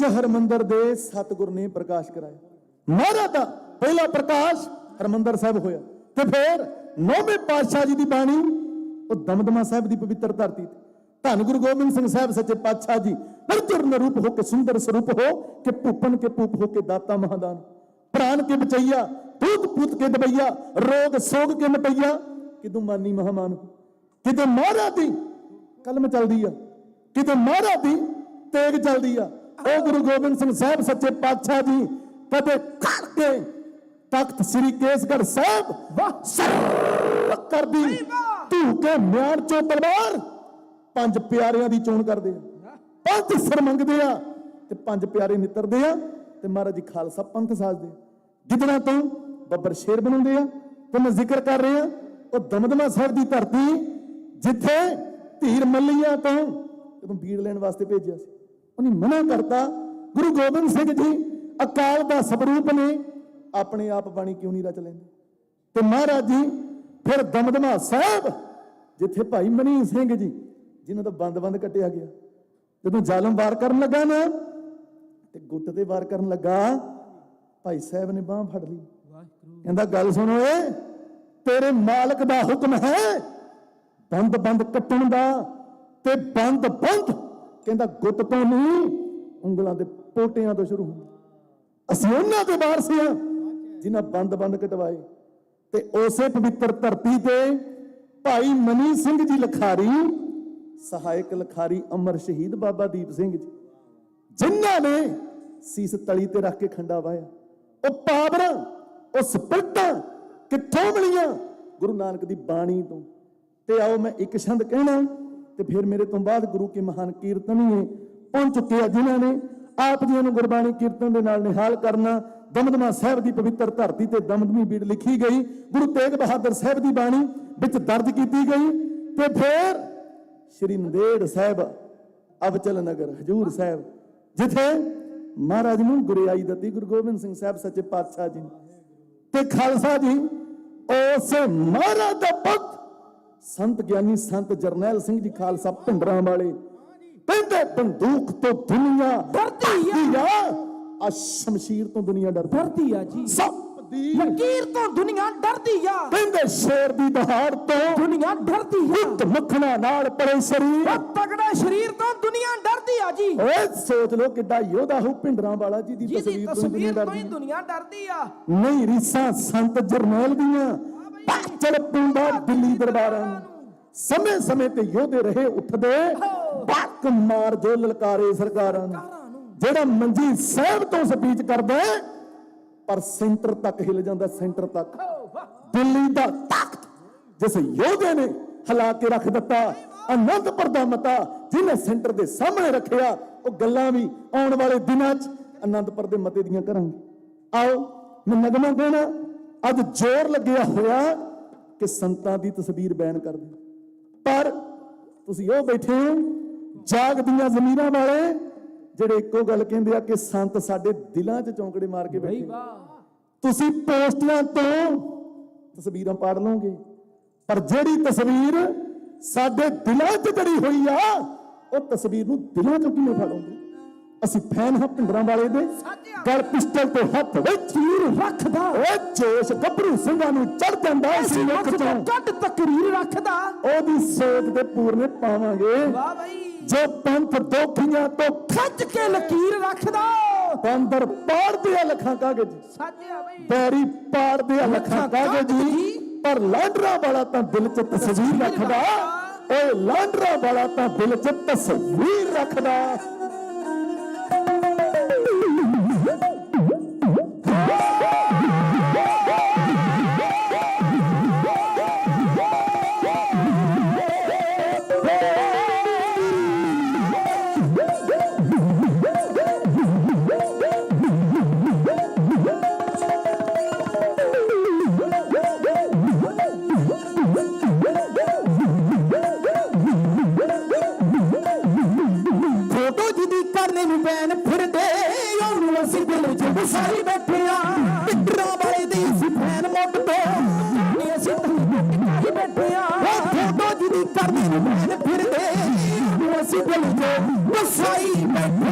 हरमंदर दे सतगुर ने प्रकाश कराया। महाराज दा पहला प्रकाश हरमंदर साहब होया ते फिर 9वें पातशाह जी की बाणी दमदमा साहब की पवित्र धरती धन गुरु गोबिंद सिंह साहब सच्चे पातशाह जी निर्जुर निरूप हो के सुंदर स्वरूप हो के भूपन के भूप हो के दाता महादान प्राण के बचैया दूध पूत के दबैया रोग सोग के मटैया किदू मानी महामान किते महाराज दी कलम चलदी आ किते महाराज दी तेग चलदी आ। ओ गुरु गोबिंद सिंह साहब सच्चे पातशाह जी कदे करके तख्त श्री केसगढ़ साहब कर दी धू के म्यान चो तलवार 5 प्यारियां दी चोण करदे आ 5 सिर मंगदे आ ते 5 प्यारे नितरदे आ ते महाराज जी खालसा पंथ साजदे जिदना तो बब्बर शेर बनाउंदे आ ते मैं जिक्र कर रहा ओ दमदमा साहब दी धरती जिथे धीर मल्लिया तो जदों बीड़ लैण वास्ते भेजिया सी उन्हें मना करता। गुरु गोबिंद सिंह जी अकाल का स्वरूप ने अपने आप बाणी क्यों नहीं रच लेंदे ते महाराज जी फिर दमदमा साहब जिथे भाई मनी सिंह जी जिन्हों तो बंद बंद कटिया गया जदों जालम वार करन लगा ना ते गुੱਟ ते वार करन लगा भाई साहब ने बांह फड़ ली कहंदा गल सुनो तेरे मालक दा हुक्म है बंद बंद कट्टण दा ते बंद बंद कहता गुੱਟ तो नहीं उंगलों के पोटियां तो शुरू हो असीं उन्हां दे वारस हां जिन्हां बंद बंद कटवाए ते उसे पवित्र धरती ते भाई मनी सिंह जी लखारी सहायक लखारी अमर शहीद बाबा दीप सिंह जी जिन्हां ने सीस तली ते रख के खंडा वाया ਉਹ ਪਾਵਰਾਂ ਉਹ ਸਪਰਟਾਂ ਕਿੱਥੋਂ ਮਿਲੀਆਂ ਗੁਰੂ ਨਾਨਕ ਦੀ ਬਾਣੀ ਤੋਂ। ਤੇ ਆਓ ਮੈਂ ਇੱਕ ਛੰਦ ਕਹਿਣਾ ਤੇ ਫਿਰ ਮੇਰੇ ਤੋਂ ਬਾਅਦ ਗੁਰੂ ਕੇ ਮਹਾਨ ਕੀਰਤਨੀਏ ਪਹੁੰਚ ਚੁੱਕੇ ਆ ਜਿਨ੍ਹਾਂ ਨੇ ਆਪ ਜੀਆਂ ਨੂੰ ਗੁਰਬਾਣੀ ਕੀਰਤਨ ਦੇ ਨਾਲ ਨਿਹਾਲ ਕਰਨਾ। ਦਮਦਮਾ ਸਾਹਿਬ ਦੀ ਪਵਿੱਤਰ ਧਰਤੀ ਤੇ ਦਮਦਮੀ ਬੀੜ ਲਿਖੀ ਗਈ, ਗੁਰੂ ਤੇਗ ਬਹਾਦਰ ਸਾਹਿਬ ਦੀ ਬਾਣੀ ਵਿੱਚ ਦਰਜ ਕੀਤੀ ਗਈ। ਤੇ ਫਿਰ ਸ਼੍ਰੀ ਨੰਦੇੜ ਸਾਹਿਬ ਅਬਚਲ ਨਗਰ ਹਜੂਰ ਸਾਹਿਬ ਜਿੱਥੇ महाराज ਨੂੰ ਗੁਰਿਆਈ ਦਿੱਤੀ ਗੁਰੂ ਗੋਬਿੰਦ ਸਿੰਘ ਸਾਹਿਬ ਸੱਚੇ ਪਾਤਸ਼ਾਹ ਜੀ ਤੇ ਖਾਲਸਾ ਜੀ ਉਸ ਮਹਾਰਾਜ ਦਾ ਭਗਤ ਸੰਤ ਗਿਆਨੀ ਸੰਤ ਜਰਨੈਲ ਸਿੰਘ ਜੀ ਖਾਲਸਾ ਭਿੰਡਰਾਂ ਵਾਲੇ ਕਹਿੰਦੇ ਬੰਦੂਕ ਤੋਂ ਦੁਨੀਆ ਡਰਦੀ ਆ, ਆ ਸ਼ਮਸ਼ੀਰ ਤੋਂ ਦੁਨੀਆ ਡਰਦੀ ਆ ਜੀ, ਸੱਪ ਦੀ ਲਕੀਰ ਤੋਂ ਦੁਨੀਆ ਡਰਦੀ ਆ, ਕਹਿੰਦੇ ਸ਼ੇਰ ਦੀ ਦਹਾੜ ਤੋਂ ਦੁਨੀਆ ਡਰਦੀ ਆ, ਮੱਖਣਾ ਨਾਲ ਪਰੇ ਸਰੀਰ ਤਗੜਾ ਸਰੀਰ ਤੋਂ ਦੁਨੀਆ ਡਰਦੀ ਆ ਜੀ। ਓਏ ਸੋਚ ਲੋ ਕਿੱਡਾ ਯੋਧਾ ਹੋ ਭਿੰਡਰਾਂ ਵਾਲਾ ਜੀ ਦੀ ਤਸਵੀਰ ਤੋਂ ਦੁਨੀਆ ਡਰਦੀ ਆ। ਨਹੀਂ ਰੀਸਾਂ ਸੰਤ ਜਰਨੈਲ ਦੀਆਂ ਚਲ ਪਿੰਡਾ ਦਿੱਲੀ ਦਰਬਾਰਾਂ ਸਮੇਂ ਸਮੇਂ ਤੇ ਯੋਧੇ ਰਹੇ ਉੱਠਦੇ ਬੱਕ ਮਾਰ ਜੋ ਲਲਕਾਰੇ ਸਰਕਾਰਾਂ ਨੂੰ। ਜਿਹੜਾ ਮੰਜੀ ਸਾਹਿਬ ਤੋਂ ਸਪੀਚ ਕਰਦਾ ਪਰ ਸੈਂਟਰ ਤੱਕ ਹਿਲ ਜਾਂਦਾ, ਸੈਂਟਰ ਤੱਕ। ਦਿੱਲੀ ਦਾ ਤਖਤ ਜਿਸ ਯੋਧੇ ਨੇ ਹਿਲਾ ਕੇ ਰੱਖ ਦਿੱਤਾ, ਅਨੰਦਪੁਰ ਦਾ ਮਤਾ ਜਿਹਨੇ ਸੈਂਟਰ ਦੇ ਸਾਹਮਣੇ ਰੱਖਿਆ, ਉਹ ਗੱਲਾਂ ਵੀ ਆਉਣ ਵਾਲੇ ਦਿਨਾਂ 'ਚ ਅਨੰਦਪੁਰ ਦੇ ਮਤੇ ਦੀਆਂ ਕਰਾਂਗੇ। ਆਓ ਮੈਂ ਨਗਮਾ ਦੇਣਾ, ਅੱਜ ਜ਼ੋਰ ਲੱਗਿਆ ਹੋਇਆ ਕਿ ਸੰਤਾਂ ਦੀ ਤਸਵੀਰ ਬੈਨ ਕਰ ਦੇ, ਪਰ ਤੁਸੀਂ ਉਹ ਬੈਠੇ ਹੋ ਜਾਗਦੀਆਂ ਜ਼ਮੀਰਾਂ ਵਾਲੇ ਜਿਹੜੇ ਇੱਕੋ ਗੱਲ ਕਹਿੰਦੇ ਆ ਕਿ ਸੰਤ ਸਾਡੇ ਦਿਲਾਂ 'ਚ ਚੌਂਕੜੇ ਮਾਰ ਕੇ ਬੈਠੇ। ਤੁਸੀਂ ਪੋਸਟਰਾਂ ਤੋਂ ਤਸਵੀਰਾਂ ਪਾੜ ਲਓਗੇ, ਪਰ ਜਿਹੜੀ ਤਸਵੀਰ ਸਾਡੇ ਦਿਲਾਂ 'ਚ ਜੜੀ ਹੋਈ ਆ, ਉਹ ਤਸਵੀਰ ਨੂੰ ਦਿਲਾਂ 'ਚੋਂ ਕਿਵੇਂ ਫਾੜੋਗੇ? ਅਸੀਂ ਫੈਨ ਹਾਂ ਭਿੰਡਰਾਂ ਵਾਲੇ ਦੇ, ਗਲ ਪਿਸਟਲ ਤੇ ਹੱਥ ਵਿੱਚ ਤੀਰ ਰੱਖਦਾ, ਓਏ ਜੋਸ਼ ਗੱਭਰੂ ਸਿੰਘਾਂ ਨੂੰ ਚੜ ਜਾਂਦਾ, ਅਸੀਂ ਮੁੱਖ ਚੋਂ ਕੱਢ ਤਕਰੀਰ ਰੱਖਦਾ, ਉਹਦੀ ਸੋਚ ਦੇ ਪੂਰਨੇ ਪਾਵਾਂਗੇ। ਵਾਹ ਬਈ, ਜੋ ਪੰਥ ਦੋਖੀਆਂ ਤੋਂ ਖੱਜ ਕੇ ਲਕੀਰ ਰੱਖਦਾ, ਬੰਦਰ ਪਾੜਦੇ ਆ ਲੱਖਾਂ ਕਾਗਜ਼, ਬੈਰੀ ਪਾੜਦੇ ਆ ਲੱਖਾਂ ਕਾਗਜ਼, ਪਰ ਲਾਂਡਰਾ ਵਾਲਾ ਤਾਂ ਦਿਲ 'ਚ ਤਸਵੀਰ ਰੱਖਦਾ, ਓਏ ਲਾਂਡਰਾ ਵਾਲਾ ਤਾਂ ਦਿਲ 'ਚ ਤਸਵੀਰ ਰੱਖਦਾ। ਸਾਰੀ ਬੈਠੇ ਆ ਪਿੱਟਰਾਂ ਵਾਲੇ ਦੇ ਅਸੀਂ ਫੈਨ ਮੁੱਢ ਤੋਂ, ਅਸੀਂ ਤਾਂ ਬੈਠੇ ਆ ਫੋਟੋ ਜਿਹਦੀ ਕਰਨੀ ਨੂੰ ਬੈਨ ਫਿਰਦੇ, ਅਸੀਂ ਦਿਲ ਚੋਂ ਵਸਾਈ ਬੈਠੇ।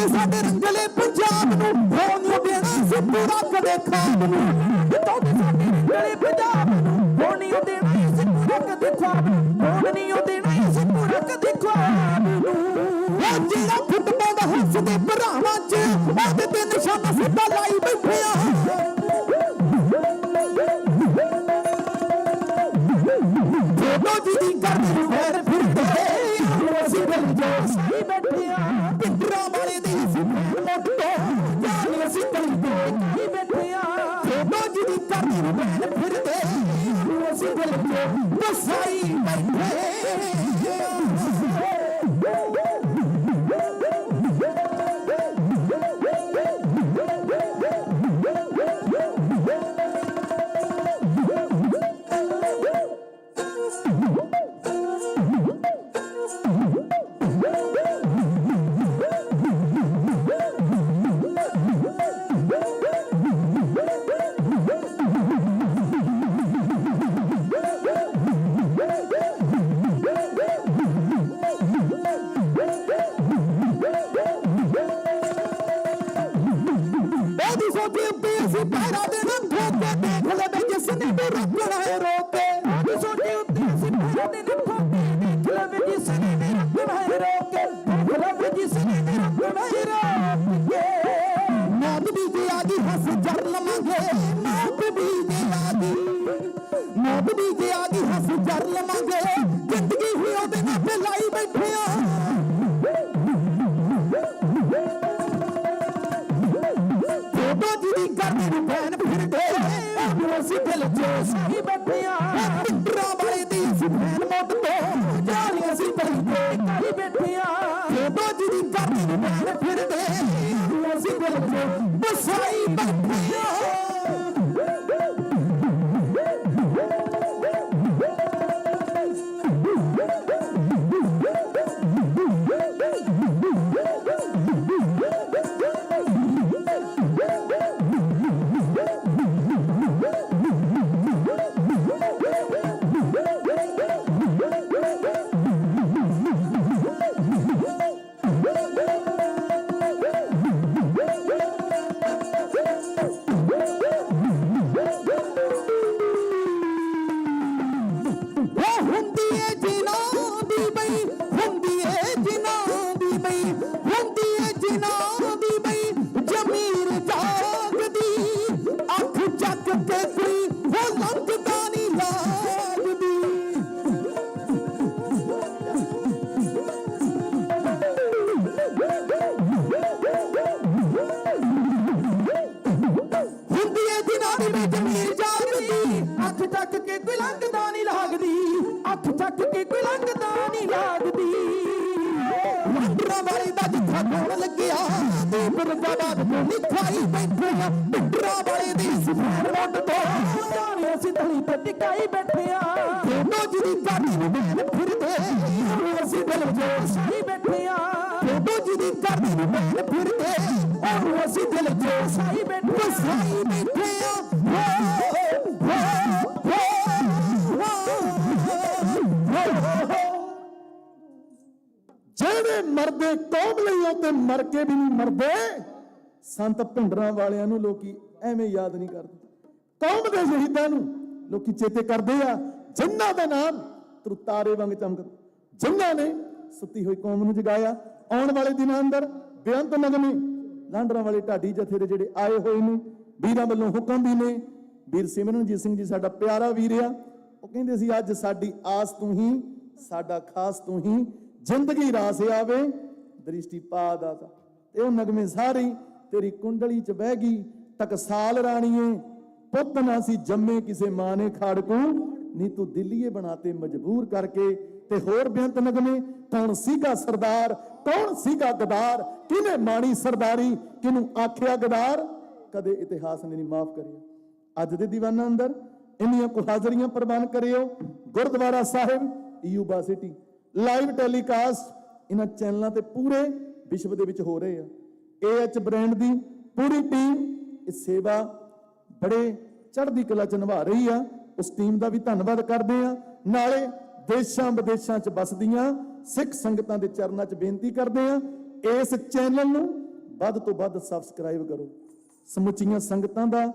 ਸਾਡੇ ਰੰਗਲੇ ਪੰਜਾਬ ਨੂੰ ਹੋਣ ਦੇਣਾ ਸੀ ਪੂਰਾ ਕਦੇ ਖਾਬ ਨੂੰ, ਸਾਡੇ ਰੰਗਲੇ ਪੰਜਾਬ ਨੂੰ ਹੋਣ ਨਹੀਂ ਦੇਣਾ ਸੀ ਪੂਰਾ ਕਦੇ ਖਾਬ, ਹੋਣ ਨਹੀਂ ਦੇਣਾ ਸੀ ਪੂਰਾ ਕਦੇ ਖਾਬ ਨੂੰ। ਉਹ ਜਿਹੜਾ ਫੁੱਟਬਾਲ ਦਾ ਹੱਸਦੇ ਭਰਾਵਾਂ 'ਚ ਉਹਦੇ ਤੇ ਨਿਸ਼ਾਨਾ ਸਿੱਧਾ ਲਾਈ ਬੈਠੇ ਆ, ਫੋਟੋ ਜਿਹਦੀ ਕਰਨੀ ਨੂੰ ਫੇਰ ਫਿਰਦੇ ਅਸੀਂ ਦਿਲ ਜੋ ਸਾਈ ਬੈਠੇ ਆ, ਪਿੰਡਰਾਂ ਵਾਲੇ ਦੇ ਅਸੀਂ ਮੁੱਢ ਤੋਂ ਜਾਨ ਅਸੀਂ ਕਰੀਦੇ ਬੈਠੇ ਆ, ਫੋਟੋ ਜਿਹਦੀ ਕਰਨੀ ਨੂੰ ਫੇਰ ਫਿਰਦੇ ਅਸੀਂ ਦਿਲ ਜੋ ਵਸਾਈ ਬੈਠੇ। ਉਹ ਹੁੰਦੀ ਏ ਜਿਨ੍ਹਾਂ ਦੀ ਬਈ, ਹੁੰਦੀ ਏ ਜਿਨ੍ਹਾਂ ਦੀ ਬਈ, ਹੁੰਦੀ ਏ ਜਿਨ੍ਹਾਂ ਦੀ ਬਈ ਜ਼ਮੀਰ ਜਾਗਦੀ, ਅੱਖ ਚੱਕ ਕੇ ਕੋਈ ਉਹ ਲੰਘਦਾ ਨਹੀਂ ਲੱਗਦੀ। ਹੁੰਦੀ ਏ ਜਿਨ੍ਹਾਂ ਦੀ ਬਈ ਜ਼ਮੀਰ ਜਾਗਦੀ, ਅੱਖ ਚੱਕ ਕੇ ਕੋਈ ਲੰਘਦਾ ਨਹੀਂ ਲੱਗਦੀ, ਅੱਖ ਚੱਕ ਕੇ ਕੋਈ ਲੰਘਦਾ ਨਹੀਂ ਲੱਗਦੀ। ਵੰਡਰਾਂ ਵਾਲੇ ਦਾ ਜਿੱਥਾ ਕੋਣ ਲੱਗਿਆ, ਤੇ ਫਿਰੋਜ਼ਾਬਾਦ ਤੋਂ ਲਿਖਾਈ ਬੈਠੇ ਆ, ਵੰਡਰਾਂ ਵਾਲੇ ਦੀ ਸਫੈਦ ਰੋਡ ਤੋਂ ਜਾਣੇ ਅਸੀਂ ਤਲੀ ਤੇ ਟਿਕਾਈ ਬੈਠੇ ਆ। ਦੋਨੋਂ ਜਿਹਦੀ ਕਾਟੀ ਨੂੰ ਮੈਨ ਫਿਰਦੇ, ਅਸੀਂ ਦਿਲ ਵਿੱਚ ਸਾਈ ਬੈਠੇ ਆ। ਦੋਨੋਂ ਜਿਹਦੀ ਕਾਟੀ ਨੂੰ ਮੈਨ ਫਿਰਦੇ, ਉਹਨੂੰ ਅਸੀਂ ਦਿਲ ਵਿੱਚ ਸਾਈ ਬੈਠੇ ਆ। ਜਿਹੜੇ ਮਰਦੇ ਕੌਮ ਲਈ ਉਹ ਤੇ ਮਰ ਕੇ ਵੀ ਨਹੀਂ ਮਰਦੇ। ਸੰਤ ਭਿੰਡਰਾਂ ਵਾਲਿਆਂ ਨੂੰ ਲੋਕੀ ਐਵੇਂ ਯਾਦ ਨਹੀਂ ਕਰਦੇ, ਕੌਮ ਦੇ ਸ਼ਹੀਦਾਂ ਨੂੰ ਲੋਕੀ ਚੇਤੇ ਕਰਦੇ ਆ, ਜਿਨ੍ਹਾਂ ਦੇ ਨਾਮ ਤਾਰੇ ਵਾਂਗ ਚਮਕਦੇ, ਜਿਨ੍ਹਾਂ ਨੇ ਸੁੱਤੀ ਹੋਈ ਕੌਮ ਨੂੰ ਜਗਾਇਆ। ਆਉਣ ਵਾਲੇ ਦਿਨਾਂ ਅੰਦਰ ਬੇਅੰਤ ਨਗਮੇ ਲਾਂਡਰਾਂ ਵਾਲੇ ਢਾਡੀ ਜਥੇ ਦੇ ਜਿਹੜੇ ਆਏ ਹੋਏ ਨੇ, ਵੀਰਾਂ ਵੱਲੋਂ ਹੁਕਮ ਵੀ ਨੇ। ਵੀਰ ਸਿਮਰਨਜੀਤ ਸਿੰਘ ਜੀ ਸਾਡਾ ਪਿਆਰਾ ਵੀਰ ਆ, ਉਹ ਕਹਿੰਦੇ ਸੀ ਅੱਜ ਸਾਡੀ ਆਸ ਤੂੰ ਹੀ, ਸਾਡਾ ਖਾਸ ਤੂੰ ਹੀ, ਜ਼ਿੰਦਗੀ ਰਾਸ ਆਵੇ ਦ੍ਰਿਸ਼ਟੀ ਪਾ ਦਾਤਾ। ਤੇ ਉਹ ਨਗਮੇ ਸਾਰੇ ਤੇਰੀ ਕੁੰਡਲੀ ਚ ਬਹਿ ਗਈ, ਟਕਸਾਲ ਰਾਣੀਏ ਪੁੱਤ ਨਾ ਸੀ ਜੰਮੇ ਕਿਸੇ ਮਾਂ ਨੇ ਖਾੜਕੂ, ਨੀ ਤੂੰ ਦਿੱਲੀਏ ਬਣਾਤੇ ਮਜਬੂਰ ਕਰਕੇ। ਤੇ ਹੋਰ ਬੇਅੰਤ ਨਗਮੇ, ਕੌਣ ਸੀਗਾ ਸਰਦਾਰ, ਕੌਣ ਸੀਗਾ ਗਦਾਰ, ਕਿਹਨੇ ਮਾਣੀ ਸਰਦਾਰੀ, ਕਿਹਨੂੰ ਆਖਿਆ ਗਦਾਰ, ਕਦੇ ਇਤਿਹਾਸ ਨੇ ਨਹੀਂ ਮਾਫ ਕਰਿਆ। ਅੱਜ ਦੇ ਦੀਵਾਨਾਂ ਅੰਦਰ ਇੰਨੀਆਂ ਕੁ ਹਾਜ਼ਰੀਆਂ ਪ੍ਰਵਾਨ ਕਰਿਓ। ਗੁਰਦੁਆਰਾ ਸਾਹਿਬ ਯੂਬਾ ਸਿਟੀ ਲਾਈਵ ਟੈਲੀਕਾਸਟ ਇਹਨਾਂ ਚੈਨਲਾਂ ਤੇ ਪੂਰੇ ਵਿਸ਼ਵ ਦੇ ਵਿੱਚ ਹੋ ਰਹੇ ਆ। AH ਬ੍ਰਾਂਡ ਦੀ ਪੂਰੀ ਟੀਮ ਇਹ ਸੇਵਾ ਬੜੇ ਚੜ੍ਹਦੀ ਕਲਾ ਚ ਨਿਭਾ ਰਹੀ ਆ। ਉਸ ਟੀਮ ਦਾ ਵੀ ਧੰਨਵਾਦ ਕਰਦੇ ਆ। ਨਾਲੇ ਦੇਸ਼ਾਂ ਵਿਦੇਸ਼ਾਂ ਚ ਬਸਦੀਆਂ ਸਿੱਖ ਸੰਗਤਾਂ ਦੇ ਚਰਨਾਂ ਚ ਬੇਨਤੀ ਕਰਦੇ ਆ, ਇਸ ਚੈਨਲ ਨੂੰ ਵੱਧ ਤੋਂ ਵੱਧ ਸਬਸਕ੍ਰਾਈਬ ਕਰੋ। ਸਮੁੱਚੀਆਂ ਸੰਗਤਾਂ ਦਾ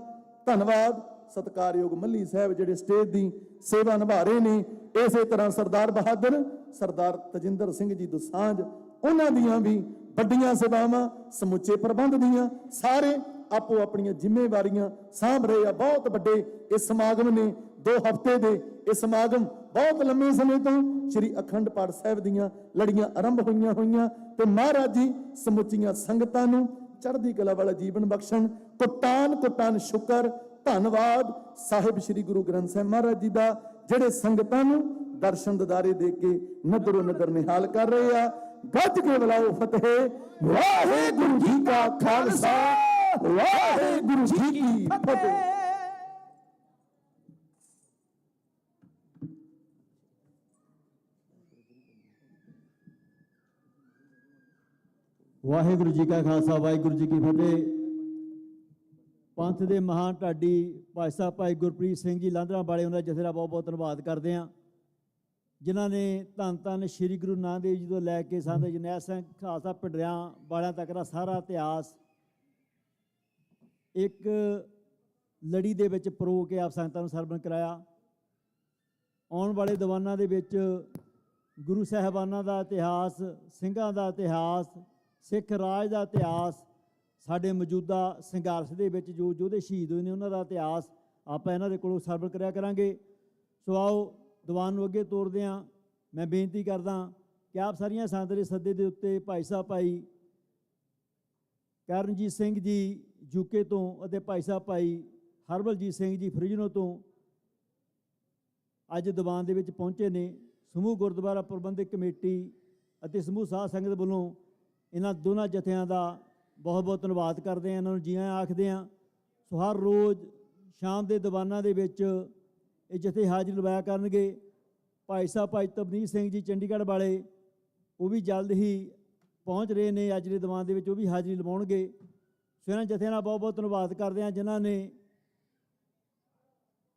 ਧੰਨਵਾਦ। ਸਤਿਕਾਰਯੋਗ ਮੱਲੀ ਸਾਹਿਬ ਜਿਹੜੇ ਸਟੇਜ ਦੀ ਸੇਵਾ ਨਿਭਾ ਰਹੇ ਨੇ, ਇਸੇ ਤਰ੍ਹਾਂ ਸਰਦਾਰ ਬਹਾਦਰ, ਸਰਦਾਰ ਤਜਿੰਦਰ ਸਿੰਘ ਜੀ ਦੁਸਾਂਝ, ਉਹਨਾਂ ਦੀਆਂ ਵੀ ਵੱਡੀਆਂ ਸੇਵਾਵਾਂ, ਸਮੁੱਚੇ ਪ੍ਰਬੰਧ ਦੀਆਂ ਸਾਰੇ ਆਪੋ ਆਪਣੀਆਂ ਜ਼ਿੰਮੇਵਾਰੀਆਂ ਸਾਂਭ ਰਹੇ ਆ। ਬਹੁਤ ਵੱਡੇ ਇਹ ਸਮਾਗਮ ਨੇ, 2 ਹਫ਼ਤੇ ਦੇ ਇਹ ਸਮਾਗਮ ਬਹੁਤ ਲੰਮੇ ਸਮੇਂ ਤੋਂ ਸ੍ਰੀ ਅਖੰਡ ਪਾਠ ਸਾਹਿਬ ਦੀਆਂ ਲੜੀਆਂ ਆਰੰਭ ਹੋਈਆਂ ਤੇ ਮਹਾਰਾਜ ਜੀ ਸਮੁੱਚੀਆਂ ਸੰਗਤਾਂ ਨੂੰ ਚੜ੍ਹਦੀ ਕਲਾ ਵਾਲਾ ਜੀਵਨ ਬਖਸ਼ਣ। ਕੋਟਾਨ ਸ਼ੁਕਰ ਧੰਨਵਾਦ ਸਾਹਿਬ ਸ੍ਰੀ ਗੁਰੂ ਗ੍ਰੰਥ ਸਾਹਿਬ ਮਹਾਰਾਜ ਜੀ ਦਾ, ਜਿਹੜੇ ਸੰਗਤਾਂ ਨੂੰ ਦਰਸ਼ਨ ਦਿਦਾਰੇ ਦੇ ਕੇ ਨਦਰੋ ਨਦਰ ਨਿਹਾਲ ਕਰ ਰਹੇ ਆ। ਗੱਜ ਕੇ ਬੁਲਾਓ ਫਤਿਹ। ਵਾਹਿਗੁਰੂ ਜੀ ਕਾ ਖਾਲਸਾ, ਵਾਹਿਗੁਰੂ ਜੀ ਕੀ ਫਤਿਹ। ਵਾਹਿਗੁਰੂ ਜੀ ਕਾ ਖਾਲਸਾ, ਵਾਹਿਗੁਰੂ ਜੀ ਕੀ ਫਤਿਹ। ਪੰਥ ਦੇ ਮਹਾਨ ਢਾਡੀ ਭਾਈ ਸਾਹਿਬ ਭਾਈ ਗੁਰਪ੍ਰੀਤ ਸਿੰਘ ਜੀ ਲਾਂਦਰਾਂ ਵਾਲੇ, ਉਹਨਾਂ ਦਾ ਜਥੇ ਦਾ ਬਹੁਤ ਬਹੁਤ ਧੰਨਵਾਦ ਕਰਦੇ ਹਾਂ, ਜਿਨ੍ਹਾਂ ਨੇ ਧੰਨ ਧੰਨ ਸ਼੍ਰੀ ਗੁਰੂ ਨਾਨਕ ਦੇਵ ਜੀ ਤੋਂ ਲੈ ਕੇ ਸੰਤ ਜਰਨੈਲ ਸਿੰਘ ਖਾਲਸਾ ਭਿੰਡਰਾਂ ਵਾਲਿਆਂ ਤੱਕ ਦਾ ਸਾਰਾ ਇਤਿਹਾਸ ਇੱਕ ਲੜੀ ਦੇ ਵਿੱਚ ਪਰੋ ਕੇ ਆਪ ਸੰਗਤਾਂ ਨੂੰ ਸਰਵਣ ਕਰਾਇਆ। ਆਉਣ ਵਾਲੇ ਦੀਵਾਨਾਂ ਦੇ ਵਿੱਚ ਗੁਰੂ ਸਾਹਿਬਾਨਾਂ ਦਾ ਇਤਿਹਾਸ, ਸਿੰਘਾਂ ਦਾ ਇਤਿਹਾਸ, ਸਿੱਖ ਰਾਜ ਦਾ ਇਤਿਹਾਸ, ਸਾਡੇ ਮੌਜੂਦਾ ਸੰਘਰਸ਼ ਦੇ ਵਿੱਚ ਜੋ ਯੋਧੇ ਸ਼ਹੀਦ ਹੋਏ ਨੇ ਉਹਨਾਂ ਦਾ ਇਤਿਹਾਸ ਆਪਾਂ ਇਹਨਾਂ ਦੇ ਕੋਲੋਂ ਸਰਵਣ ਕਰਿਆ ਕਰਾਂਗੇ। ਸੋ ਆਓ ਦੀਵਾਨ ਨੂੰ ਅੱਗੇ ਤੋਰਦੇ ਹਾਂ। ਮੈਂ ਬੇਨਤੀ ਕਰਦਾ ਕਿ ਆਪ ਸਾਰੀਆਂ ਸੰਗਤਾਂ ਦੇ ਸੱਦੇ ਦੇ ਉੱਤੇ ਭਾਈ ਸਾਹਿਬ ਭਾਈ ਕਰਨਜੀਤ ਸਿੰਘ ਜੀ ਯੂਕੇ ਤੋਂ ਅਤੇ ਭਾਈ ਸਾਹਿਬ ਭਾਈ ਹਰਬਲਜੀਤ ਸਿੰਘ ਜੀ ਫਰੀਜ਼ਨੋ ਤੋਂ ਅੱਜ ਦੀਵਾਨ ਦੇ ਵਿੱਚ ਪਹੁੰਚੇ ਨੇ। ਸਮੂਹ ਗੁਰਦੁਆਰਾ ਪ੍ਰਬੰਧਕ ਕਮੇਟੀ ਅਤੇ ਸਮੂਹ ਸਾਧ ਸੰਗਤ ਵੱਲੋਂ ਇਹਨਾਂ ਦੋਨਾਂ ਜਥਿਆਂ ਦਾ ਬਹੁਤ ਬਹੁਤ ਧੰਨਵਾਦ ਕਰਦੇ ਹਾਂ, ਇਹਨਾਂ ਨੂੰ ਜੀ ਆਇਆਂ ਆਖਦੇ ਹਾਂ। ਸੋ ਹਰ ਰੋਜ਼ ਸ਼ਾਮ ਦੇ ਦੀਵਾਨਾਂ ਦੇ ਵਿੱਚ ਇਹ ਜਥੇ ਹਾਜ਼ਰੀ ਲਵਾਇਆ ਕਰਨਗੇ। ਭਾਈ ਸਾਹਿਬ ਭਾਈ ਤਬਨੀਰ ਸਿੰਘ ਜੀ ਚੰਡੀਗੜ੍ਹ ਵਾਲੇ, ਉਹ ਵੀ ਜਲਦ ਹੀ ਪਹੁੰਚ ਰਹੇ ਨੇ ਅੱਜ ਦੇ ਦੀਵਾਨ ਦੇ ਵਿੱਚ, ਉਹ ਵੀ ਹਾਜ਼ਰੀ ਲਵਾਉਣਗੇ। ਸੋ ਇਹਨਾਂ ਜਥਿਆਂ ਦਾ ਬਹੁਤ ਬਹੁਤ ਧੰਨਵਾਦ ਕਰਦੇ ਹਾਂ, ਜਿਨ੍ਹਾਂ ਨੇ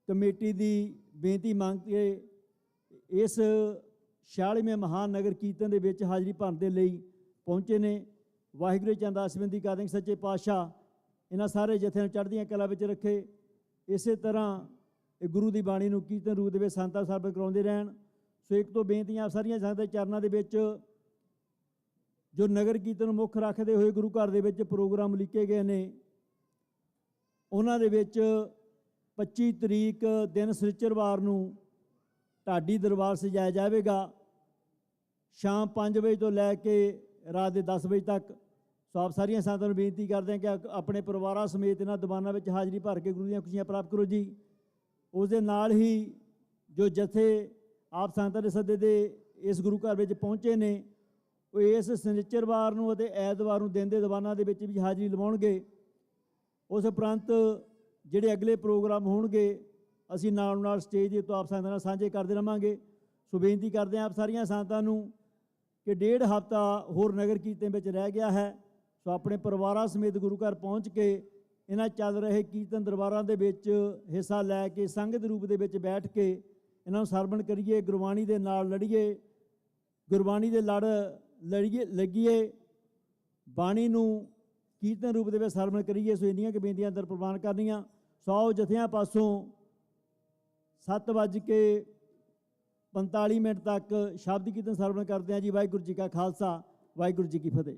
ਕਮੇਟੀ ਦੀ ਬੇਨਤੀ ਮੰਗ ਕੇ ਇਸ 46ਵੇਂ ਮਹਾਨ ਨਗਰ ਕੀਰਤਨ ਦੇ ਵਿੱਚ ਹਾਜ਼ਰੀ ਭਰਨ ਦੇ ਲਈ ਪਹੁੰਚੇ ਨੇ। ਵਾਹਿਗੁਰੂ ਚੰਦ ਆਸਵੰਦੀ ਕਾਦਿਕ ਸੱਚੇ ਪਾਤਸ਼ਾਹ ਇਹਨਾਂ ਸਾਰੇ ਜਥਿਆਂ ਨੂੰ ਚੜ੍ਹਦੀਆਂ ਕਲਾ ਵਿੱਚ ਰੱਖੇ। ਇਸੇ ਤਰ੍ਹਾਂ ਇਹ ਗੁਰੂ ਦੀ ਬਾਣੀ ਨੂੰ ਕੀਰਤਨ ਰੂਪ ਦੇ ਵਿੱਚ ਸੰਤਾਂ ਸਰਵਣ ਕਰਾਉਂਦੇ ਰਹਿਣ। ਸੋ ਇੱਕ ਤੋਂ ਬੇਨਤੀਆਂ ਸਾਰੀਆਂ ਸੰਗਤਾਂ ਦੇ ਚਰਨਾਂ ਦੇ ਵਿੱਚ, ਜੋ ਨਗਰ ਕੀਰਤਨ ਨੂੰ ਮੁੱਖ ਰੱਖਦੇ ਹੋਏ ਗੁਰੂ ਘਰ ਦੇ ਵਿੱਚ ਪ੍ਰੋਗਰਾਮ ਲਿਖੇ ਗਏ ਨੇ, ਉਹਨਾਂ ਦੇ ਵਿੱਚ 25 ਤਰੀਕ ਦਿਨ ਸਨਿਚਰਵਾਰ ਨੂੰ ਢਾਡੀ ਦਰਬਾਰ ਸਜਾਇਆ ਜਾਵੇਗਾ ਸ਼ਾਮ 5 ਵਜੇ ਤੋਂ ਲੈ ਕੇ ਰਾਤ ਦੇ 10 ਵਜੇ ਤੱਕ। ਸੋ ਆਪ ਸਾਰੀਆਂ ਸੰਗਤਾਂ ਨੂੰ ਬੇਨਤੀ ਕਰਦੇ ਹਾਂ ਕਿ ਆਪਣੇ ਪਰਿਵਾਰਾਂ ਸਮੇਤ ਇਹਨਾਂ ਦੀਵਾਨਾਂ ਵਿੱਚ ਹਾਜ਼ਰੀ ਭਰ ਕੇ ਗੁਰੂ ਦੀਆਂ ਖੁਸ਼ੀਆਂ ਪ੍ਰਾਪਤ ਕਰੋ ਜੀ। ਉਸ ਦੇ ਨਾਲ ਹੀ ਜੋ ਜਥੇ ਆਪ ਸੰਗਤਾਂ ਦੇ ਸੱਦੇ ਦੇ ਇਸ ਗੁਰੂ ਘਰ ਵਿੱਚ ਪਹੁੰਚੇ ਨੇ, ਉਹ ਇਸ ਸਨਿਚਰਵਾਰ ਨੂੰ ਅਤੇ ਐਤਵਾਰ ਨੂੰ ਦਿਨ ਦੇ ਦੀਵਾਨਾਂ ਦੇ ਵਿੱਚ ਵੀ ਹਾਜ਼ਰੀ ਲਵਾਉਣਗੇ। ਉਸ ਉਪਰੰਤ ਜਿਹੜੇ ਅਗਲੇ ਪ੍ਰੋਗਰਾਮ ਹੋਣਗੇ ਅਸੀਂ ਨਾਲ ਨਾਲ ਸਟੇਜ ਦੇ ਉੱਤੇ ਆਪ ਸੰਗਤਾਂ ਨਾਲ ਸਾਂਝੇ ਕਰਦੇ ਰਹਾਂਗੇ। ਸੋ ਬੇਨਤੀ ਕਰਦੇ ਹਾਂ ਆਪ ਸਾਰੀਆਂ ਸੰਗਤਾਂ ਨੂੰ ਕਿ 1.5 ਹਫ਼ਤਾ ਹੋਰ ਨਗਰ ਕੀਰਤਨ ਵਿੱਚ ਰਹਿ ਗਿਆ ਹੈ। ਸੋ ਆਪਣੇ ਪਰਿਵਾਰਾਂ ਸਮੇਤ ਗੁਰੂ ਘਰ ਪਹੁੰਚ ਕੇ ਇਹਨਾਂ ਚੱਲ ਰਹੇ ਕੀਰਤਨ ਦਰਬਾਰਾਂ ਦੇ ਵਿੱਚ ਹਿੱਸਾ ਲੈ ਕੇ ਸੰਗਤ ਦੇ ਰੂਪ ਦੇ ਵਿੱਚ ਬੈਠ ਕੇ ਇਹਨਾਂ ਨੂੰ ਸਰਵਣ ਕਰੀਏ, ਗੁਰਬਾਣੀ ਦੇ ਨਾਲ ਲੜੀਏ, ਗੁਰਬਾਣੀ ਦੇ ਲੜ ਲੱਗੀਏ, ਬਾਣੀ ਨੂੰ ਕੀਰਤਨ ਰੂਪ ਦੇ ਵਿੱਚ ਸਰਵਣ ਕਰੀਏ। ਸੋ ਇੰਨੀਆਂ ਕੁ ਬੇਨਤੀਆਂ ਅੰਦਰ ਪ੍ਰਵਾਨ ਕਰਨੀਆਂ। 100 ਜਥਿਆਂ ਪਾਸੋਂ 7:45 ਤੱਕ ਸ਼ਬਦ ਕੀਰਤਨ ਸਰਵਣ ਕਰਦੇ ਹਾਂ ਜੀ। ਵਾਹਿਗੁਰੂ ਜੀ ਕਾ ਖਾਲਸਾ, ਵਾਹਿਗੁਰੂ ਜੀ ਕੀ ਫਤਿਹ।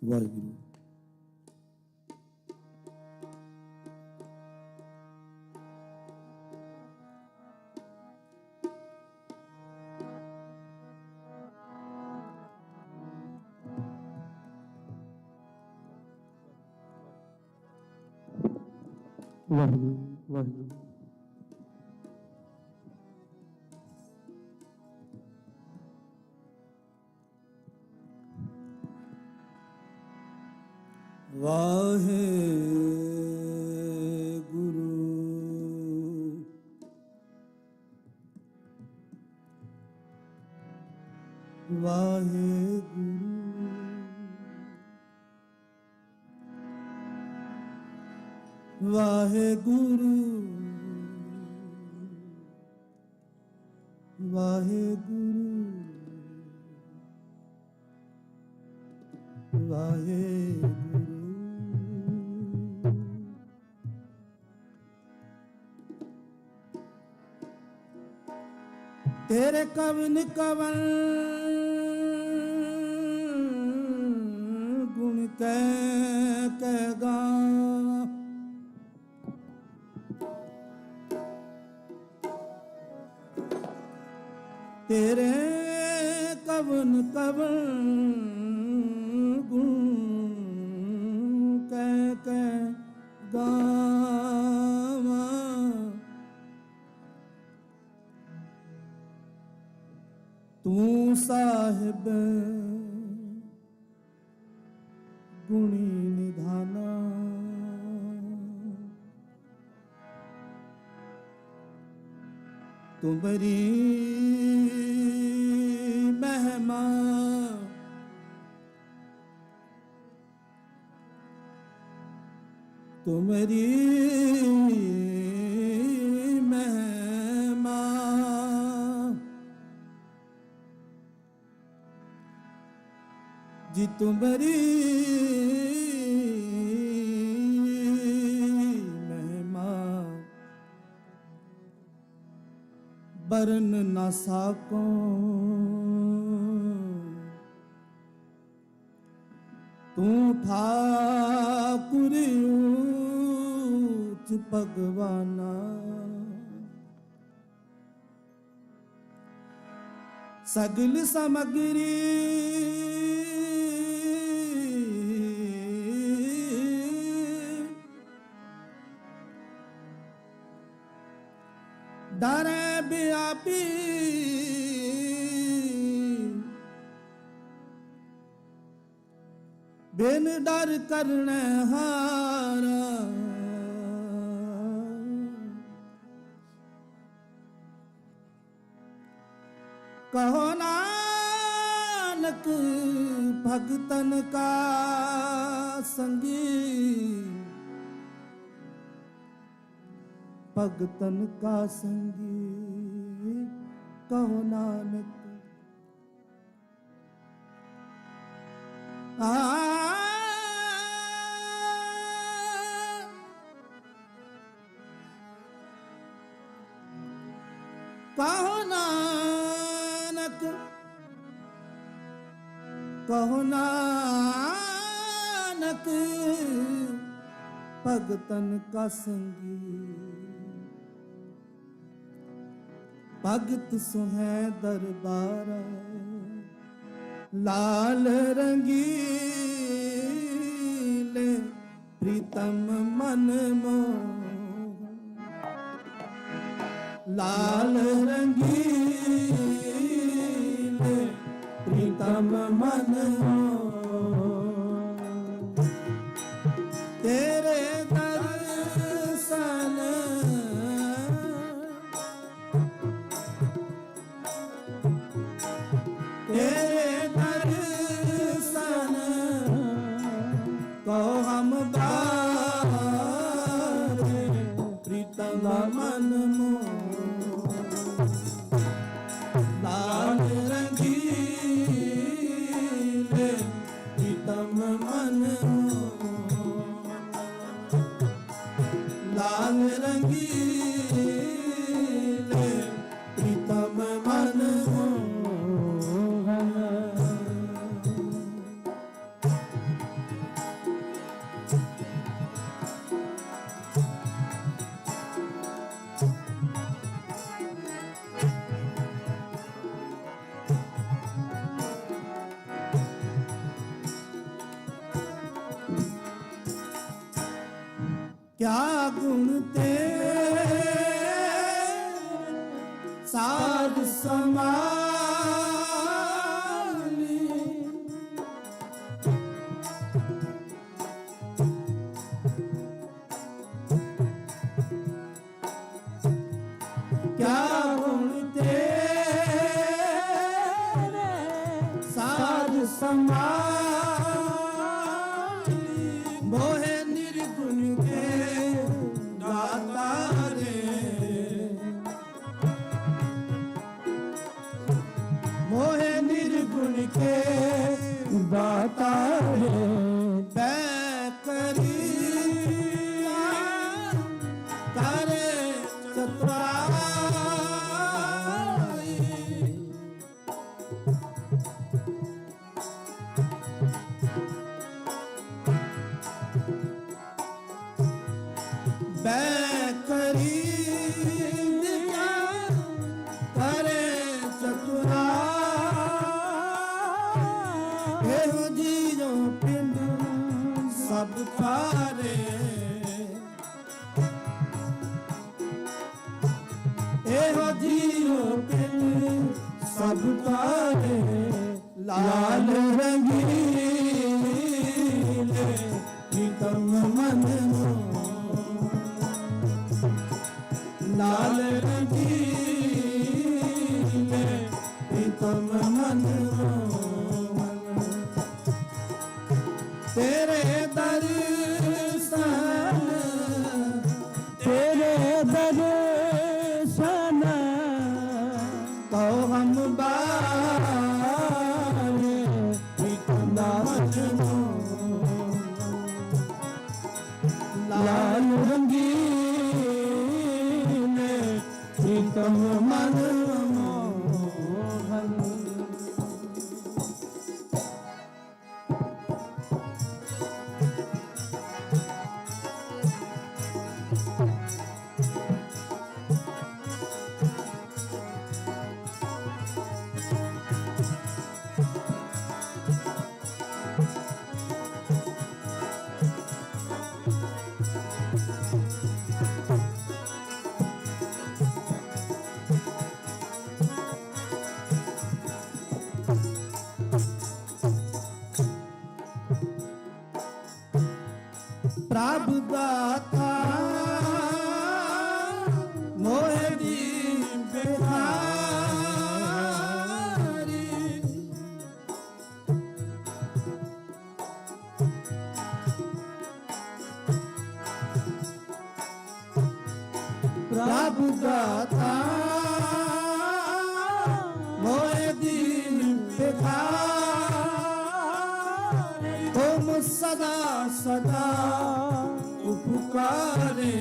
ਵਾਹਿਗੁਰੂ। ਵਾਹਿਗੁਰੂ ਵਾਹਿਗੁਰੂ। ਵਾਹਿਗੁਰੂ ਵਾਹਿਗੁਰੂ ਵਾਹਿਗੁਰੂ ਵਾਹਿਗੁਰੂ ਵਾਹਿਗੁਰੂ। ਤੇਰੇ ਕਵਨ ਕਵਨ ਗੁਣ ਕਹਿ ਗਾ, ਤੇਰੇ ਕਵਨ ਕਵਨ ਗੁਣ ਕਹਿ ਗਾਵਾਂ। ਤੂੰ ਸਾਹਿਬ ਗੁਣੀ ਨਿਧਾਨਾ, ਤੁਮਰੀ ਮਹਿਮਾ ਤੁਮਰੀ ਮਹਿਮਾ, ਜੀ ਤੁਮਰੀ ਮਹਿਮਾ ਬਰਨ ਨਾ ਸਾਕੋ। ਤੂੰ ਠਾकुर ਊਚ ਭਗਵਾਨਾ, ਸਗਲ ਸਮਗਰੀ ਡਰੇ ਬਿਆਪੀ, ਬਿਨ ਡਰ ਕਰਨੇ ਹਾਰਾ। ਕਹੋ ਨਾਨਕ भगतन का संगी, भगतन का संगी कहो नानक। कहो नानक, कहो नानक, भगतन का संगी भगत सुनै दरबार, लाल रंगीले प्रीतम मन मोह, लाल रंगीले प्रीतम मन मोह। तेरे दर्शन तेरे दर्शन को हम गारे प्रीतम मन मोह, लाल रंगीले प्रीतम मन मोह, लाल रंगीले प्रीतम मन मोह। क्या गुण तेरे साध समाली, क्या गुण तेरे साध समाली, मोहे निर्गुण के दाता रे, मोहे निर्गुण के दाता रे। बैकरी करे चतुराई, बैकरी करे चतुराई, एहो जीरो पिंड सब पारे, एहो जीरो पिंड सब पारे, लाल रंगीले प्रीतम मन मोह, लाल रंगीले प्रीतम मन मोह। तेरे दर्शन, तेरे दर्शन को हम बारे प्रीतम मन मोह, लाल रंगीले प्रीतम मन मोहन। प्रभु दाता मोहे दीन बिहारी, रब दाता मोए दीन भिखारी तुम सदा सदा उपकारे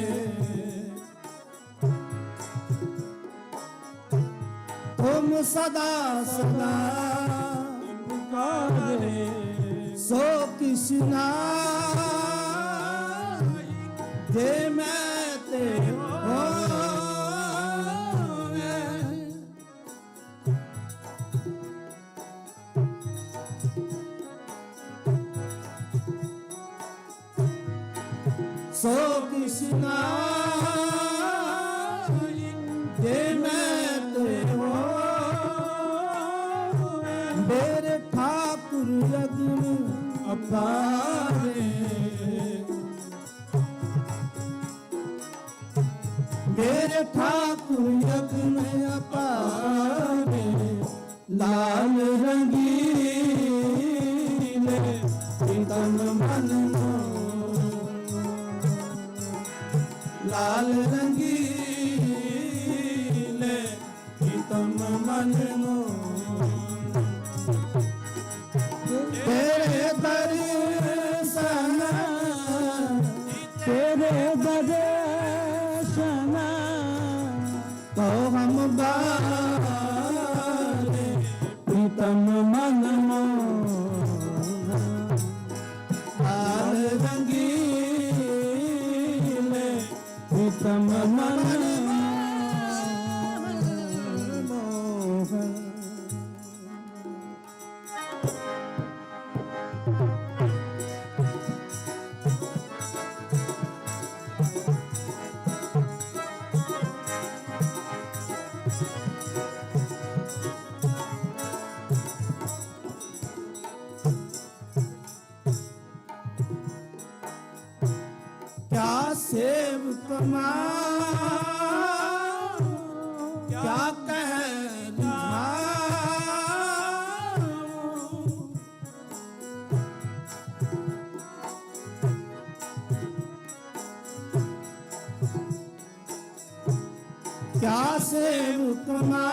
तुम सदा सदा पुकारे सो कृष्णा जे मैं ते होवे सो कृष्णा जे मैं ते मेरे ठाकुर यज्ञ अपारे मेरे ठाकुर यज्ञ अपारे लाल रंगीले तन मन लाल रंगीले तन मन तेरे दर्शन तो हम बारे प्रीतम मन लाल रंगीले प्रीतम मन मोहन क्या सेव कमा क्या कह क्या सेव कमा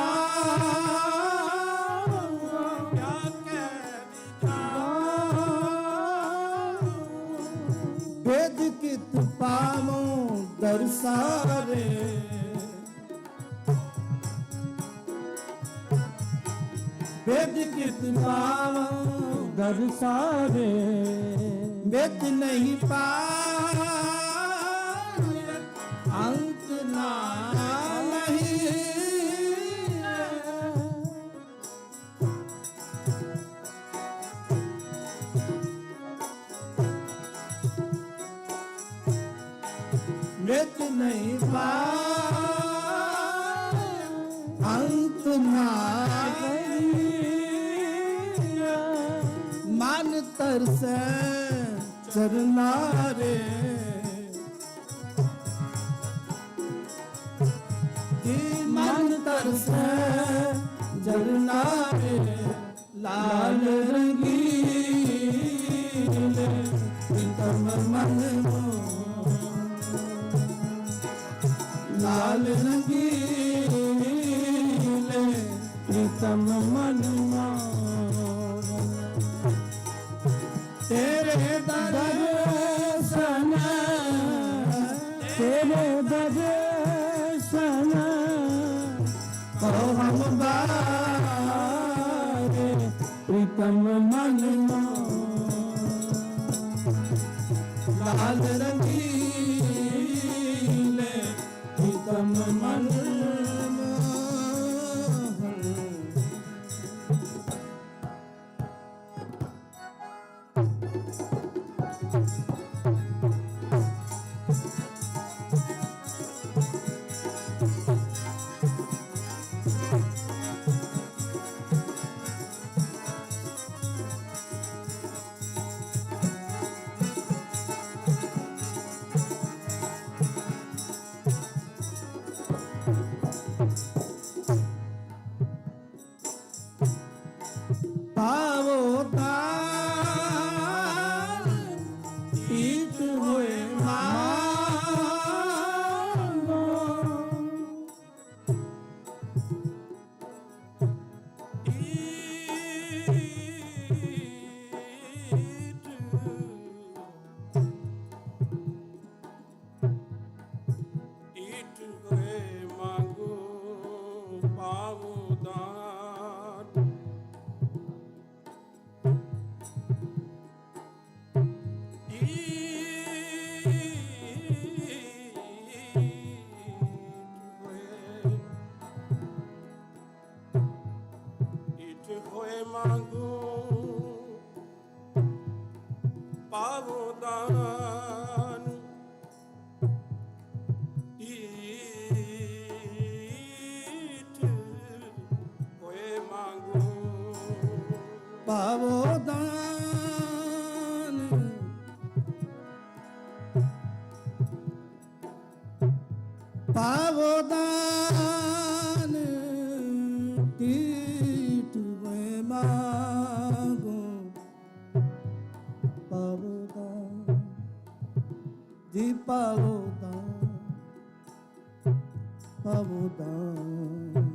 क्या कह वेद कित पावो दर्शारे वेद कित पावो दर्शारे वेद नहीं पाए अंत ना नहीं मृत नहीं पाए अंत ना मन तरसे चरना रे मन तरसे चरना रे लाल रंगीले तम मन लाल रंगीले प्रीतम मन तेरे दर्शन को हम बारे प्रीतम मन लाल रंगीले प्रीतम मन पावो तार ਈਟ ਹੋਏ ਮੰਗੂ ਪਾਵੋ ਦਾਨ ਈਟ ਹੋਏ ਮੰਗੂ ਪਾਵੋ ਦਾਨ ਪਾਵੋ ਦਾਨ ਟੀਟ ਹੋਏ ਮਾਗੋ ਪਾਵੋ ਦਾਨ ਜੀ ਪਾਵੋ ਦਾਨ ਪਾਵੋ ਦਾਨ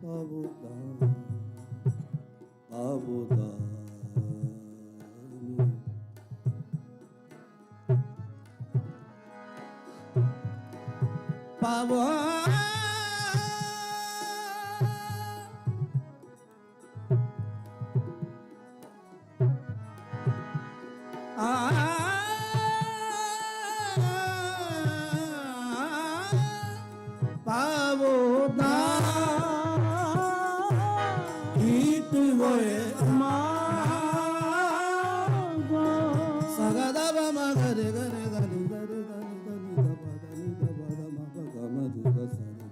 ਪਾਵੋ ਦਾਨ ਪਾਵੋ ਦਾਨ ਪਾਵੋ ਪਾਵੋ ਦਾਨ ਹੀਟ ਹੋਏ ਮਾਗੋ ਸਗਦਾ ਬਮਾ ਗਰੇ ਗਰੇ ਗਰੀ ਗਰੇ ਗਰੀ ਗਰੀ ਦਬਾ ਦਨੀ ਦਬਾ ਦਮਾ ਗਮ ਦੁਗ ਸਨੀ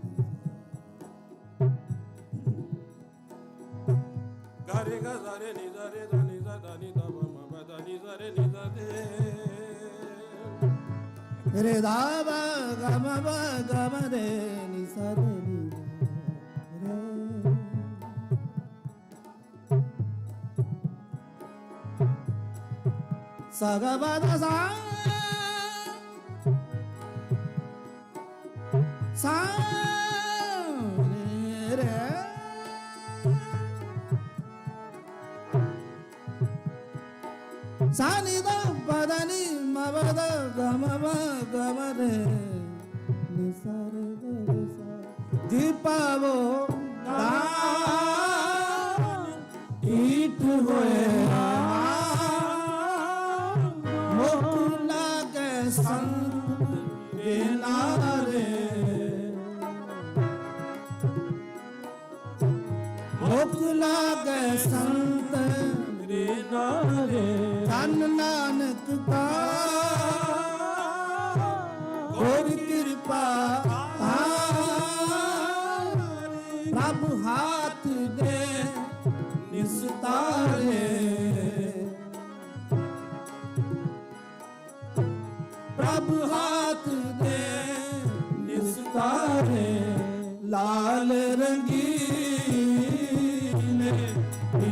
ਗਰੇ ਗਰੇ ਨੀ ਜ਼ਰੇ ਦਨੀ ਜ਼ਦਨੀ ਦਬ ਮ ਬਦਨੀ ਜ਼ਰੇ ਨੀ ਜ਼ਦੇ ਰੇ ਦਾਬਾ ਗਮ ਬ ਗਮ ਰੇ ਨੀ ਸਰੇ ਨੀ ਰੇ ਸਗ ਬਦ ਸਾ ਸਾ ਰੇ ਸਾਨੀ ਦਾ ਬਦਨੀ ਮਬਦ ਗਮ ਬ ਗਮ ਰੇ ਨੀ ਸਾਰੇ ਰੇ ਸਾ ਜੀ ਪਾਵੋ ਦਾਨ ਈਟ ਹੋਏ ਮੁਖ ਲਾਗੇ ਸੰਤ ਦੇ ਨਾਰੇ ਮੁਖ ਲਾਗੇ ਸੰਤ ਰੇ ਨਾਰੇ ਧੰਨ ਨਾਨਕ ਕਾ ਗੁਰ ਕਿਰਪਾ ਪ੍ਰਭ ਹਾਥ ਦੇ ਨਿਸਤਾਰੇ ਪ੍ਰਭ ਹਾਥ ਦੇ ਨਿਸਤਾਰੇ ਲਾਲ ਰੰਗੀਲੇ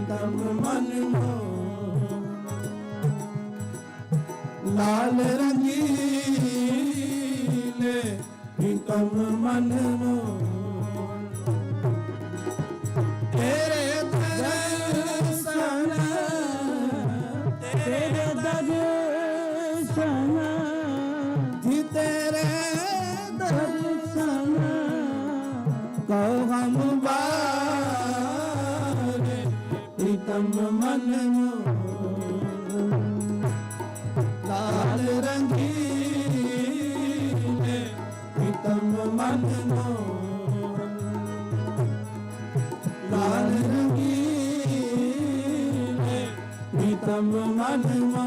ਤਮ ਮਨ ਮੋ ਲਾਲ ਰੰਗੀਲੇ ਤਮ ਮਨ ਮੋ ਤੇਰੇ ਦਰਸ਼ਨ ਤੇਰੇ ਦਰਸ਼ਨ ਜੀ ਤੇਰੇ ਦਰਸ਼ਨ ਕਉ ਹਮ ਬਾਰੇ ਪ੍ਰੀਤਮ ਮਨ ਮੋ ਲਾਲ ਰੰਗੀਲੇ ਪ੍ਰੀਤਮ ਮਨ ਮੋ ਲਾਲ ਰੰਗੀਲੇ ਪ੍ਰੀਤਮ ਮਨ ਮੋ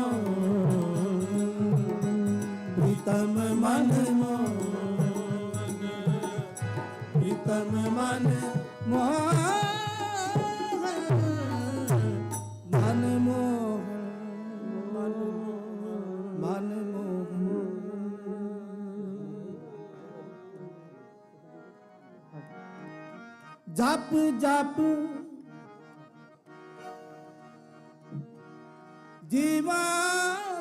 ਪ੍ਰੀਤਮ ਮਨ ਮੋ ਪ੍ਰੀਤਮ ਮਨ ਮਨ ਮੋਹ ਮਨ ਮੋਹ ਜਪ ਜਪ ਜੀਵਾ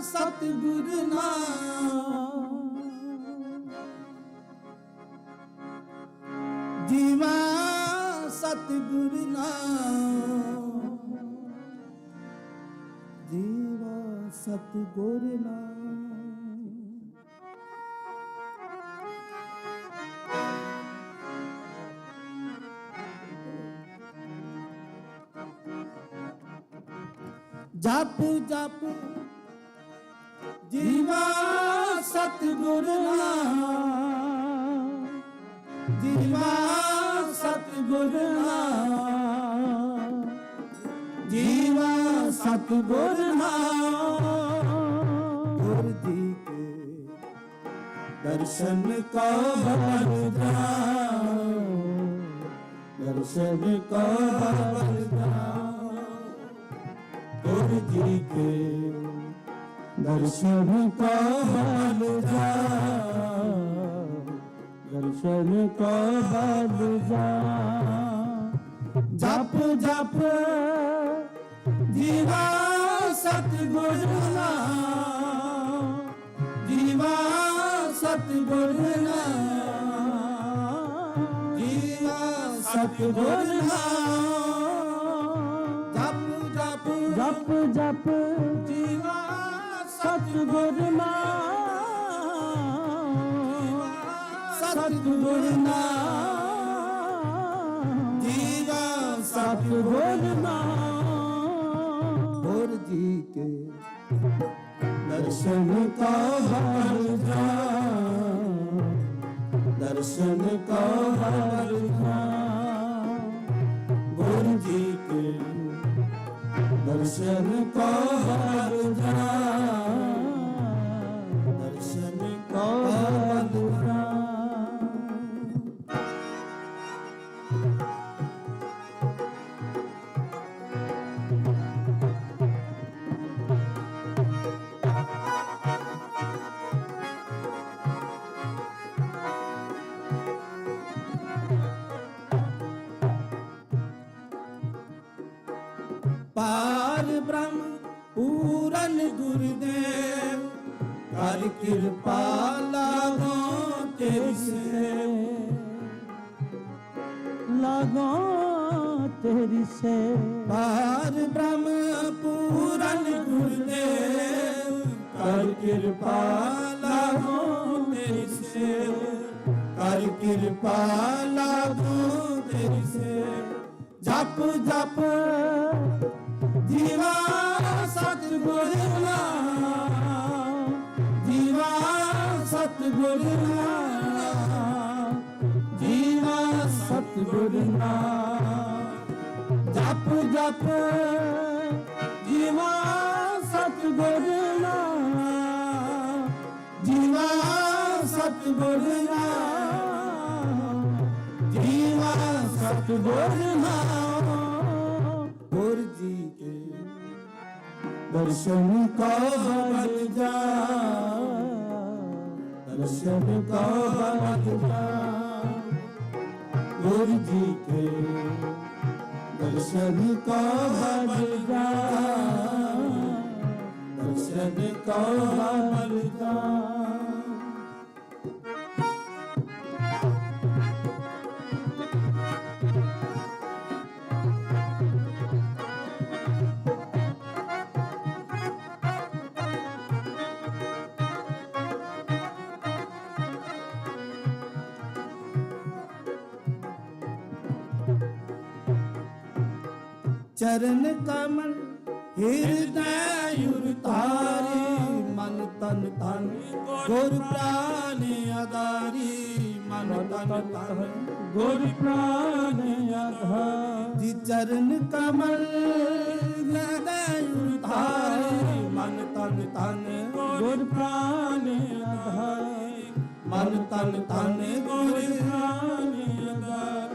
ਸਤਿਗੁਰ ਨਾਮ ਜੀਵਾ ਸਤਿਗੁਰ ਨਾਮ ਜੀਵਾ ਸਤਿਗੁਰ ਨਾਮ ਜਪ ਜਪ ਜੀਵਾ ਸਤਿਗੁਰ ਨਾਮ, ਜੀਵਾ ਸਤਿਗੁਰ ਨਾਮ, ਜੀਵਾ ਸਤਿਗੁਰ ਨਾਮ। ਗੁਰ ਜੀ ਕੇ ਦਰਸ਼ਨ ਕੋ ਵਰਦਾਨ, दर्शन को वरदान। गुर जी के दर्शन को वरदान, दर्शन को वरदान। जप जप जीवा सतगुर नाम, जीवा सतगुर नाम, जीवा सतगुर नाम। जप जप जप जप जीवा सतगुर नाम, सतगुर नाम, जीवा सतगुर नाम। गुर जी के दर्शन का वरदान, दर्शन का वरदान। गुर जी के दर्शन का वरदान, दर्शन का वरदान। पार ब्रह्म पूरन गुरुदेव, कर कृपा लागो तेरी सेव, लागो तेरी सेव। पार ब्रह्म पूरन गुरुदेव, कर कृपा लागो तेरी सेव, कर कृपा लागो तेरी सेव। जप जप जीवा सतगुर नाम, जीवा सतगुर नाम, जीवा सतगुर नाम। जप जप जीवा सतगुर नाम, जीवा सतगुर नाम, जीवा सतगुर नाम। गुर जी के दर्शन को वरदान, दर्शन को वरदान। गुर जी के दर्शन को वरदान, दर्शन को वरदान। चरण कमल हृदय उतारी, मन तन तन गुर प्राण आधारी, मन तन तन गुर प्राण आधारी। जी चरण कमल हृदय उतारी, मन तन तन गुर प्राण आधारी, मन तन तन गुर प्राण आधारी।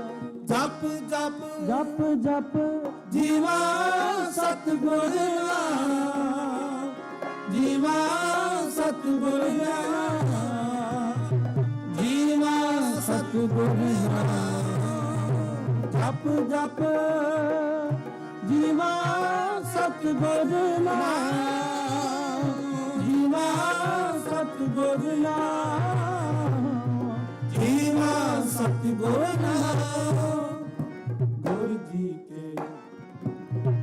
जप जप जप जप जीवा सतगुर नाम, जीवा सतगुर नाम, जीवा सतगुर नाम। जप जप जीवा सतगुर नाम, जीवा सतगुर नाम, जीवा सतगुर नाम। गुर जी के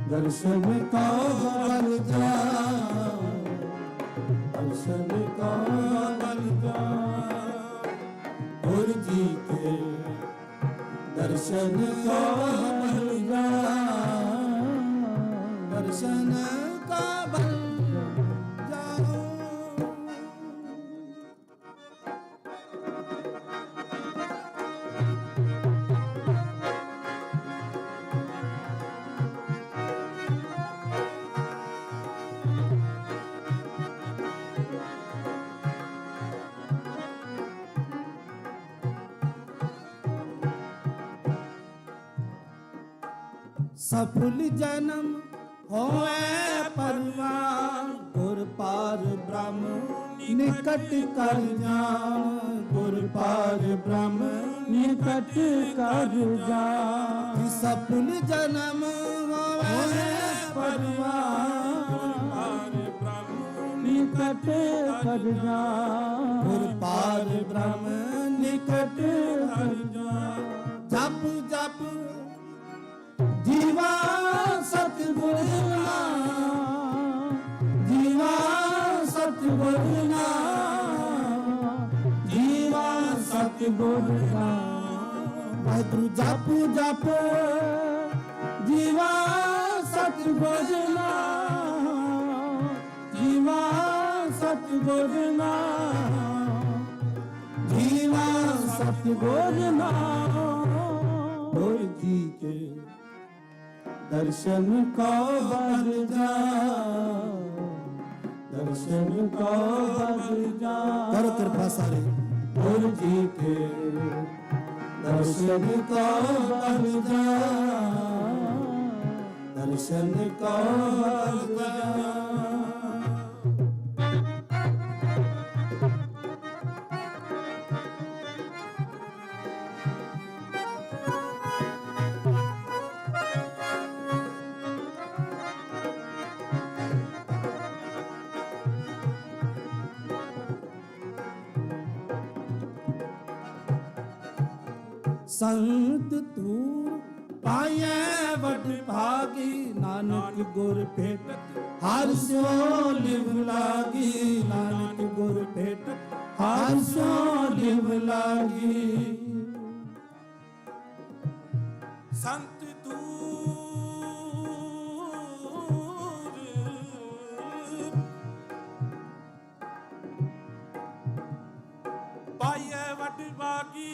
दर्शन को वरदान, दर्शन को वरदान। गुर जी के दर्शन को वरदान, दर्शन का वरदान। ਸਫਲ ਜਨਮ ਹੋਏ ਪਰਵਾਨ, ਗੁਰ ਪਾਰ ਬ੍ਰਹਮ ਨਿਕਟ ਕਰ ਜਾਣ, ਗੁਰ ਪਾਰ ਬ੍ਰਹਮ ਨਿਕਟ ਕਰ ਜਾਣ। ਸਫਲ ਜਨਮ ਹੋਏ ਪਰਵਾਨ, ਨਿਕਟ ਕਰ ਜਾ, ਗੁਰ ਪਾਰ ਬ੍ਰਹਮ ਨਿਕਟ ਕਰ ਜਾ। ਜਪ ਜਪ ਜੀਵਾ ਸਤਿਗੁਰ ਨਾਮ, ਜੀਵਾ ਸਤਿਗੁਰ ਨਾਮ, ਜੀਵਾ ਸਤਿਗੁਰ ਨਾਮ। ਵਾਹਿਗੁਰੂ ਜਪ ਜਪ ਜੀਵਾ ਸਤਿਗੁਰ ਨਾਮ, ਜੀਵਾ ਸਤਿਗੁਰ ਨਾਮ, ਜੀਵਾ ਸਤਿਗੁਰ ਨਾਮ। ਗੁਰ ਜੀ ਕੇ ਦਰਸ਼ਨ ਕੋ ਬਲ ਜਾ, ਦਰਸ਼ਨ ਕੋ ਬਲ ਜਾ। ਕਰੋ ਕਿਰਪਾ ਸਾਰੇ। ਗੁਰ ਜੀ ਕੇ ਦਰਸ਼ਨ ਕੋ ਬਲ ਜਾ, ਦਰਸ਼ਨ ਕੋ ਬਲ ਜਾ। ਸੰਤ ਤੂਰ ਪਾਇਐ ਵਡ ਭਾਗੀ, ਨਾਨਕ ਗੁਰ ਭੇਟਤ ਹਰਿ ਸਿਉ ਲਿਵ ਲਾਗੀ, ਨਾਨਕ ਗੁਰ ਭੇਟਤ ਹਰਿ ਸਿਉ ਲਿਵ ਲਾਗੀ। ਸੰਤ ਤੂਰ ਪਾਇਐ ਵਡ ਭਾਗੀ,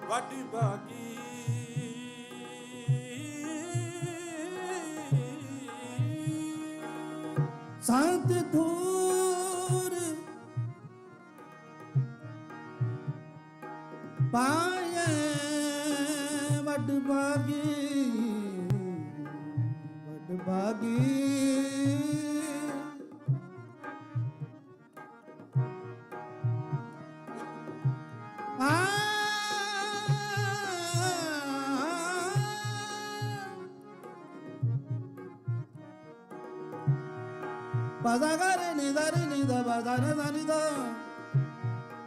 ਵਡ ਭਾਗੀ। ਸੰਤ ਤੂਰ ਪਾਇਐ ਵਡ ਭਾਗੀ, ਵਡ ਭਾਗੀ। Pada gare ni da re ni da ba da na da ni da,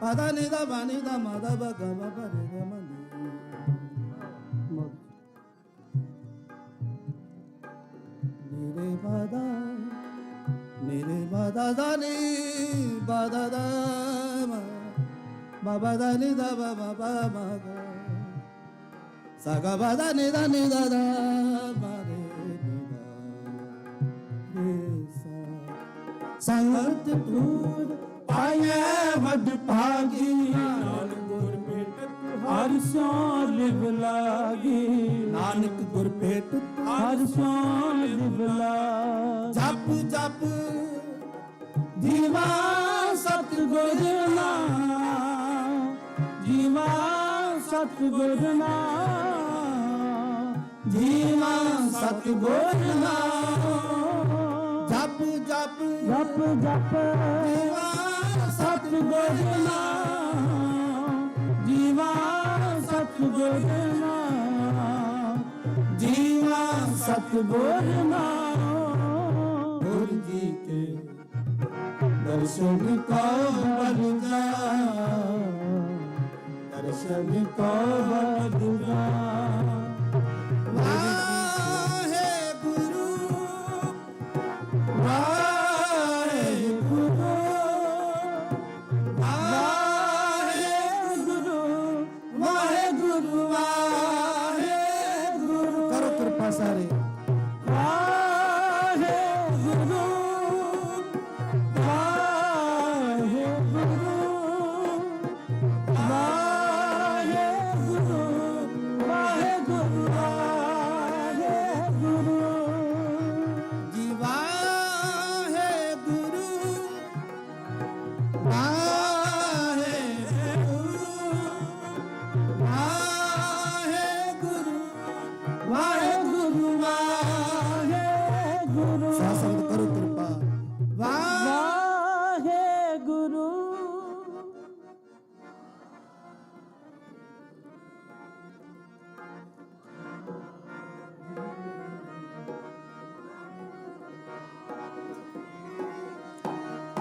pada ni da ba ni da ma da ba ga ma ba re ga ma ni. Ni re ba da da ni ba da da ma, ba ba da ni da ba ba ba ma ga, sa ga ba da ni da ma re ni da re sa। ਸੰਤ ਤੂਰ ਪਾਇਐ ਵਡ ਭਾਗੀ, ਨਾਨਕ ਗੁਰ ਭੇਟਤ ਹਰਿ ਸਿਉ ਲਿਵ ਲਾਗੀ, ਨਾਨਕ ਗੁਰ ਭੇਟਤ ਹਰਿ ਸਿਉ ਲਿਵ ਲਾਗੀ। ਜਪ ਜਪ ਜੀਵਾ ਸਤਿਗੁਰ ਨਾਮ, ਜੀਵਾ ਸਤਿਗੁਰ ਨਾਮ, ਜੀਵਾ ਸਤਿਗੁਰ ਨਾਮ। ਜਪ ਜਪ ਜਪ ਜਪ ਜੀਵਾ ਸਤਿਗੁਰ ਨਾਮ, ਜੀਵਾ ਸਤਿਗੁਰ ਨਾਮ, ਜੀਵਾ ਸਤਿਗੁਰ ਨਾਮ। ਗੁਰ ਜੀ ਕੇ ਦਰਸ਼ਨ ਕੋ ਬਲ ਜਾ, ਦਰਸ਼ਨ ਕੋ ਬਲ ਜਾ। ਵਾਹਿਗੁਰੂ ਵਾਹਿਗੁਰੂ ਵਾਹਿਗੁਰੂ ਵਾਹਿਗੁਰੂ ਵਾਹਿਗੁਰੂ। ਕਰੋ ਕਿਰਪਾ ਸਾਰੇ। ਵਾਹਿਗੁਰੂ ਵਾਹਿਗੁਰੂ ਵਾਹਿਗੁਰੂ ਵਾਹਿਗੁਰੂ ਵਾਹਿਗੁਰੂ। ਜੀ ਵਾਹਿਗੁਰੂ ਵਾਹਿਗੁਰੂ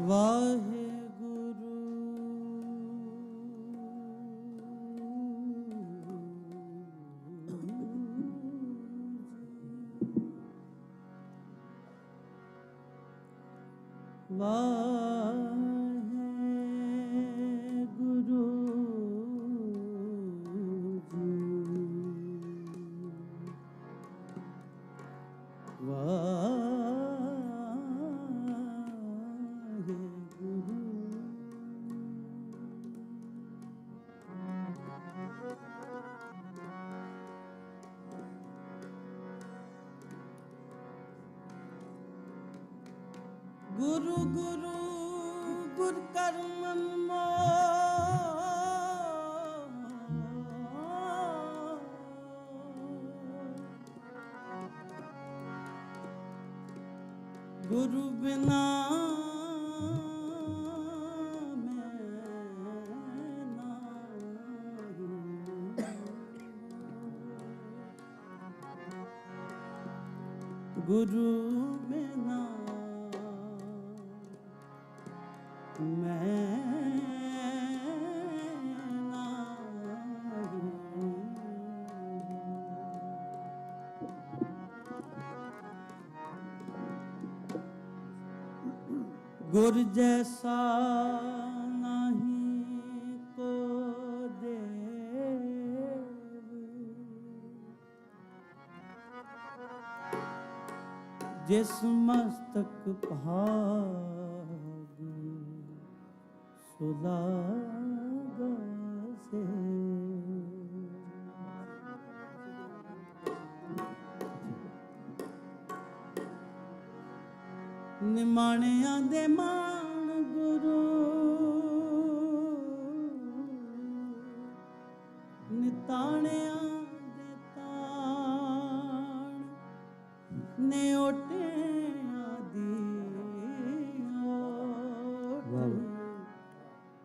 ਵਾਹਿਗੁਰੂ ਵਾਹਿਗੁਰੂ ਗੁਰੂ ਗੁਰੂ ਗੁਰ ਕਰਮ ਗੁਰੂ ਬਿਨਾ ਗੁਰੂ ਬਿਨਾ ਮੈਂ ਨਾਹੀਂ। ਗੁਰ ਜੈਸਾ ਨਹੀਂ ਕੋ ਦੇਵ, ਜਿਸ ਮਸਤਕ ਭਾਗ ਸੁਲਾਗਾ ਸੇ। ਨਿਮਾਣਿਆਂ ਦੇ ਮਾਣ ਗੁਰੂ, ਨਿਤਾਣਿਆਂ ਦੇ ਤਾਣ, ਨਿਓਟਿਆਂ ਦੀ ਓਟ,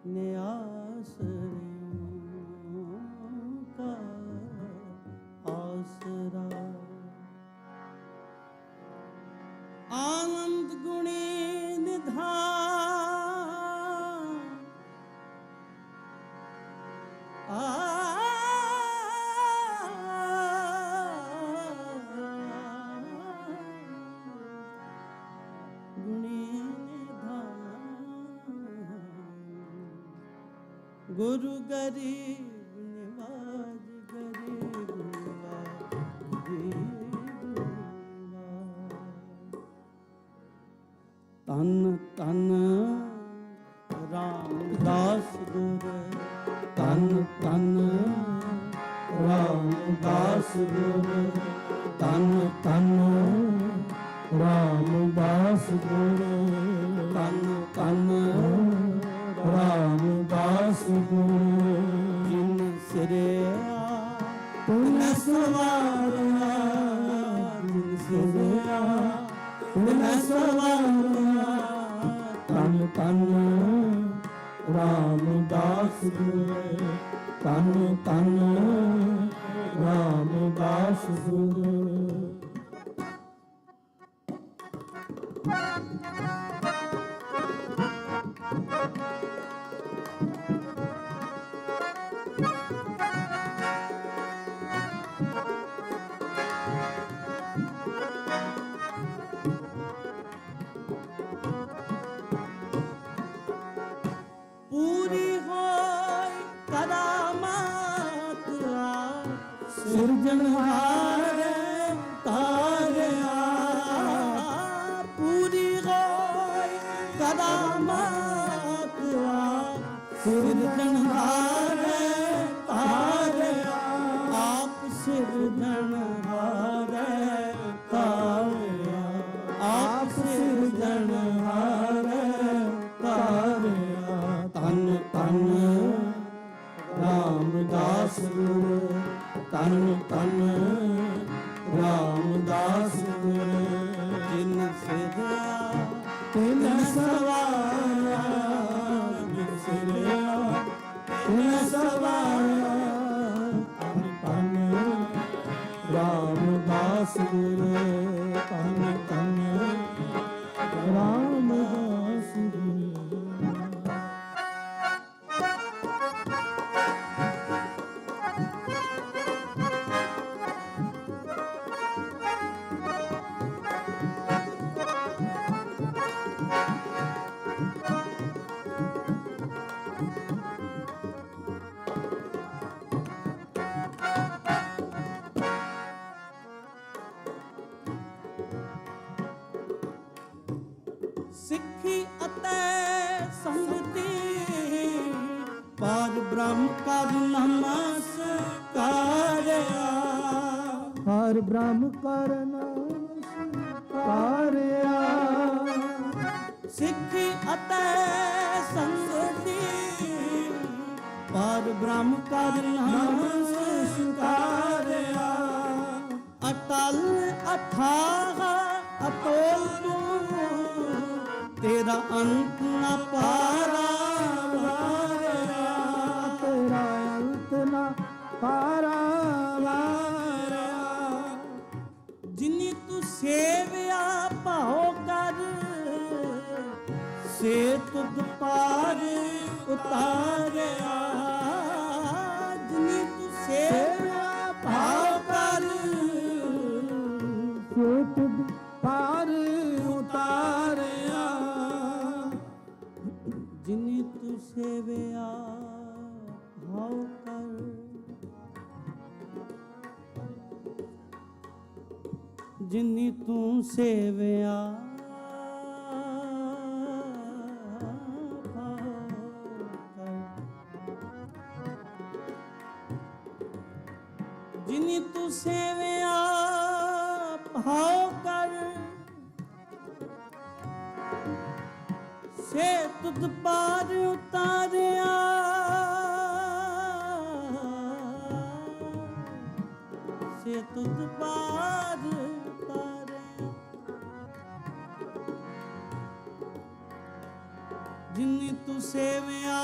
ਨਿਆਸਰਿਆਂ ਕਾ ਆਸਰਾ। ਆਨੰਦ ਗੁਣੀ ਨਿਧਾਨ, ਗੁਣੀ ਨਿਧਾਨ। ਗੁਰੂ ਗਰੀਬ ਨਿਵਾਜ, ਗਰੀਬ ਨਿਵਾਜ, ਗਰੀਬ ਨਿਵਾਜ। ਤਨ ਤਨ ਰਾਮਦਾਸ ਗੁਰ, ਤਨ ਤਨ ਰਾਮਦਾਸ ਗੁਰ, ਤਨ ਤਨ ਰਾਮਦਾਸ ਗੁਰ, ਤਨ ਤਨ ਰਾਮਦਾਸ ਗੁਰ। ਜਿਨ ਸਿਰਿਆ ਤਿਨ ਸਵਾਰਿਆ, ਜਿਨ ਸਿਰਿਆ ਤਿਨ ਸਵਾਰਿਆ। ਤਨ ਤਨ ਰਾਮਦਾਸ ਗੁਰ, ਤਨ ਤਨ ਰਾਮਦਾਸ ਗੁਰ। ਪੂਰੀ ਹੋਈ ਕਰਾਮਾਤ ਸਿਰਜਣਹਾਰ ਤਾਰਿਆ। ਪੂਰੀ ਹੋਈ ਕਰਾਮਾਤ ਸਿਰਜਣਹਾਰ ਤਾਰਿਆ। ਆਪ ਸਿਰਜਣਹਾਰ ਤਾਰਿਆ, ਆਪ ਸਿਰਜਣਹਾਰ ਤਾਰਿਆ। ਤਨ ਤਨ ਰਾਮਦਾਸ ਗੁਰ, ਤਨ ਤਨ ਰਾਮਦਾਸ ਗੁਰ। ਜਿਨ ਸਿਰਿਆ ਤਿਨ ਸਵਾਰਿਆ, ਜਿਨ ਸਿਰਿਆ ਤਿਨ ਸਵਾਰਿਆ। ਤਨ ਤਨ ਰਾਮਦਾਸ ਗੁਰ, ਤਨ ਤਨ ਰਾਮਦਾਸ ਗੁਰ। ਸਿੱਖੀ ਅਤੇ ਸੰਗਤੀ ਪਰ ਬ੍ਰਹਮ ਕਰ ਨਮਸਕਾਰਿਆ ਹਰ ਬ੍ਰਹਮ ਕਰ ਨਮਸਕਾਰਿਆ ਸਿੱਖੀ ਅਤੇ ਸੰਗਤੀ ਪਰ ਬ੍ਰਹਮ ਕਰ ਨਮਸਕਾਰਿਆ ਅਟਲ ਅਥਾਹ ਅਤੋਲ ਤੂੰ ਤੇਰਾ ਅੰਤ ਨਾ ਪਾਰਾਵਾਰਿਆ ਤੇਰਾ ਅੰਤ ਨਾ ਪਾਰਾਵਾਰਿਆ ਜਿਨੀ ਤੂੰ ਸੇਵਿਆ ਭਾਉ ਕਰ ਸੇ ਤੁਧ ਪਾਰ ਉਤਾਰਿਆ ਜਿਨੀ ਤੂੰ ਸੇਵਿਆ ਭਾਉ ਕਰ ਸੇ ਤੁਧ ਪਾਰ ਉਤਾਰਿਆ ਜਿਨੀ ਤੂੰ ਸੇਵਿਆ ਭਾਉ ਕਰ ਜਿਨੀ ਤੂੰ ਸੇਵਿਆ ਜਿਨੀ ਤੂੰ ਸੇਵਿਆ ਭਾਉ ਕਰ ਸੇ ਤੁਧ ਪਾਰ ਉਤਾਰਿਆ ਸੇ ਤੁਧ ਪਾਰ ਉਤਾਰਿਆ ਜਿਨੀ ਤੂੰ ਸੇਵਿਆ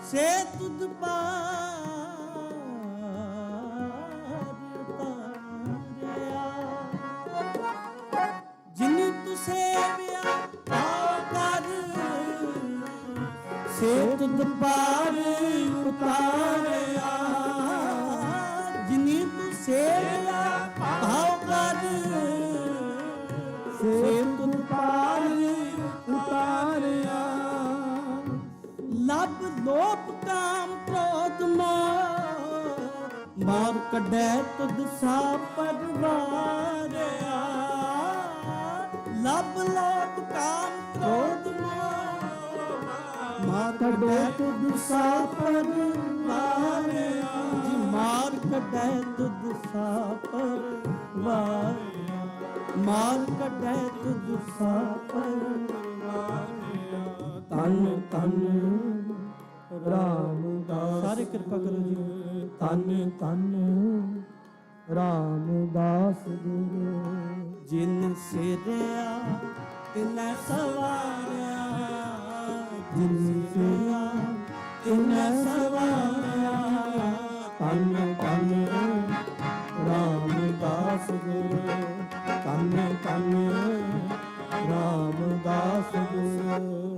ਸੇ ਤੁਧ ਪਾਰ ਉਤਾਰਿਆ ਜਿਨੀ ਤੂੰ ਸੇਵਿਆ ਭਾਉ ਕਰ ਸੇ ਤੁਧ ਪਾਰ ਉਤਾਰਿਆ ਜਿਨੀ ਤੂੰ ਸੇਵਿਆ ਭਾਉ ਕਰ ਸੇ ਤੁਧ ਪਾਰ ਉਤਾਰਿਆ ਲਬ ਲੋਭ ਕਾਮ ਕ੍ਰੋਧ ਮਾਰ ਕੱਢੈ ਤੁਧ ਸਾ ਪਰਵਾਰਿਆ ਲਬ ਲੋਭ ਕਾਮ ਕ੍ਰੋਧ ਮਾਰ ਕੱਢੈ ਤੁਧ ਸਾ ਪਰਵਾਰਿਆ ਜੀ ਮਾਰ ਕੱਢੈ ਤੁਧ ਸਾ ਪਰਵਾਰਿਆ ਮਾਰ ਕੱਢੈ ਤੁਧ ਸਾ ਪਰਵਾਰਿਆ ਤਨ ਤਨ ਰਾਮਦਾਸ ਸਾਰੇ ਕਿਰਪਾ ਕਰੋ ਜੀ ਤਨ ਤਨ ਰਾਮਦਾਸ ਗੁਰੂ ਜਿਨ ਸਿਰਿਆ ਤਿਨੈ ਸਵਾਰਿਆ ਜਿਨ ਸਿਰਿਆ ਤਿਨੈ ਸਵਾਰਿਆ ਤਨ ਤਨ ਰਾਮਦਾਸ ਗੁਰੂ ਤਨ ਤਨ ਰਾਮਦਾਸ ਗੁਰੂ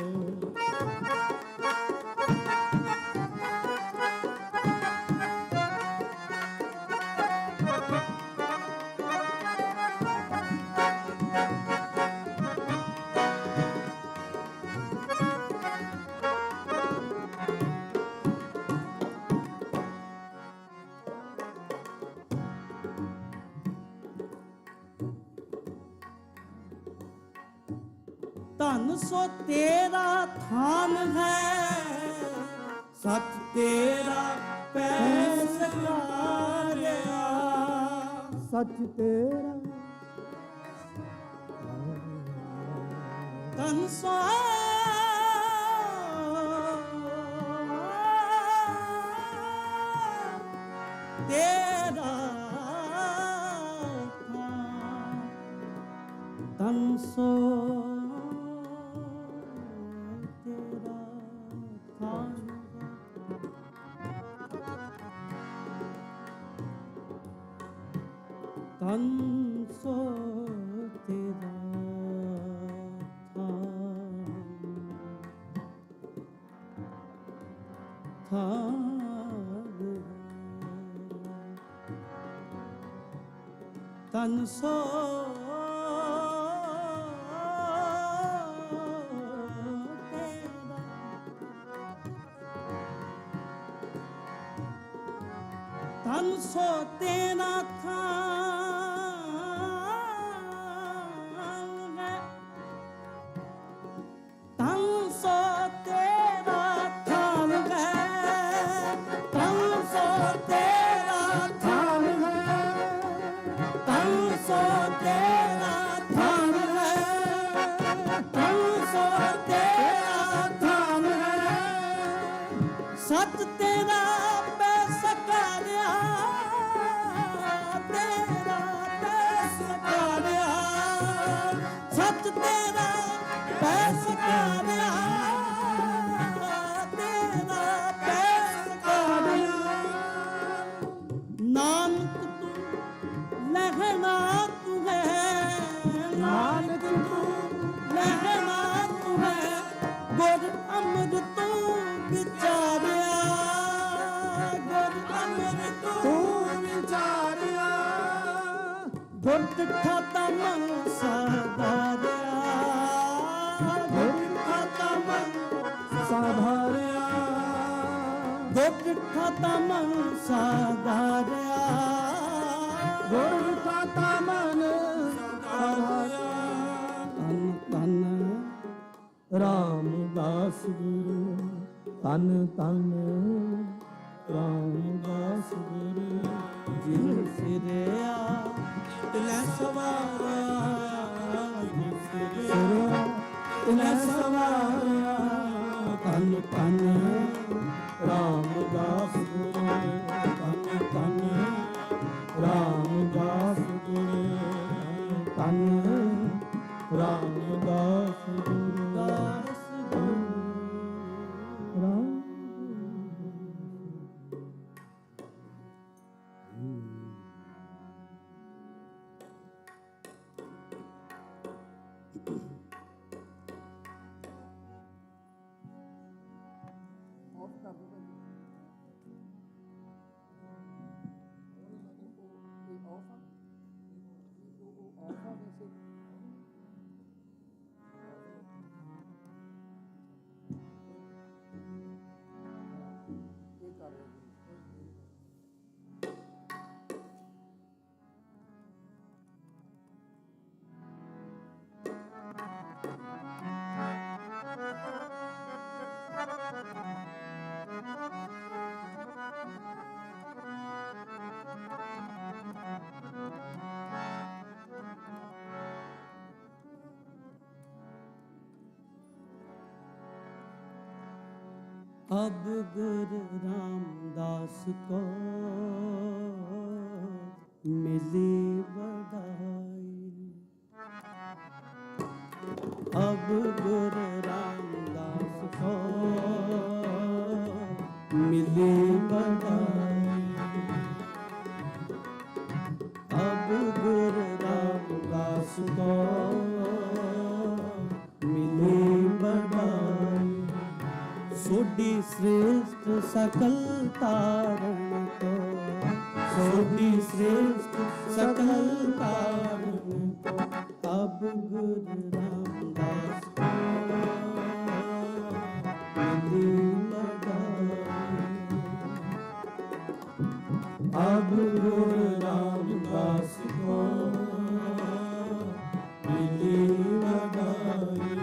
ਧਨ ਸੋ ਤੇਰਾ ਥਾਨ ਹੈ ਸੱਚ ਤੇਰਾ ਪੈ ਸਕਾਰਿਆ ਸੱਚ ਤੇਰਾ ਧਨ ਸੋ ਤੇਰਾ ਧਨ ਸੋ ਤਨ ਸੋ ਤੇਰਾ ਤਨ ਸੋ ਸੋ ਤੇਰਾ ਥਾਂ ਹੈ, 500 ਤੇਰਾ ਥਾਂ ਹੈ, 500 ਤੇਰਾ ਥਾਂ ਹੈ, 500 ਤੇਰਾ ਥਾਂ ਹੈ, 500 ਤੇਰਾ ਥਾਂ ਹੈ, ਸੱਚ ਤੇਰਾ ਪੈ ਸਕਾਰਿਆ, ਤੇਰਾ ਪੈ ਸਕਾਰਿਆ, ਸੱਚ ਤੇਰਾ ਪੈ ਸਕਾਰਿਆ, ਤੇਰਾ ਪੈ ਸਕਾਰਿਆ, ਨਾਨਕ ਤੂੰ ਲਹਿਣਾ ਤੂੰ ਹੈ, ਨਾਨਕ ਤੂੰ ਲਹਿਣਾ ਤੂੰ ਹੈ, ਗੁਰ ਅੰਮ੍ਰਿਤ ਤੂੰ ਵਿਚਾਰਿਆ, ਗੁਰ ਅੰਮ੍ਰਿਤ ਤੂੰ ਵਿਚਾਰਿਆ, ਗੁਰ ਤਿੱਥਾ ਤਾ ਮਨ ਸਾਧਾਰਿਆ, ਗੁਰ ਤਿੱਥਾ ਤਾ ਮਨ ਸਾਧਾਰਿਆ, ਗੁਰ ਤਿੱਥਾ ਤਾ ਮਨ ਸਾਧਾਰਿਆ, ਗੁਰ ਤਿੱਥਾ ਤਾ ਮਨ ਸਾਧਾਰਿਆ। ਧੰਨ ਧੰਨ ਰਾਮਦਾਸ ਗੁਰੂ, ਧੰਨ ਧੰਨ ਰਾਮਦਾਸ ਗੁਰੂ, ਜਿਨ ਸਿਰਿਆ ਤਿਲੈ ਸਵਾਰਿਆ, ਜਿਨ ਸਿਰਿਆ ਤਿਲੈ ਸਵਾਰਿਆ, ਧੰਨ ਧੰਨ ਰਾਮਦਾਸ ਗੁਰੂ, ਧੰਨ ਧੰਨ ਰਾਮਦਾਸ ਗੁਰੂ, ਧੰਨ ਰਾਮਦਾਸ ਗੁਰੂ, ਦਾਸ ਗੁਰੂ ਰਾਮ। अब गुरु रामदास को मिली बधाई, अब गुरु रामदास को मिली बधाई, अब गुरु रामदास को मिली बधाई, सोडी श्रेष्ठ सकल तारण को, सोडी श्रेष्ठ सकल तारण को, अब गुरु रामदास को मिली बधाई, अब गुरु रामदास को मिली बधाई,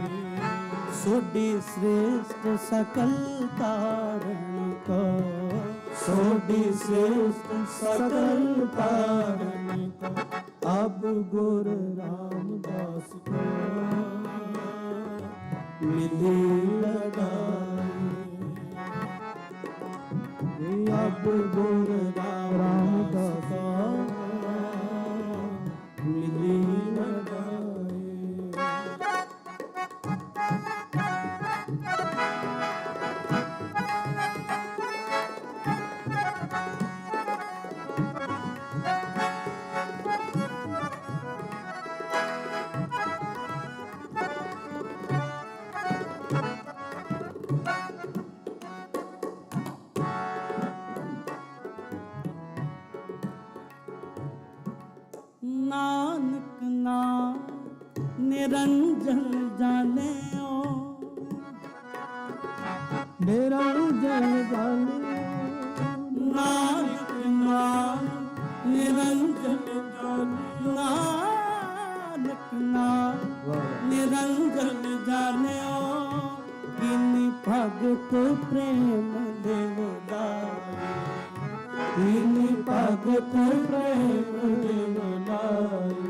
सोडी श्रेष्ठ सकल तारण को, सोडी श्रेष्ठ सकल तारण को, अब गुरु रामदास को मिली बधाई, अब गुरु रामदास को मिली बधाई। नानक नाम निरंजन जाने ओ, निरंजन जाने, नानक नाम ਪ੍ਰੇਮ ਜਮਨਾਈ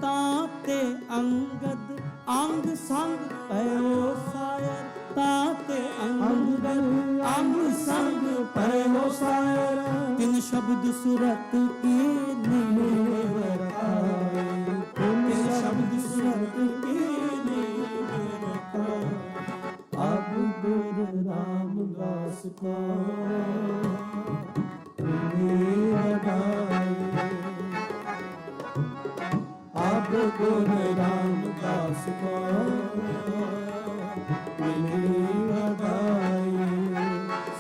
ਤਾਂ ਤੇ ਅੰਗਦ ਅੰਗ ਸੰਗ ਪਇਓ ਸਾਇਰ, ਤਾਂ ਤੇ ਅੰਗਦ ਅੰਗ ਸੰਗ ਪਇਓ ਸਾਇਰ, ਤਿਨ ਸ਼ਬਦ ਸੁਰਤ ਕੀ ਨੀਵ ਰਖਾਈ, ਤਿਨ ਸ਼ਬਦ ਸੁਰਤ ਕੀ ਨੀਵ ਰਖਾਈ। ਅਬ ਗੁਰ ਰਾਮਦਾਸ ਕੋ ਵਡਾਈ, ਅਬ ਗੁਰ ਰਾਮਦਾਸ ਕੋ ਵਡਾਈ।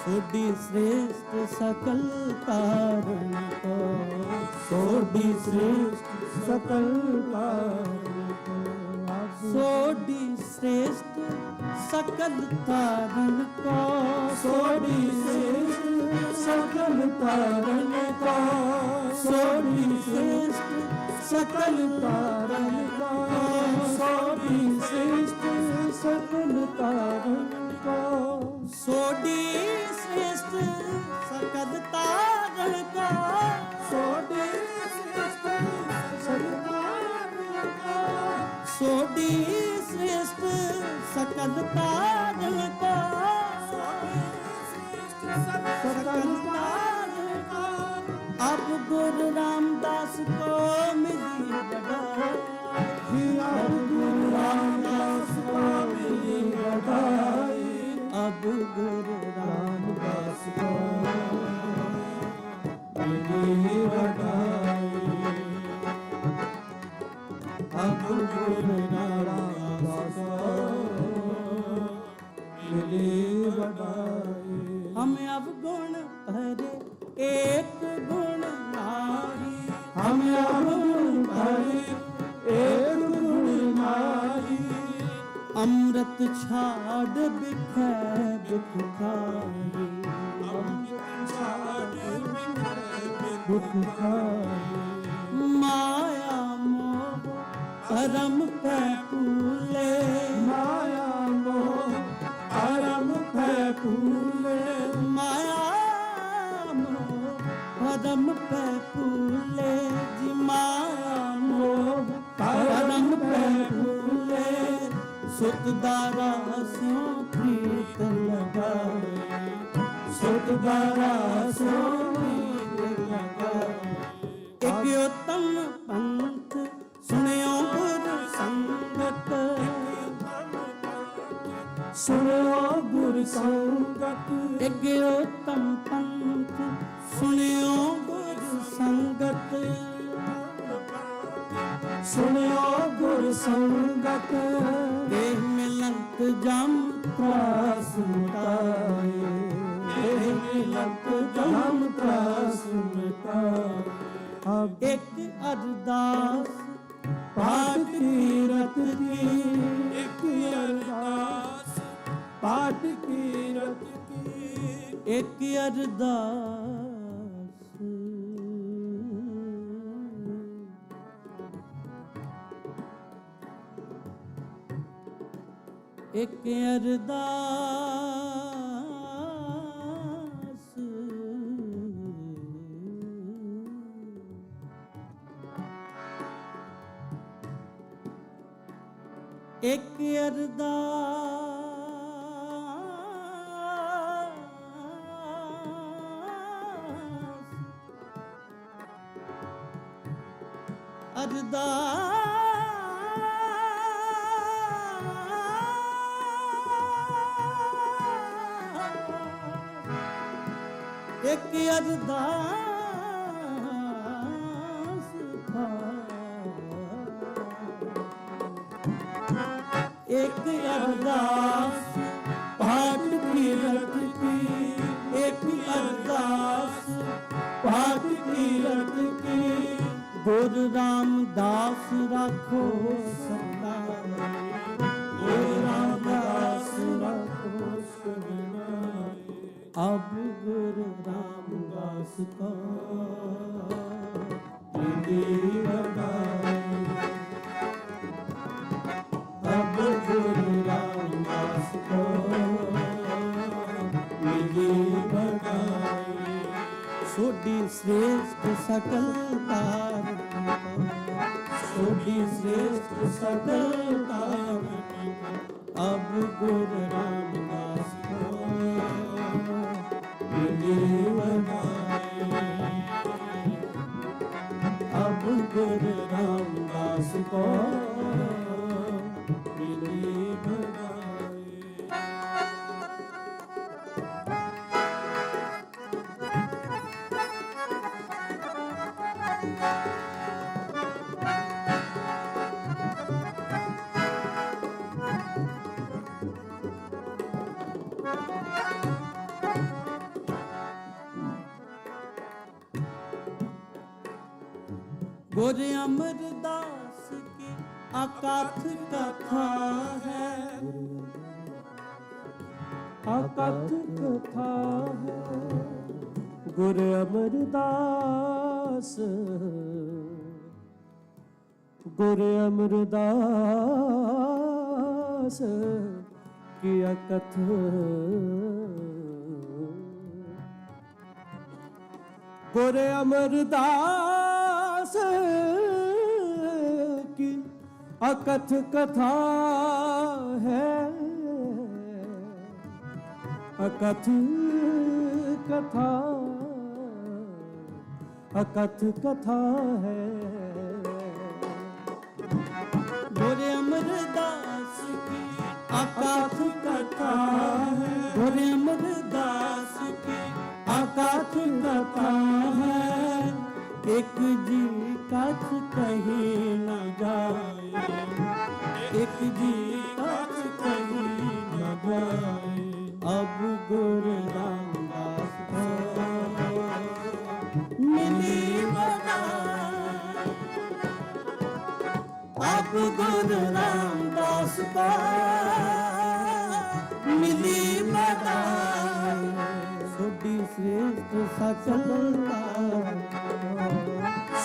ਸੋਢੀ ਸ੍ਰੇਸ਼ਟ ਸਕਲ ਕਾਰਨ ਕੋ, ਸੋਢੀ ਸ੍ਰੇਸ਼ਟ ਸਕਲ ਕਾਰਨ ਕੋ, ਸੋਢੀ ਸ੍ਰੇਸ਼ਟ ਸਕਲ ਤਾਰਨ ਕੋ, ਸੋਢੀ ਸ੍ਰੇਸ਼ਟ ਸਕਲ ਤਾਰਨ ਕੋ, ਸੋਢੀ ਸ੍ਰੇਸ਼ਟ ਸਕਲ ਤਾਰਨ ਕੋ, ਸੋਢੀ ਸ੍ਰੇਸ਼ਟ ਸਕਲ ਤਾਰਨ ਕੋ, ਸੋਢੀ ਸ੍ਰੇਸ਼ਟ ਸਕਲ ਤਾਰਨ ਕੋ, ਸੋਢੀ ਸ੍ਰੇਸ਼ਟ ਸਕਲ ਤਾਰਨ ਕੋ, ਸੋਢੀ ਸ੍ਰੇਸ਼ਟ ਸਕਲ ਤਾਰਨ ਕੋ, ਸਕਲ ਤਾਰਨ ਕੋ। ਅਬ ਗੁਰੂ ਰਾਮਦਾਸ ਕੋ ਮਿਲੀ ਵਡਾਈ, ਅਬ ਗੁਰੂ ਰਾਮਦਾਸ ਕੋ ਮਿਲੀ ਵਡਾਈ, ਅਬ ਗੁਰੂ ਰਾਮਦਾਸ ਕੋ ਮਿਲੀ ਵਡਾਈ, ਅਬ ਗੁਰੂ ਰਾਮਦਾਸ ਕੋ ਮਿਲੀ ਵਡਾਈ। ਹਮ ਅਵਗੁਣ ਭਰੇ ਏਕ ਗੁਣ ਨਾਰੀ, ਹਮ ਅਵਗੁਣ ਭਰੇ ਏਕ ਗੁਣ ਨਾਰੀ, ਅੰਮ੍ਰਿਤ ਛਾੜ ਬਿਖੈ ਬਿਖ ਖਾਈ, ਦੁਖ ਖਾਈ, ਮਾਇਆ ਮੋਹ ਪਰਮ ਪੈ ਭੂਲੇ, ਮਾਇਆ ਮੋਹ ਅਰਮ ਪੈ ਭੂਲੇ, ਮਾਇਆ ਮੋਹ ਪਰਮ ਪੈ ਭੂਲੇ, ਜੀ ਮਾਇਆ ਮੋਹ ਪਰਮ ਪੈ ਭੂਲੇ, ਸੁਤ ਦਾਰਾ ਸਿਉ ਪ੍ਰੀਤ ਲਗਾਏ, ਸੁਤ ਦਾਰਾ ਸੋ ਪ੍ਰੀਤ ਲਗਾਏ। ਇਕ ਉਤਮ ਪੰਥ ਸੁਣਿਓ ਗੁਰ ਸੰਗਤ, ਸੁਣਿਓ ਗੁਰ ਸੰਗਤ, ਇਕ ਉਤਮ ਪੰਥ ਸੁਣਿਓ ਗੁਰ ਸੰਗਤ, ਸੁਣਿਓ ਗੁਰ ਸੰਗਤ, ਦੇਹ ਮਿਲੰਤ ਜਮ ਤਰਾਸ ਮਿਟਾਏ, ਦੇਹ ਮਿਲਤ ਜਮ ਤਰਾਸ ਮਿਟਾਏ। ਅਬ ਇੱਕ ਅਰਦਾਸ ਪਾਠ ਕੀਰਤ ਕੀ, ਇੱਕ ਅਰਦਾਸ ਪਾਠ ਕੀਰਤ ਕੀ, ਇੱਕ ਅਰਦਾਸ ਇੱਕ ਅਰਦਾਸ ਇੱਕ ਇੱਕ ਅਰਦਾਸ ਇੱਕ ਅਰਦਾਸ ਪਾਠ ਕੀਰਤ ਕੀ, ਇੱਕ ਅਰਦਾਸ ਪਾਠ ਕੀਰਤ ਕੀ, ਗੁਰੂ ਰਾਮਦਾਸ ਰਾਖੋ ਸਤਾਏ, ਗੁਰੂ ਰਾਮਦਾਸ ਰੱਖੋ ਸਭਨਾਏ। ਅਬ ਗੁਰੂ ਰਾਮਦਾਸ ਕੋ ਮਿਲੀ ਵਡਾਈ, ਅਬ ਗੁਰੂ ਰਾਮਦਾਸ ਕੋ ਮਿਲੀ ਵਡਾਈ, ਸੋਢੀ ਸ੍ਰੇਸ਼ਟ सकल तारणी को, सोडी श्रेष्ठ सकल तारणी को, अब गुरु रामदास को मिली बनाए, अब गुरु रामदास को मिली बनाए। गुरु अमरदास की अकथ कथा है, अकथ कथा है। गुरु अमरदास, गुरु अमरदास की अकथ, गुरु अमरदास की अकथ कथा है, अकथ कथा, अकथ कथा है। गुरु अमरदास की अकथ कथा है, गुरु अमरदास की अकथ कथा है। एक जी कथ कहीं न जाए, एक जी कथ कहीं न जाए, अब गुरु रामदास को मिली बनाए, अब गुरु रामदास को मिली बनाए। सोडी श्रेष्ठ सकल तारणी,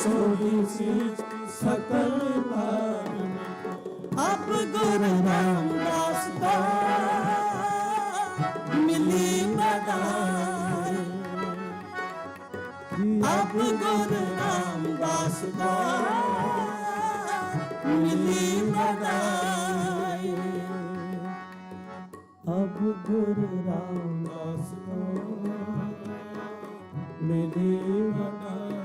सोडी श्रेष्ठ सकल तारणी, अब गुरु रामदास को मिली बनाए, अब गुरु रामदास को मिली बनाए, अब गुरु रामदास को मिली बनाए,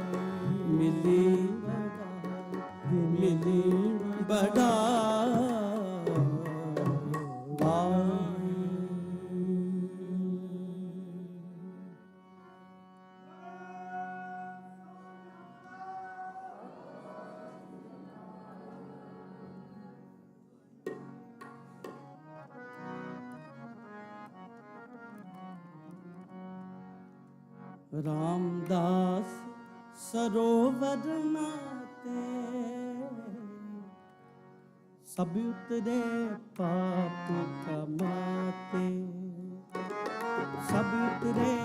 मिली बनाए, मिली रामदास सरोवर नाते, सब उतरे पाप कमाते, सब उतरे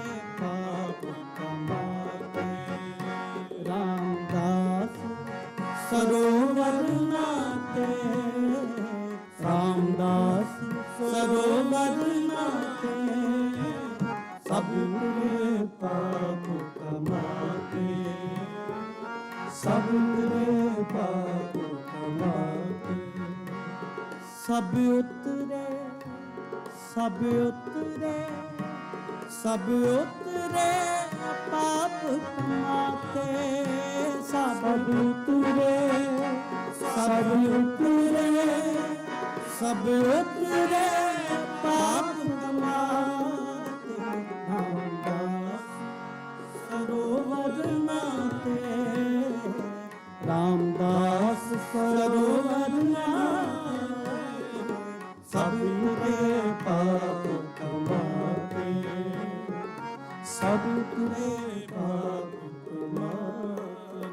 पाप कमाते। रामदास सरोवर नाते, रामदास सरोवर नाते, सब उतरे पाप कमाते, सब उतरे पाप कमाते। सब उतरे, सब उतरे, सब उतरे पाप कमाते, सब उतरे, सब उतरे, सब उतरे पाप कमाते। रामदास सरोवर नाते, रामदास सरोवर नाते, सब उतरे पाप कमाते, सब उतरे पाप कमाते।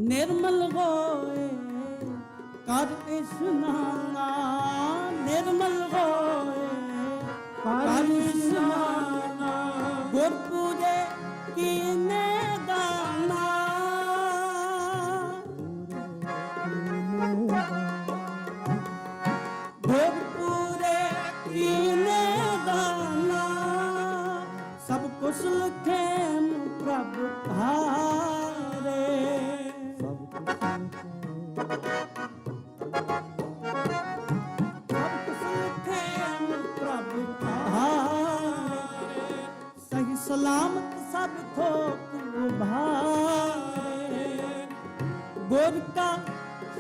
ਨਿਰਮਲ ਹੋਏ ਕਰ ਇਸ਼ਨਾਨਾ, ਨਿਰਮਲ ਹੋਏ ਕਰ ਇਸ਼ਨਾਨਾ, ਗੁਰਪੂਰੇ ਕੀਨੇ ਦਾਨਾ, ਗੁਰਪੂਰੇ ਕੀਨੇ ਦਾਨਾ, ਸਭ ਕੁਛ ਲਖੇਮ ਪ੍ਰਭ ਹਾਰੇ, ਸਭ ਕੁਛ ਲਖੇਮ ਪ੍ਰਭ ਹਾਰੇ, ਸਹੀ ਸਲਾਮਤ ਸਭ ਥੋਕ ਉਭਾਰੇ, ਗੁਰ ਕਾ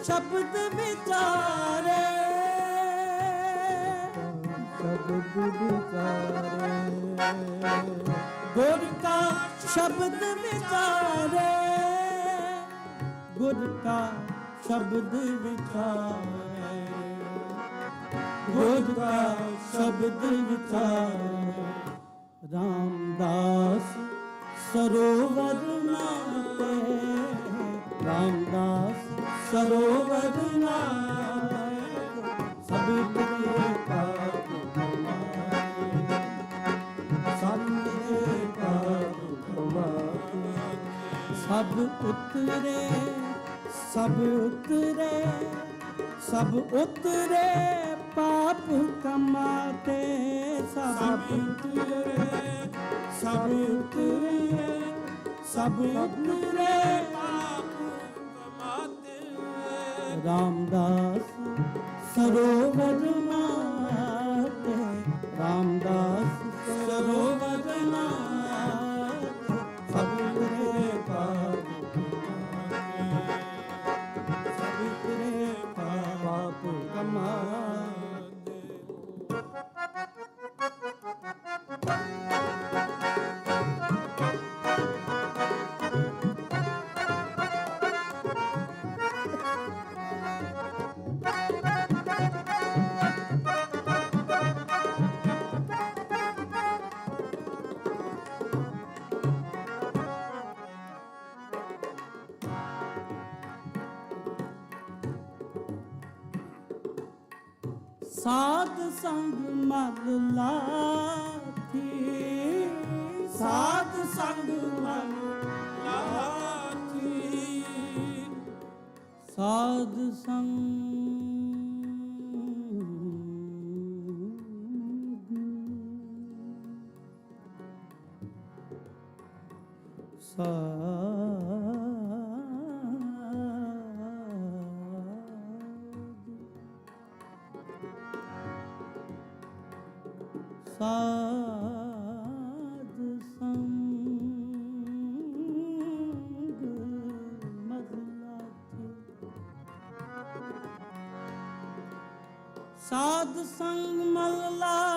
ਸ਼ਬਦ ਵਿਚਾਰੇ, ਸ਼ਬਦ ਵਿਚਾਰੇ, ਗੁਰ ਕਾ ਸ਼ਬਦ ਵਿਚਾਰੇ, ਗੁਰ ਕਾ ਸ਼ਬਦ ਵਿਚਾਰੇ, ਗੁਰ ਕਾ ਸ਼ਬਦ ਵਿਚਾਰੇ, ਰਾਮਦਾਸ ਸਰੋਵਰ ਨਾਤੇ, ਰਾਮਦਾਸ ਸਰੋਵਰ ਨਾਤੇ, ਸਭ ਤੇਰੇ ਪਾਪ ਕਮਾਏ, ਸਭ ਤੇਰੇ ਪਾਪ ਕਮਾਏ, ਸਭ ਉਤਰੇ, ਸਭ ਉਤਰੇ, ਸਭ ਉਤਰੇ ਪਾਪ ਕਮਾਤੇ, ਸਭ ਉਤਰੇ, ਸਭ ਉਤਰੇ, ਸਭ ਉਤਰੇ ਪਾਪ ਕਮਾਤੇ, ਰਾਮਦਾਸ ਸਰੋਵਰ ਨਾਤੇ, ਰਾਮਦਾਸ ਸਰੋਵਰ ਨਾਤੇ, ਸਭ ਉਤਰੇ ਪਾਪ ਕਮਾਤੇ, ਸਭ ਉਤਰੇ ਪਾਪ ਕਮਾਤੇ। ਸਾਧ ਸੰਗ ਮਲ ਲਾਥੀ, ਸਾਧ ਸੰਗ ਮਲ ਲਾਥੀ, ਸਾਧ ਸੰਗ ਸਾਧ ਸੰਗ ਮਲ ਲਾਥੀ, ਸਾਧ ਸੰਗ ਮਲ ਲਾਥੀ,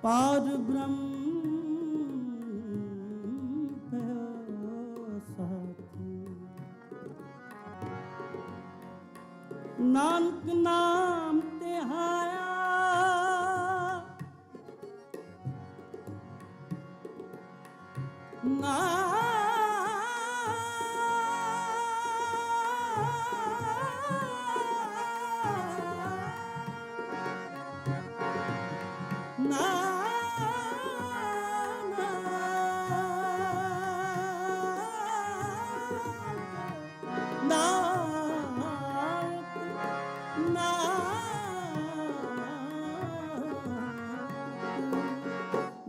ਪਾਰ ਬ੍ਰਹਮ ਭਇਓ ਸਾਥੀ, ਨਾਨਕ ਨਾਮ ਧਿਆਇਆ,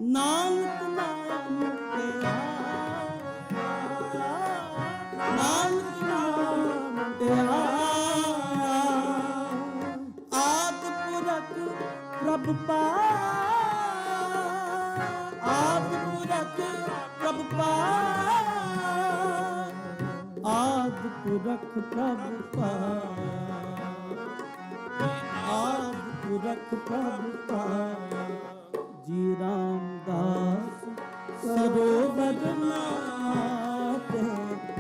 ਨਾਨਕ ਨਾਮ ਧਿਆਇਆ, ਨਾਨਕ ਨਾਮ ਧਿਆਇਆ, ਆਦਿ ਪੁਰਖ ਪ੍ਰਭ ਪਾਇਆ, ਆਦਿ ਪੁਰਖ ਪ੍ਰਭ ਪਾਇਆ, ਆਦਿ ਪੁਰਖ ਪ੍ਰਭ ਪਾਇਆ, ਆਦਿ ਪੁਰਖ ਪ੍ਰਭ ਪਾਇਆ, ਜੀ ਰਾਮਦਾਸ ਸਰੋਵਰ ਨਾਤੇ,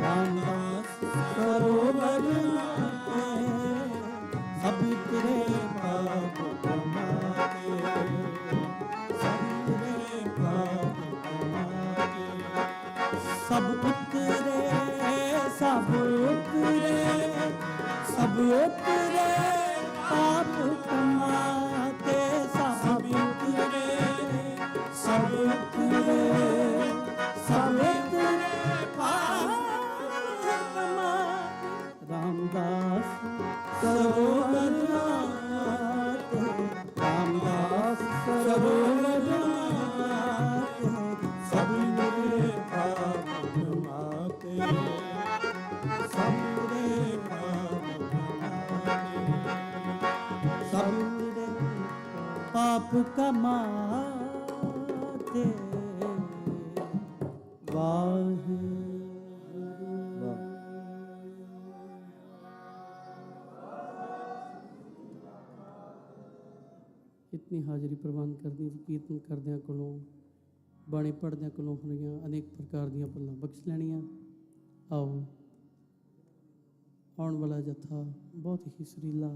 ਰਾਮਦਾਸ ਸਰੋਵਰ ਨਾਤੇ, ਸਭ ਤੇਰੇ ਪਾਪ ਕਮਾਤੇ, ਸਭ ਤੇਰੇ ਪਾਪ ਸਭ ਉਤਰੇ ਸਭ ਉਤਰੇ ਸਭ ਉਤਰੇ ਪਾਪ ਕਮਾਤੇ ਸਭ ਉਤਰੇ ਸਭ ਉਤਰੇ ਸਭ ਉਤਰੇ ਪਾਪ ਕਮਾਤੇ ਰਾਮਦਾਸ ਸਰੋਵਰ ਨਾਤੇ ਰਾਮਦਾਸ ਸਰੋਵਰ ਨਾਤੇ ਸਭ ਮੇਰੇ ਪਾਪ ਕਮਾਤੇ ਸਭ ਮੇਰੇ ਪਾਪ ਕਮਾਤੇ ਸਭ ਮੇਰੇ ਪਾਪ ਕਮਾਤੇ ਵਾਹਿਗੁਰੂ। ਇਤਨੀ ਹਾਜ਼ਰੀ ਪ੍ਰਵਾਨ ਕਰਨੀ ਜੀ। ਕੀਰਤਨ ਕਰਦਿਆਂ ਕੋਲੋਂ ਬਾਣੀ ਪੜ੍ਹਦਿਆਂ ਕੋਲੋਂ ਹੋਈਆਂ ਅਨੇਕ ਪ੍ਰਕਾਰ ਦੀਆਂ ਭੁੱਲਾਂ ਬਖਸ਼ ਲੈਣੀਆਂ। ਆਓ ਆਉਣ ਵਾਲਾ ਜੱਥਾ ਬਹੁਤ ਹੀ ਸੁਰੀਲਾ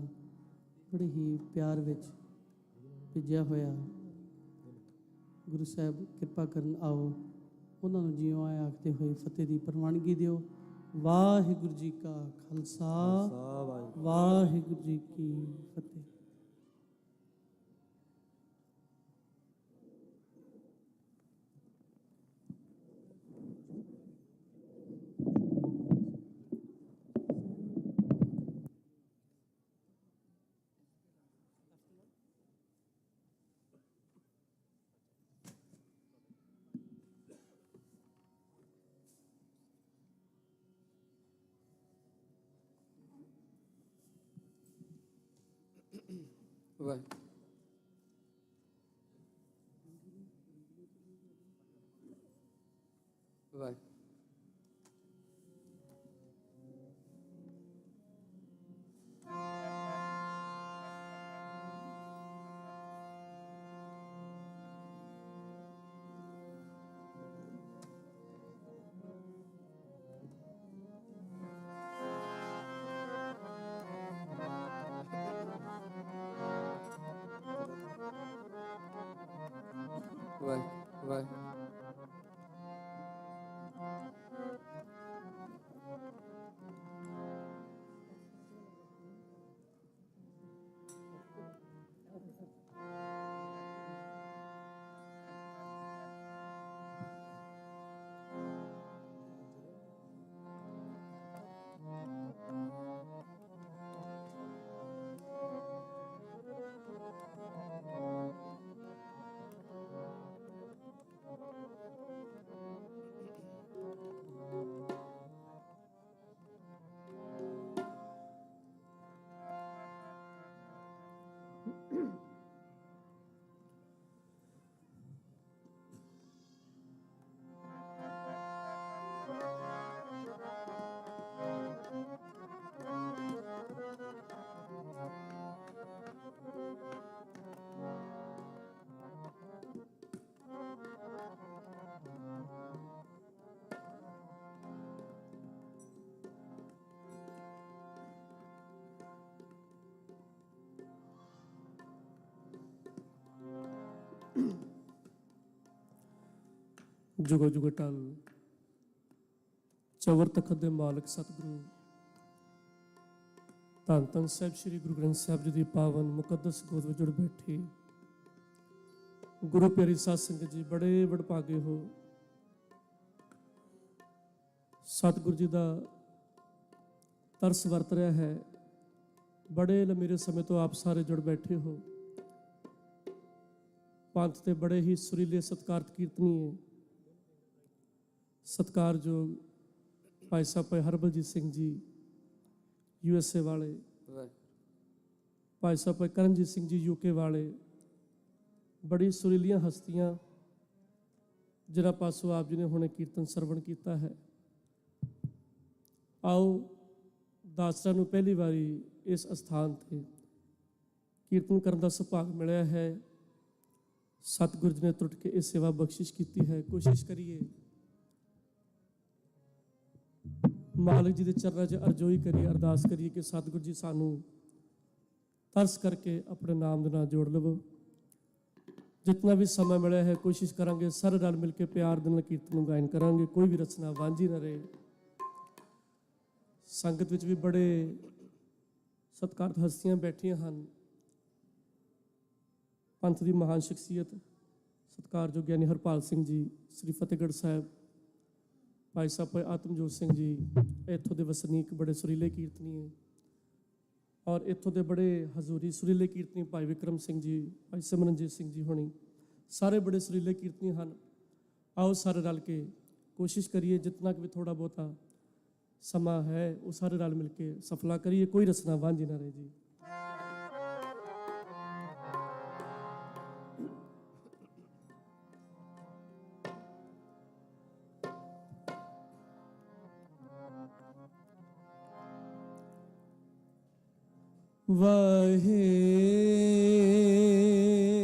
ਬੜੇ ਹੀ ਪਿਆਰ ਵਿੱਚ ਭਿੱਜਿਆ ਹੋਇਆ ਗੁਰੂ ਸਾਹਿਬ ਕਿਰਪਾ ਕਰਨ। ਆਓ ਉਹਨਾਂ ਨੂੰ ਜਿਉਂ ਆਇਆ ਆਖਦੇ ਹੋਏ ਫਤਿਹ ਦੀ ਪ੍ਰਵਾਨਗੀ ਦਿਓ। ਵਾਹਿਗੁਰੂ ਜੀ ਕਾ ਖਾਲਸਾ ਵਾਹਿਗੁਰੂ ਜੀ ਕੀ ਫਤਿਹ। ਵਾਹ ਵਾਹ ਵਾਹ ਵਾਹ ਜੁਗੋ ਜੁਗ ਟਲ ਚਵਰ ਤਖਤ ਦੇ ਮਾਲਕ ਸਤਿਗੁਰੂ ਧੰਨ ਧੰਨ ਸਾਹਿਬ ਸ੍ਰੀ ਗੁਰੂ ਗ੍ਰੰਥ ਸਾਹਿਬ ਜੀ ਦੀ ਪਾਵਨ ਮੁਕੱਦਸ ਗੋਦ ਵਿੱਚ ਜੁੜ ਬੈਠੇ ਗੁਰੂ ਪਿਆਰੀ ਸਾਧ ਸੰਗਤ ਜੀ, ਬੜੇ ਵਡਭਾਗੇ ਹੋ। ਸਤਿਗੁਰੂ ਜੀ ਦਾ ਤਰਸ ਵਰਤ ਰਿਹਾ ਹੈ। ਬੜੇ ਲੰਮੇ ਸਮੇਂ ਤੋਂ ਆਪ ਸਾਰੇ ਜੁੜ ਬੈਠੇ ਹੋ। ਪੰਥ ਤੇ ਬੜੇ ਹੀ ਸੁਰੀਲੇ ਸਤਿਕਾਰਤ ਕੀਰਤਨੀਏ ਸਤਿਕਾਰਯੋਗ ਭਾਈ ਸਾਹਿਬ ਭਾਈ ਹਰਬਲਜੀਤ ਸਿੰਘ ਜੀ USA ਵਾਲੇ, ਭਾਈ ਸਾਹਿਬ ਭਾਈ ਕਰਨਜੀਤ ਸਿੰਘ ਜੀ UK ਵਾਲੇ, ਬੜੀ ਸੁਰੀਲੀਆਂ ਹਸਤੀਆਂ ਜਿਨ੍ਹਾਂ ਪਾਸੋਂ ਆਪ ਜੀ ਨੇ ਹੁਣੇ ਕੀਰਤਨ ਸਰਵਣ ਕੀਤਾ ਹੈ। ਆਓ ਦਾਸਰਾਂ ਨੂੰ ਪਹਿਲੀ ਵਾਰੀ ਇਸ ਅਸਥਾਨ ਤੇ ਕੀਰਤਨ ਕਰਨ ਦਾ ਸੁਭਾਗ ਮਿਲਿਆ ਹੈ। ਸਤਿਗੁਰੂ ਜੀ ਨੇ ਟੁੱਟ ਕੇ ਇਹ ਸੇਵਾ ਬਖਸ਼ਿਸ਼ ਕੀਤੀ ਹੈ। ਕੋਸ਼ਿਸ਼ ਕਰੀਏ ਮਾਲਕ ਜੀ ਦੇ ਚਰਨਾਂ 'ਚ ਅਰਜ਼ੋਈ ਕਰੀਏ, ਅਰਦਾਸ ਕਰੀਏ ਕਿ ਸਤਿਗੁਰੂ ਜੀ ਸਾਨੂੰ ਤਰਸ ਕਰਕੇ ਆਪਣੇ ਨਾਮ ਦੇ ਨਾਲ ਜੋੜ ਲਵੋ। ਜਿਤਨਾ ਵੀ ਸਮਾਂ ਮਿਲਿਆ ਹੈ ਕੋਸ਼ਿਸ਼ ਕਰਾਂਗੇ ਸਾਰੇ ਰਲ ਮਿਲ ਕੇ ਪਿਆਰ ਦੇ ਨਾਲ ਕੀਰਤਨ ਨੂੰ ਗਾਇਨ ਕਰਾਂਗੇ, ਕੋਈ ਵੀ ਰਚਨਾ ਵਾਂਝੀ ਨਾ ਰਹੇ। ਸੰਗਤ ਵਿੱਚ ਵੀ ਬੜੇ ਸਤਿਕਾਰਤ ਹਸਤੀਆਂ ਬੈਠੀਆਂ ਹਨ। ਪੰਥ ਦੀ ਮਹਾਨ ਸ਼ਖਸੀਅਤ ਸਤਿਕਾਰਯੋਗ ਗਿਆਨੀ ਹਰਪਾਲ ਸਿੰਘ ਜੀ, ਸ੍ਰੀ ਫਤਿਹਗੜ੍ਹ ਸਾਹਿਬ ਭਾਈ ਸਾਹਿਬ ਆਤਮਜੋਤ ਸਿੰਘ ਜੀ, ਇੱਥੋਂ ਦੇ ਵਸਨੀਕ ਬੜੇ ਸੁਰੀਲੇ ਕੀਰਤਨੀ ਹੈ। ਔਰ ਇੱਥੋਂ ਦੇ ਬੜੇ ਹਜ਼ੂਰੀ ਸੁਰੀਲੇ ਕੀਰਤਨੀ ਭਾਈ ਵਿਕਰਮ ਸਿੰਘ ਜੀ, ਭਾਈ ਸਿਮਰਨਜੀਤ ਸਿੰਘ ਜੀ ਹੋਣੀ, ਸਾਰੇ ਬੜੇ ਸੁਰੀਲੇ ਕੀਰਤਨੀ ਹਨ। ਆਓ ਸਾਰੇ ਰਲ ਕੇ ਕੋਸ਼ਿਸ਼ ਕਰੀਏ, ਜਿਤਨਾ ਕਿ ਵੀ ਥੋੜਾ ਬਹੁਤਾ ਸਮਾਂ ਹੈ ਉਹ ਸਾਰੇ ਰਲ ਮਿਲ ਕੇ ਸਫਲਾ ਕਰੀਏ, ਕੋਈ ਰਚਨਾ ਵਾਂਝੀ ਨਾ ਰਹੇ ਜੀ।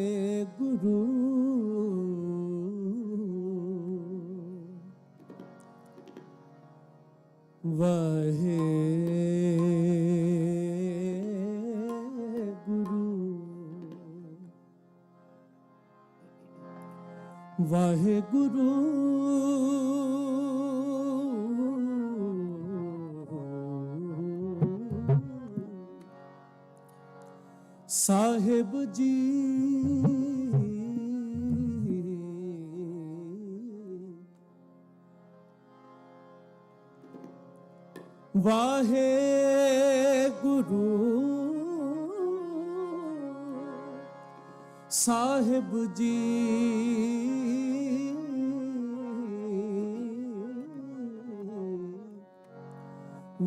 ਵਾਹਿਗੁਰੂ ਵਾਹਿਗੁਰੂ ਵਾਹਿਗੁਰੂ ਸਾਹਿਬ ਜੀ ਵਾਹਿਗੁਰੂ ਸਾਹਿਬ ਜੀ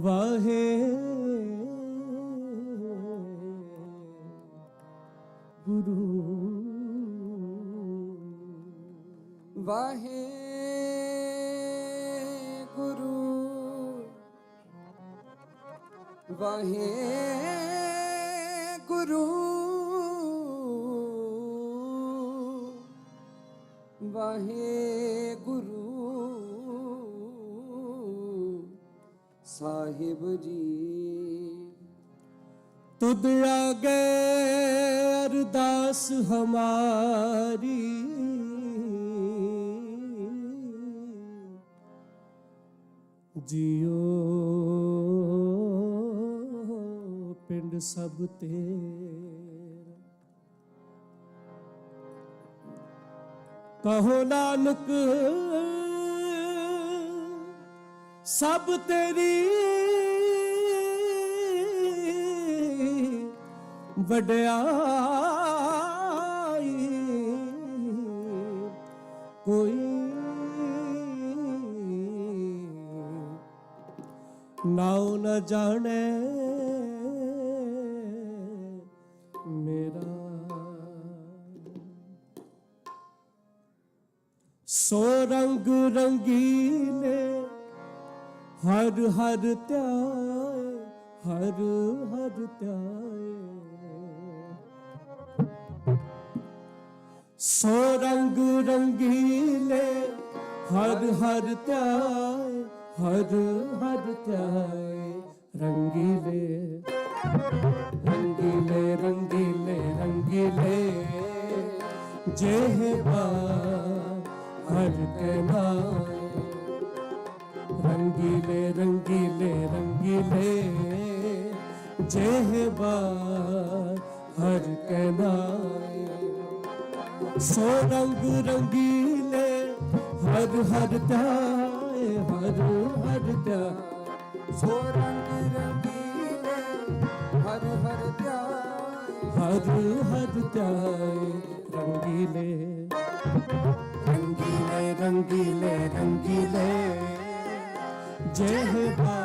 ਵਾਹਿਗੁਰੂ ਵਾਹਿਗੁਰੂ ਵਾਹਿਗੁਰੂ ਸਾਹਿਬ ਜੀ ਤੁਧ ਆਗੇ ਅਰਦਾਸ ਹਮਾਰੀ ਜਿਉ ਪਿੰਡ ਸਭ ਤੇਰਾ। ਕਹੋ ਨਾਨਕ ਸਭ ਤੇਰੀ ਵਡਿਆਈ, ਕੋਈ ਨਾਉ ਨ ਜਾਣੇ ਮੇਰਾ। ਸੋ ਰੰਗ ਰੰਗੀਲੇ ਹਰ ਹਰ ਧਿਆਏ, ਹਰ ਹਰ ਧਿਆਏ। ਸੋ ਰੰਗ ਰੰਗੀਲੇ ਹਰ ਹਰ ਧਿਆਏ, ਹਰ ਹਰ ਧਿਆਏ। ਰੰਗੀਲੇ ਰੰਗੀਲੇ ਰੰਗੀਲੇ ਰੰਗੀਲੇ ਜਿਹਵਾ ਹਰ ਕੇ ਨਾਏ। ਰੰਗੀਲੇ ਰੰਗੀਲੇ ਰੰਗੀਲੇ ਜਿਹਵਾ ਹਰ ਕੇ ਨਾਏ। ਸੋ ਰੰਗ ਰੰਗੀਲੇ ਹਰ ਹਰ ਧਿਆਏ, ਹਰ ਹਰ ਧਿਆਏ। ਸੋ ਰੰਗ ਰੰਗੀਲੇ ਹਰ ਹਰ ਧਿਆਏ, ਹਰ ਹਰ ਧਿਆਏ। ਰੰਗੀਲੇ ਰੰਗੀਲੇ ਰੰਗੀਲੇ ਰੰਗੀਲੇ ਜਿਹਵਾ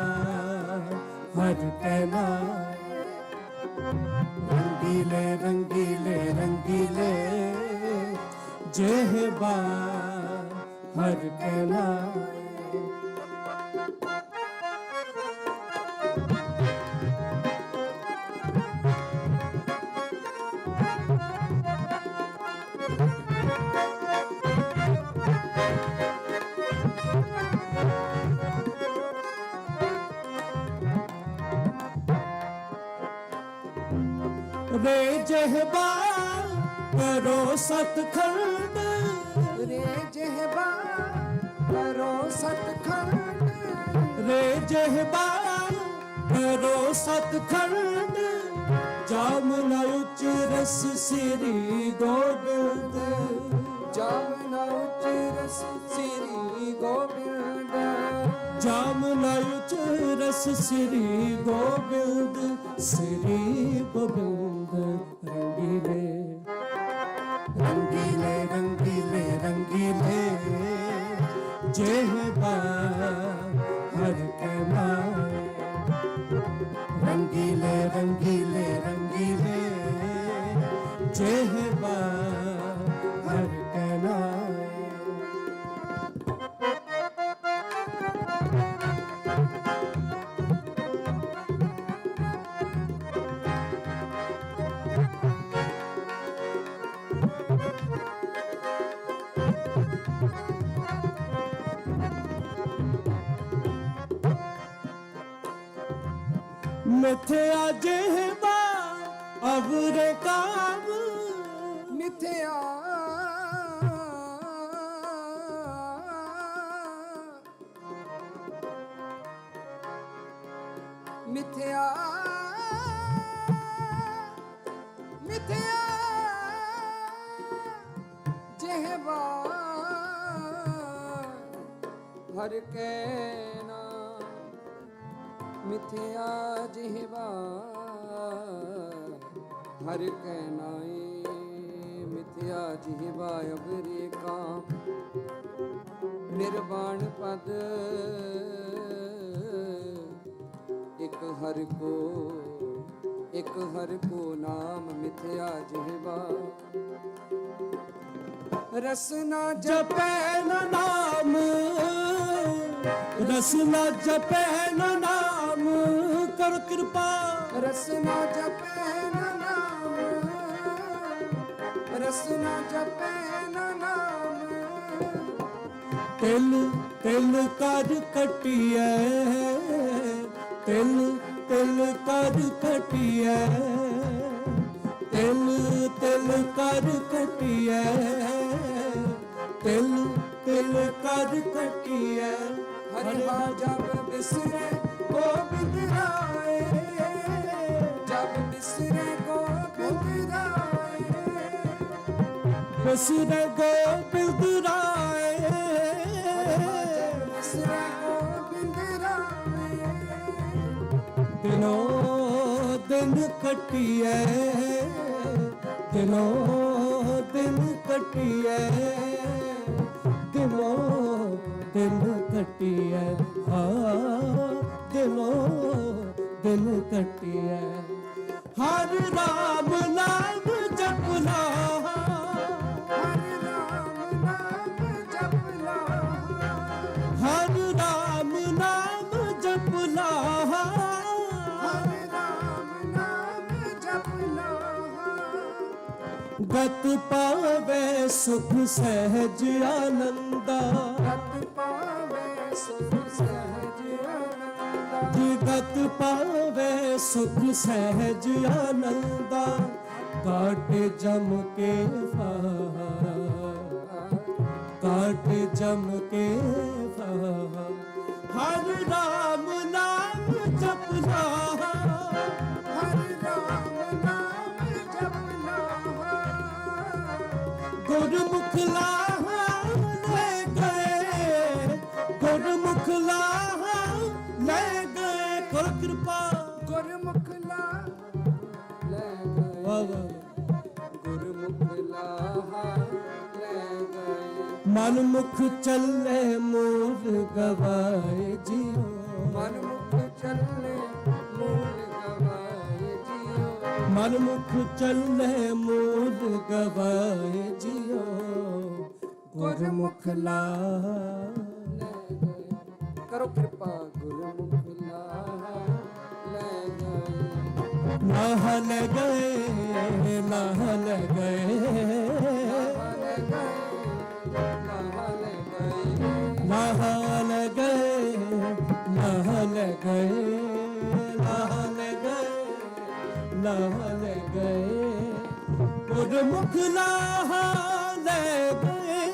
ਹਰ ਕੇ ਨਾਏ। ਰੰਗੀਲੇ ਰੰਗੀਲੇ ਰੰਗੀਲੇ ਜਿਹਵਾ ਹਰ ਕੇ ਨਾਏ। ਰੇ ਜਿਹਵਾ ਕਰੋ ਸਤਖੰਡ ਰੇ ਜਿਹਬਾ ਕਰੋ ਸਤਖੰਡ ਰੇ ਜਿਹਬਾ ਕਰੋ ਸਤਖੰਡ ਜਾਮਨਾ ਉੱਚ ਰਸ ਸ੍ਰੀ ਗੋਬਿੰਦ ਜਾਮਨਾ ਉੱਚ ਰਸ ਸ੍ਰੀ ਗੋਬਿੰਦ ਜਾਮਨਾ ਉੱਚ ਰਸ ਸ੍ਰੀ ਗੋਬਿੰਦ ਸ੍ਰੀ ਗੋਬਿੰਦ ਰੰਗੀਲੇ ਰੰਗੀਲੇ ਰੰਗੀਲੇ ਰੰਗੀਲੇ ਜਿਹਬਾ ਹਰ ਕੇ ਮਾਏ ਰੰਗੀਲੇ ਰੰਗੀਲੇ ਰੰਗੀਲੇ ਜਿਹਬਾ ਹਰ ਕੇ ਨਾਏ ਮਿਥਿਆ ਜਿਹਬਾ ਅਵਰੇ ਕਾਮ ਮਿਥਿਆ ਮਿਥਿਆ ਮਿਥਿਆ ਜਿਹਬਾ ਹਰ ਕੇ ਨਾਮ ਮਿਥਿਆ ਜਿਹਬਾ ਹਰ ਕੈ ਨਾਏ ਮਿਥਿਆ ਜਿਹਬਾ ਅਵਰੇ ਕਾਮ ਨਿਰਵਾਣ ਪਦ ਇੱਕ ਹਰ ਕੋ ਨਾਮ ਮਿਥਿਆ ਜਿਹਬਾ ਰਸਨਾ ਜਪੈ ਨ ਨਾਮ ਰਸਨਾ ਜਪੈ ਨ ਨਾਮ ਕਰ ਕਿਰਪਾ ਰਸਨਾ ਜਪੈ ਨ ਨਾਮ ਰਸਨਾ ਜਪੈ ਨ ਨਾਮ ਤਿਲ ਤਿਲ ਕਰ ਕਟਿਐ ਤਿਲ ਤਿਲ ਕਰ ਕਟਿਐ ਤਿਲ ਤਿਲ ਕਰ ਕਟਿਐ ਤਿਲ ਤਿਲ ਕਰ ਕਟਿਐ ਹਰਿ ਜਬ ਬਿਸਰੇ ਗੋਬਿੰਦ ਰਾਏ ਜਬ ਬਿਸਰੇ ਗੋਬਿੰਦ ਰਾਏ ਬਿਸਰੇ ਗੋਬਿੰਦ ਰਾਏ ਜਬ ਬਿਸਰੇ ਗੋਬਿੰਦ ਰਾਏ ਦਿਨੋ ਦਿਨ ਕਟਿਐ ਦਿਨੋ ਦਿਨ ਕਟਿਐ ਦਿਨੋ ਦਿਨ ਕਟਿਐ ਦਿਨੋ ਦਿਨ ਕਟਿਐ ਹਰ ਰਾਮ ਨਾਮ ਜਪਨਾ ਹਰਿ ਰਾਮ ਨਾਮ ਜਪਲਾ ਹਰ ਰਾਮ ਨਾਮ ਜਪਨਾ ਹਰਿ ਰਾਮ ਨਾਮ ਜਪਲਾ ਗਤ ਪਾਵੇ ਸੁਖ ਸਹਿਜ ਆਨੰਦਾ ਰਤ ਪਾਵੇ ਸੁਖ ਸਹਿਜ ਆਨੰਦਾ ਜੀ ਗਤ ਪਾਵੇ ਸੁਖ ਸਹਿਜ ਆਨੰਦਾ ਕਾਟੇ ਜਮ ਕੇ ਕਾਟੇ ਜਮ ਕੇ ਹਰ ਰਾਮ ਨਾਮ ਜਪਨਾ ਹਰਿ ਰਾਮ ਨਾਮ ਜਪਲਾ ਗੁਰਮੁਖ ਲਾਹਾ ਲੈ ਗਏ ਗੁਰਮੁਖ ਲਾਹਾ ਲੈ ਗਏ ਕਰ ਕਿਰਪਾ ਗੁਰਮੁਖ ਲਾ ਲੈ ਗਏ ਵਾਹ ਵਾਹ ਗੁਰਮੁਖ ਲਾਹਾ ਲੈ ਗਏ ਮਨ ਮੁਖ ਚੱਲੇ ਮੂਲ ਗਵਾਏ ਜੀਓ ਮਨ ਮੁਖ ਚੱਲੇ ਮੂਲ ਗਵਾਏ ਜੀਓ ਮਨ ਮੁਖ ਚੱਲੇ ਮੂਲ ਗਵਾਏ ਜੀਓ ਗੁਰਮੁਖ ਲਾ ਲੈ ਗਏ ਕਰੋ ਕਿਰਪਾ ਗੁਰਮੁਖ ਲਾਹਾ ਲੈ ਗਏ ਨਾਹਨ ਗਏ ਨਾਹਨ ਗਏ ਲੈ ਗਏ ਲਾਹਾ ਲੈ ਗਏ ਨਾਹਨ ਗਏ ਨਾਹਨ ਗਏ ਨਾਹਨ ਗਏ ਨਾਹਨ ਗਏ ਗੁਰਮੁਖ ਗੁਰਮੁਖ ਲਾਹਾ ਲੈ ਗਏ,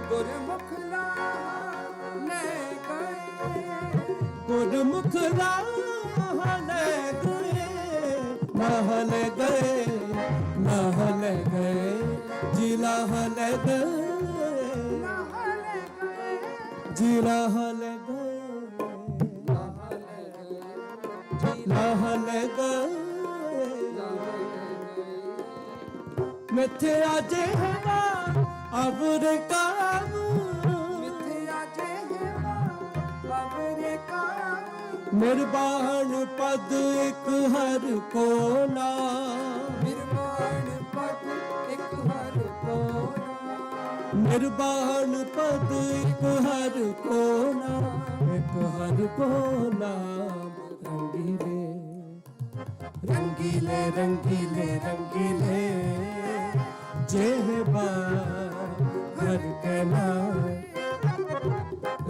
ਗੁਰਮੁਖ ਲਾਹਾ ਲੈ ਗਏ, ਗੁਰਮੁਖ ਲਾਹਾ ਲੈ ਗਏ, ਲਾਹ ਲੈ ਗਏ, ਲਾਹ ਲੈ ਗਏ, ਜੀ ਲਾਹ ਲੈ ਗਏ, ਲਾਹ ਲੈ ਗਏ, ਜੀ ਲਾਹ ਲੈ ਗਏ, ਲਾਹ ਲੈ ਗਏ, ਜੀ ਲਾਹ ਲੈ ਗਏ। ਮਿੱਥੇ ਆਜੇ ਹਵਾ ਅਬਰ ਕਾਬੂ, ਮਿੱਥਿਆ ਜਿਹਵਾ ਬਾਬਰੇ ਕਾਮ, ਨਿਰਵਾਣ ਪਦ ਇੱਕ ਹਰ ਕੋਨਾ, ਨਿਰਵਾਣ ਪਦ ਇੱਕ ਹਰ ਕੋਨਾ, ਨਿਰਵਾਣ ਪਦ ਇੱਕ ਹਰ ਕੋਨਾ, ਇੱਕ ਹਰ ਕੋਨਾ। ਰੰਗੀਲੇ ਰੰਗੀਲੇ ਰੰਗੀਲੇ ਰੰਗੀਲੇ ਜਿਹਬਾ ਹਰ ਕੇ ਨਾਮ,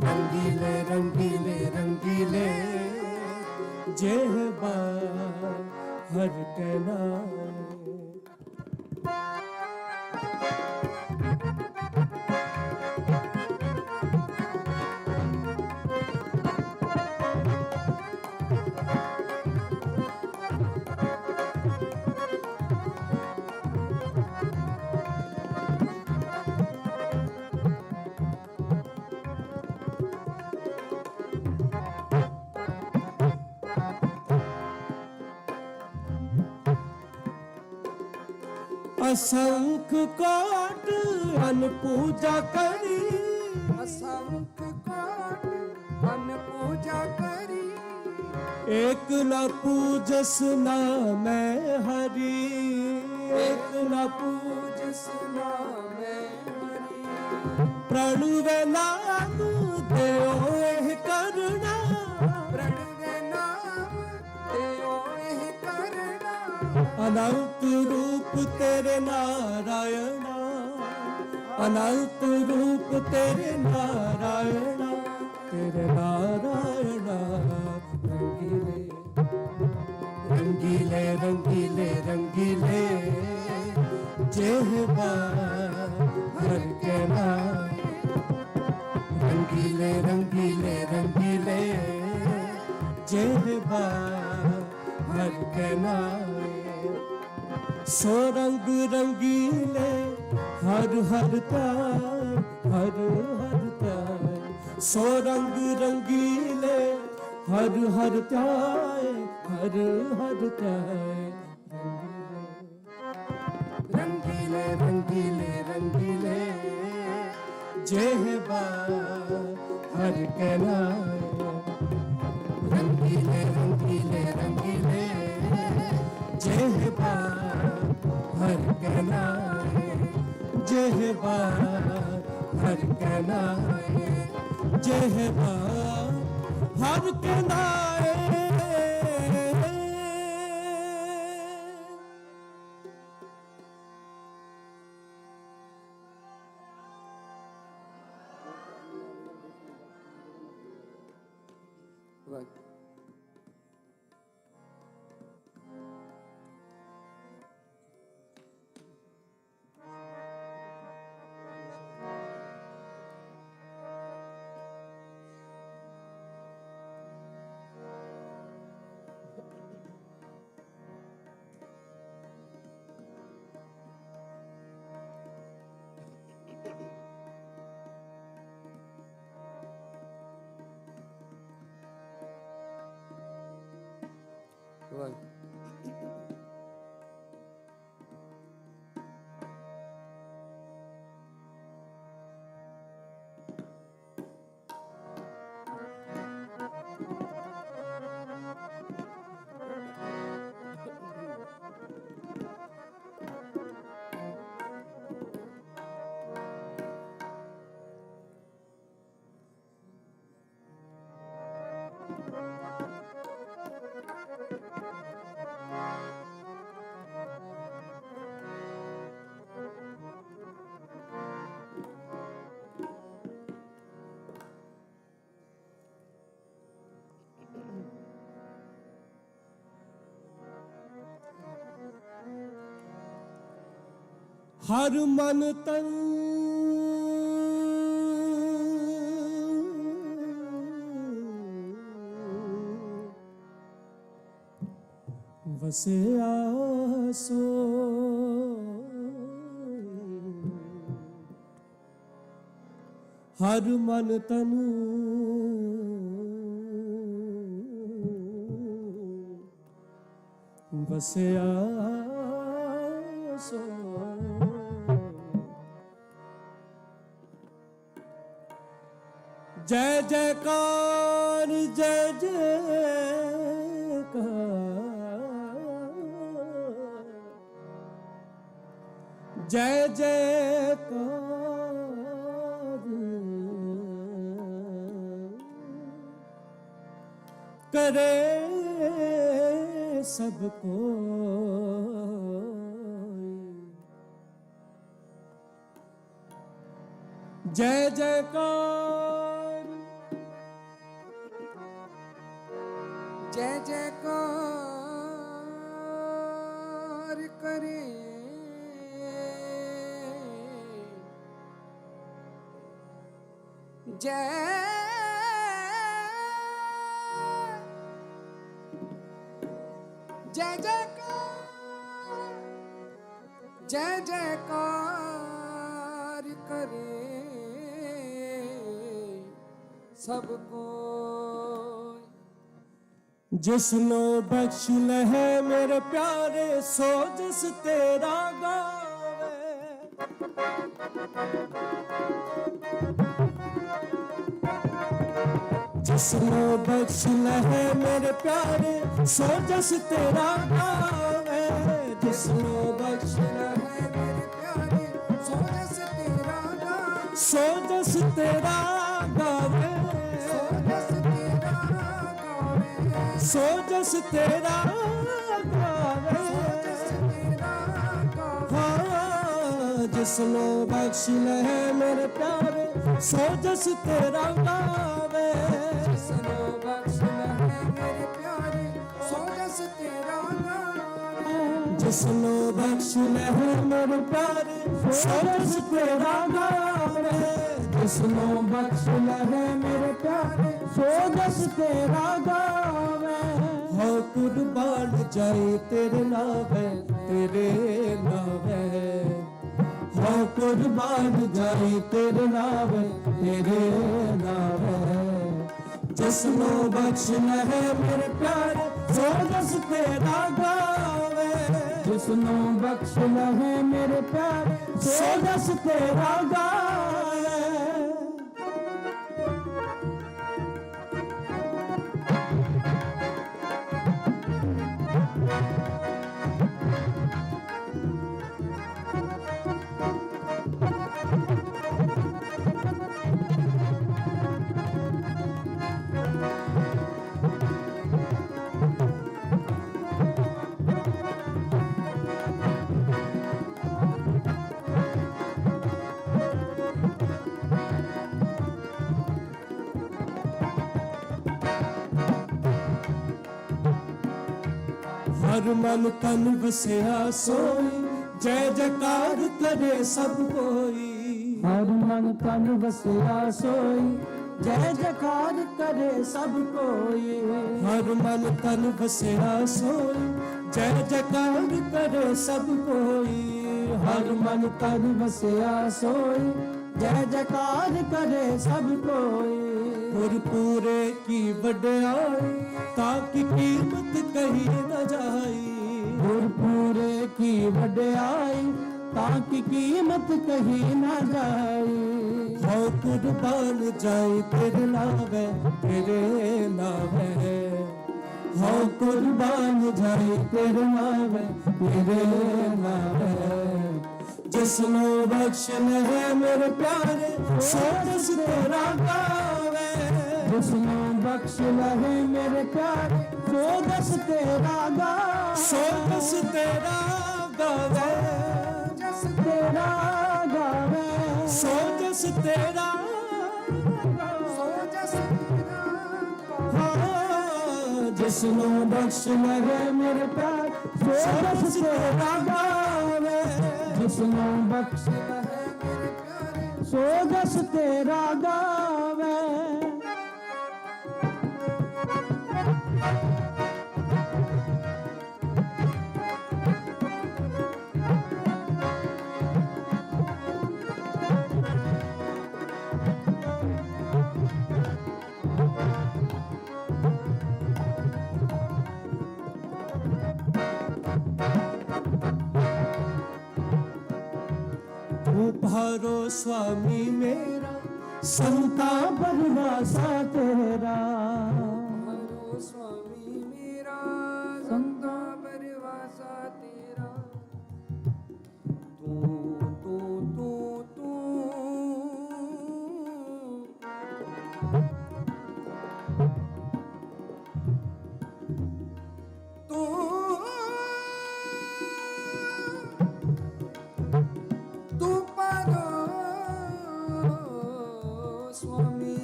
ਰੰਗੀਲੇ ਰੰਗੀਲੇ ਰੰਗੀਲੇ ਜਿਹਬਾ ਹਰ ਕੇ ਨਾਮ। असंख कोट अन पूजा करी, असंख कोट अन पूजा करी, एक न पूजस ना मैं हरि, एक न पूजस नामे हरि, प्रणवे नाम देओ एह करना, प्रणवे नाम तेओ एह करना, अनंत रूप तेरे नारायणा, अनंत रूप तेरे नारायणा, तेरे नारायणा। रंगीले रंगीले रंगीले रंगीले जेहबा हर के नाम, रंगीले रंगीले रंगीले जेहबा हर के नाम। सो रंग रंगीले हर हर तार, हर हर तार, सो रंग रंगीले हर हर तार, हर हर तार। रंगीले रंगीले रंगीले जेहबा हर के नाम, रंगीले रंगीले रंगीले जेहबा हर के नाम, जेहबा हर के नाम, जेहबा हर के नाम। वाह वाह ਹਰ ਮਨ ਤਨ ਵਸਿਆ ਸੋਈ, ਹਰ ਮਨ ਤਨ ਵਸਿਆ ਸੋਈ। ਜੈ ਜੈਕਾਰ ਜੈ ਜੈਕਾਰ, ਜੈ ਜੈਕਾਰ ਕਰੇ ਸਭ ਕੋਇ। ਜੈ ਜੈਕਾਰ जय जयकार करे जय जय जयकार जय जयकार करे सबको। जिसनो बख्श लहे मेरे प्यारे सो जिस तेरा गावे, जिसनो बख्श लहे मेरे प्यारे सो जिस तेरा गावे, जिसनो बख्श लहे मेरे प्यारे सो जस तेरा गावे, सो जिस तेरा गावे, सो जस तेरा गावे, सो जस तेरा गावे। जस तेरा गावे, हाँ जिसनो बख्श लहे मेरे प्यारे सो जस तेरा गावे, जिसनो बख्श लहे मेरे प्यारे सो जस तेरा गावे, जिसनो बख्श लहे मेरे प्यारे सो जस तेरा गावे, जिसनो बख्श लहे मेरे प्यारे सो जस तेरा गावे। हो कुर्बान जाए तेरे नावे, तेरे नावे, हो कुर्बान जाए तेरे नावे, तेरे नावे। जिसनो बख्श लहे मेरे प्यारे सो जस तेरा गावे, जिसनो बख्श लहे मेरे प्यारे सो जस तेरा गावे। हर मन तन बसिया सोई, जय जयकार करे सब कोई। हर मन तन बसिया सोई, जय जयकार करे सब कोई। हर मन तन बसिया सोई, जय जयकार करे सब कोई। हर मन तन बसिया सोई, जय जयकार करे सब कोई। गुरपुरे की वड्याई ताकि कीमत कही न जाई, गुरपुरे की वड्याई ताकि कीमत कही न जाई। हो कुर्बान जाए तेरे नावे, तेरे नावे, हो कुर्बान जाए तेरे नावे, तेरे नावे। जिसनो बख्श लहे मेरे प्यारे सो जस तेरा गावे, जिसनो बख्श लहे मेरे प्यारे सो जस तेरा गावे, सो जस तेरा गावे, जस तेरा गावे, सो जस तेरा सो जस तेरा गावे। हाँ जिसनो बख्श लहे मेरे प्यारे सो जस तेरा गावे, जिसनों बख्शदा है मेरे प्यारे सो जस तेरा गावे भारो स्वामी मेरा संता बनवासा तेरा हरो स्वामी मेरा संता परवासा तेरा तू तू तू तू तू तू पारो स्वामी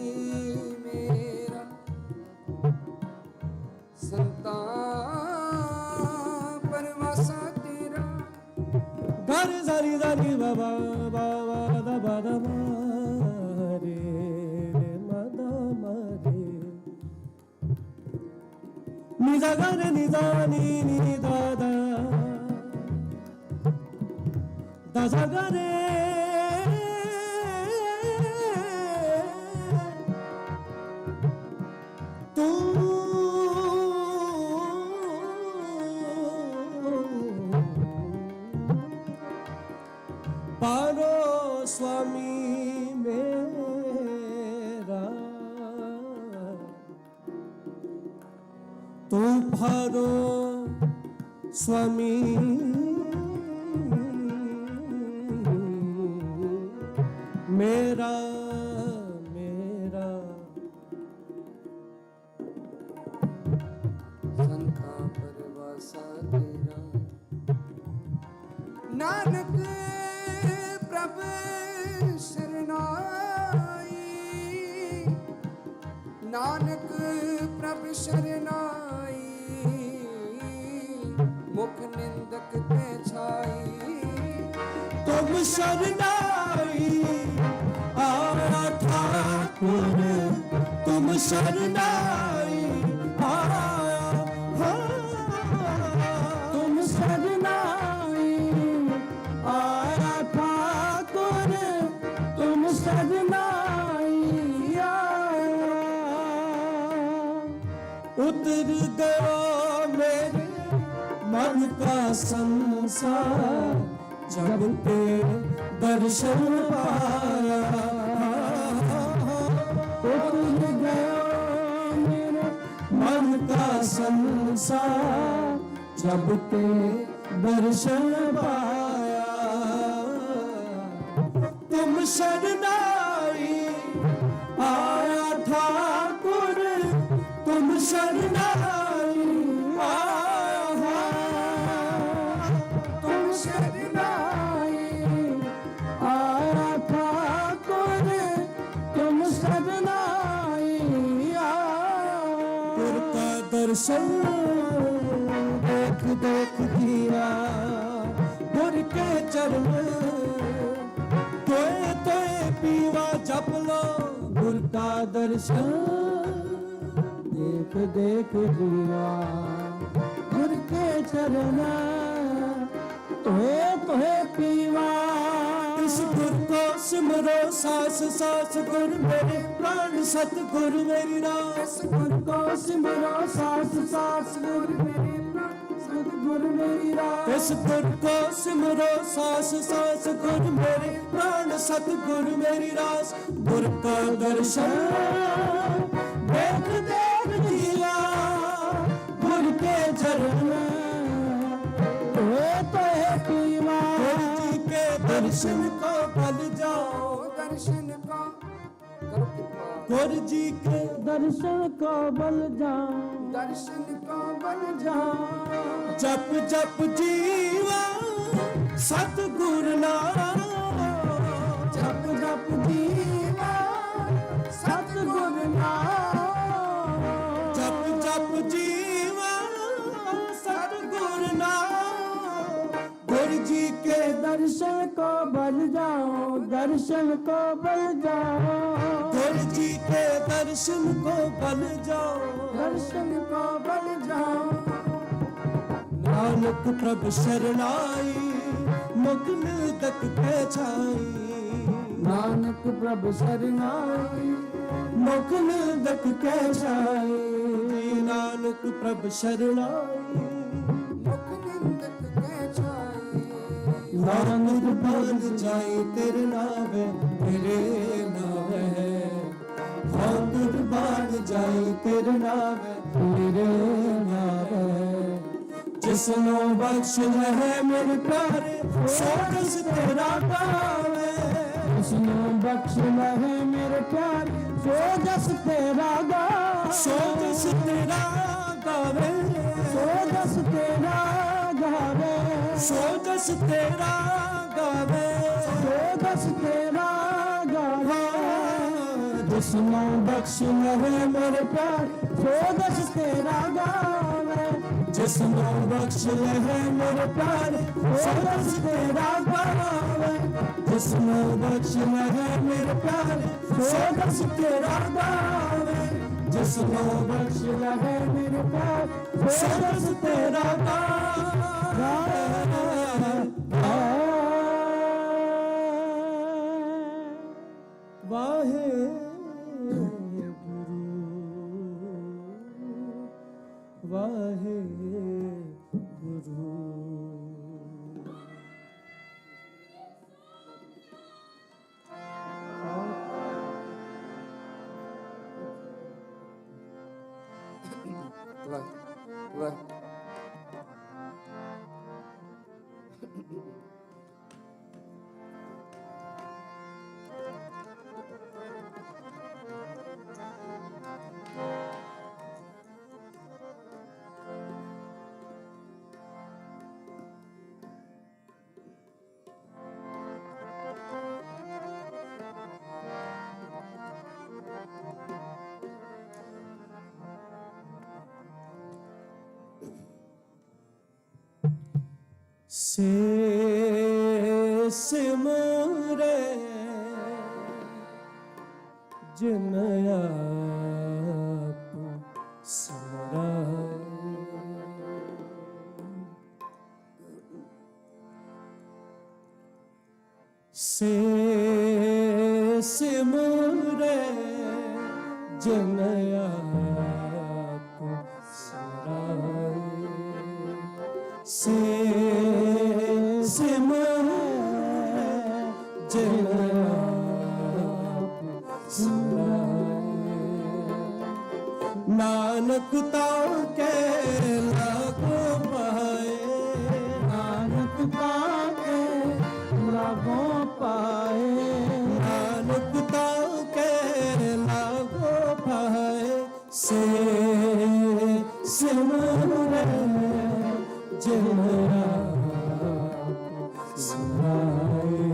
मेरा संता परवासा तेरा घर जारी जारी बाबा बाबा दबा दबा रे रे मदा मरे निजा गरे निजा नी नी दादा दाजा गरे तू पारो स्वामी मेरा तू पारो स्वामी मेरा मेरा संता परवासा तेरा नानक प्रभ शरनाई नानक प्रभ शरनाई मुख निंदक ते छाई तुम शरणाई आया ठाकुर तुम शरणाई आया तुम शरनाई आया ठाकुर तुम शरनाई आया उतर गया मेरे मन का संसार जब तेरे दर्शन पाया उतर गया मेरे मन का संसार जब ते दर्शन पाया तुम शरणाई आया ठाकुर तुम शरणाई आया तुम शरनाई आया ठाकुर तुम शरनाई आया गुर का दर्शन देख देख दिया गुर के चरण तोए तोए पीवा जप लो गुर का दर्शन देख देख दिया गुर के चरण तोहे तोहे पीवा इस गुर को सिमरो सास सास गुर मेरे प्राण सतगुर मेरी रास गुर को सिमरो सास सास गुर मेरे प्राण सतगुर मेरी रास इस गुर को सिमरो सास सास गुर मेरे प्राण सतगुर मेरी रास गुर का दर्शन देख देख दिया गुर के चरण तोहे तोहे पीवा गुर जी के दर्शन को बल जाओ दर्शन का करो कृपा गुर जी के दर्शन को बल जाऊं दर्शन का बल जा जप जप जीवा सतगुर नाम जप जप जीवा सतगुर नाम जप जप जीवा सतगुर नाम गुर जी के दर्शन को बल जाओ, दर्शन को बल जाओ, गुर जी के दर्शन को बल जाओ, दर्शन को बल जाओ। नानक प्रभु शरणाई, मुख निरदक के छाई, नानक प्रभु शरणाई, मुख निरदक के छाई, नानक प्रभु शरणाई, नानक बन जाए तेरे नावे, तेरे नावे, हाँ कुर्बान जाए तेरे नावे, तेरे नावे। जिसनो बख्श है मेरे प्यारे, सो जस तेरा गावे, जिसनो बख्श है मेरे प्यार, सो जस तेरा गावे, सो जस तेरा गावे, सो जस तेरा गावे, सो जस तेरा गावे, सो जस तेरा गावे। जिसनो बख्श है मेरे प्यार, सो जस तेरा गावे, जिसनो बख्श है मेरे प्यार, सो जस तेरा गावे, जिसनो बख्श है मेरे प्यार, सो जस तेरा गावे, जिसनो बख्श है मेरे प्यार, सो जस तेरा गावे। वाहे वाहे गुरु। से सिमरे जिन आप सिमराए, से सिमरे जिन आप सिमराए, से सिमरे जिन आप सिमराए। नानक ताके लागो पाए, नानक ताके लागो पाए, नानक ताके लागो पाए, से सिमरे जिन आप सिमराए,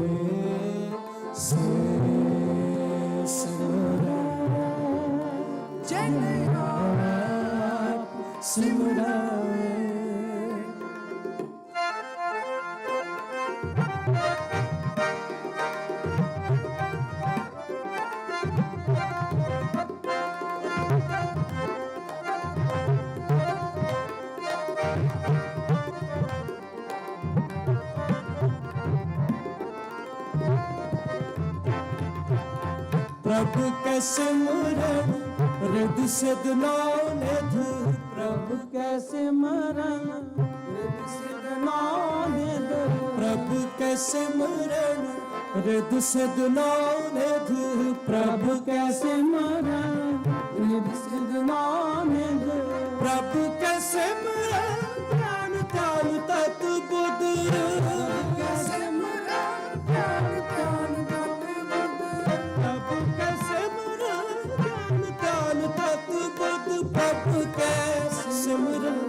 से सिमरे जिन आप सिमराए। प्रभु के सिमरन रिद सिद्ध नानक, प्रभु के सिमरन रिद सिद्ध नानक, प्रभु के सिमरन रिद सिद्ध नानक, प्रभु के सिमरन रिद सिद्ध नानक, प्रभु के सिमरन ज्ञान ध्यान तत बुद्ध, के सिमरन ज्ञान ध्यान तत बुद्ध, प्रभु के सिमरन ज्ञान ध्यान तत बुद्ध, प्रभु के सिमरन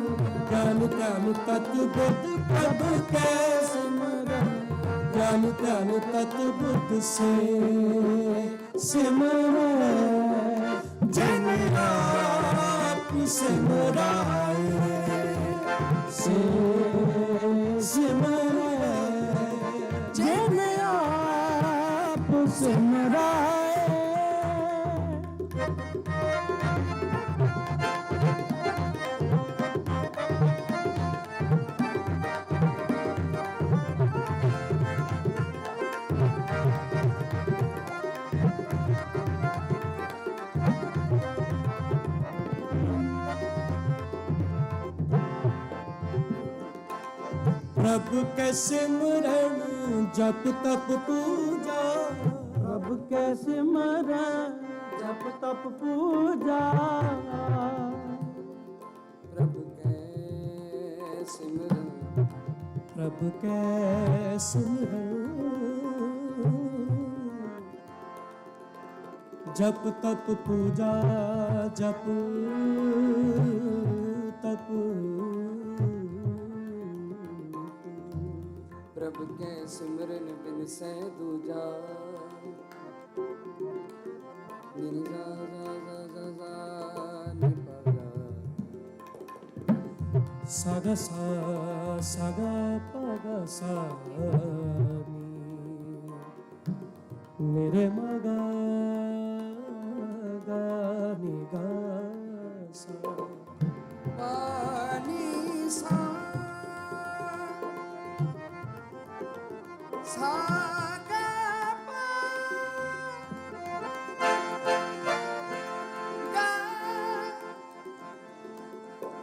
ज्ञान ध्यान तत बुद्ध, प्रभु के सिमरन ज्ञान ध्यान तत बुद्ध, से सिमरे जिन आप सिमराए, से सिमरे जिन प्रभु के सिमरन जप तप पूजा, प्रभु के सिमरन जप तप पूजा, प्रभु के सिमरन, प्रभु के सिमरन जप तप पूजा, जप तप प्रभु के सिमरन बिन से दूजा, नि जा जा जा जा जा नि पा जा, सागा सा सागा पागा सा नी मेरे मगा गा नी गा सा पानी सा सा गा पा गा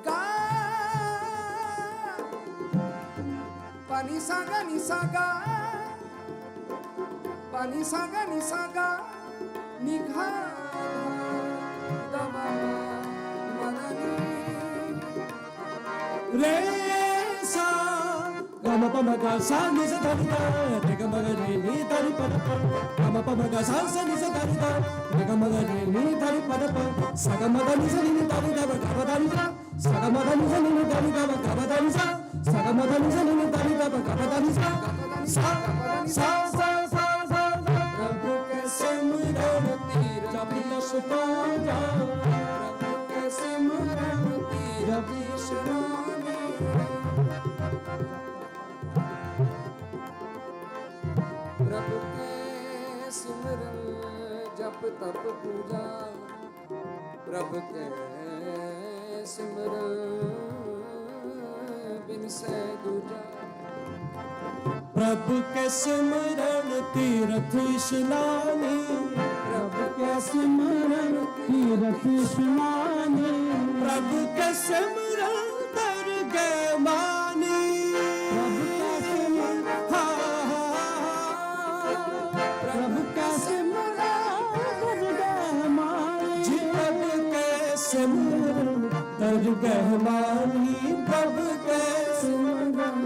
गा पानी सा गा नि सा गा, पानी सा गा नि सा गा नि घा धा मा मा नी रे सा गा ma pa ma ga sa ni sa da ni da re ga ma ga re ni da ni pa da pa ga ma pa ma ga sa sa ni sa da ni da re ga ma ga re ni da ni pa da pa sa ga ma da ni sa ni da ni da ga ba da ni sa sa ga ma da ni sa ni da ni da ga ba da ni sa sa ga ma da ni sa ni da ni da ga ba da ni sa sa sa sa sa sa प्रभु के सिमरन जप तप पूजा, प्रभु के सिमरन जप सुनाने, प्रभु के सिमरन जप तप पूजा, प्रभु के सिमरन बिन से दूजा, प्रभु के सिमरन तीर्थ स्नानी, प्रभु के सिमरन तीर्थ स्नानी, प्रभु के सिमरन दरगह मानी, प्रभु के सिमरन, प्रभु के सिमरन दरगह मानी, जी प्रभु के सिमरन दरगह मानी, प्रभु के सिमरन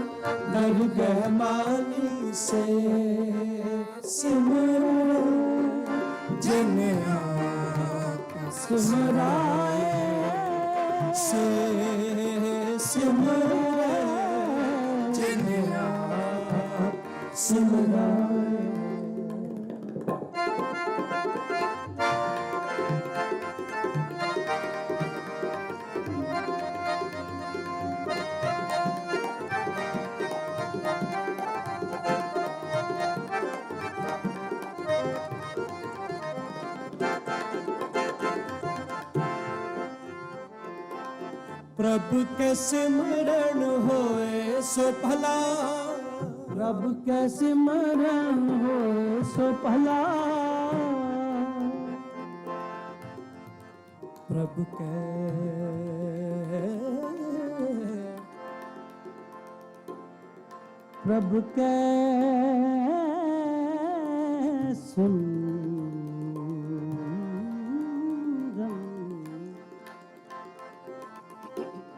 दरगह मानी से सिमरन जिन सिमराए, से सिमरन जिन सिमरन प्रभु के सिमरन होए सो भला, प्रभु के सिमरन हो सो भला, प्रभु के प्रभु के सिमरन,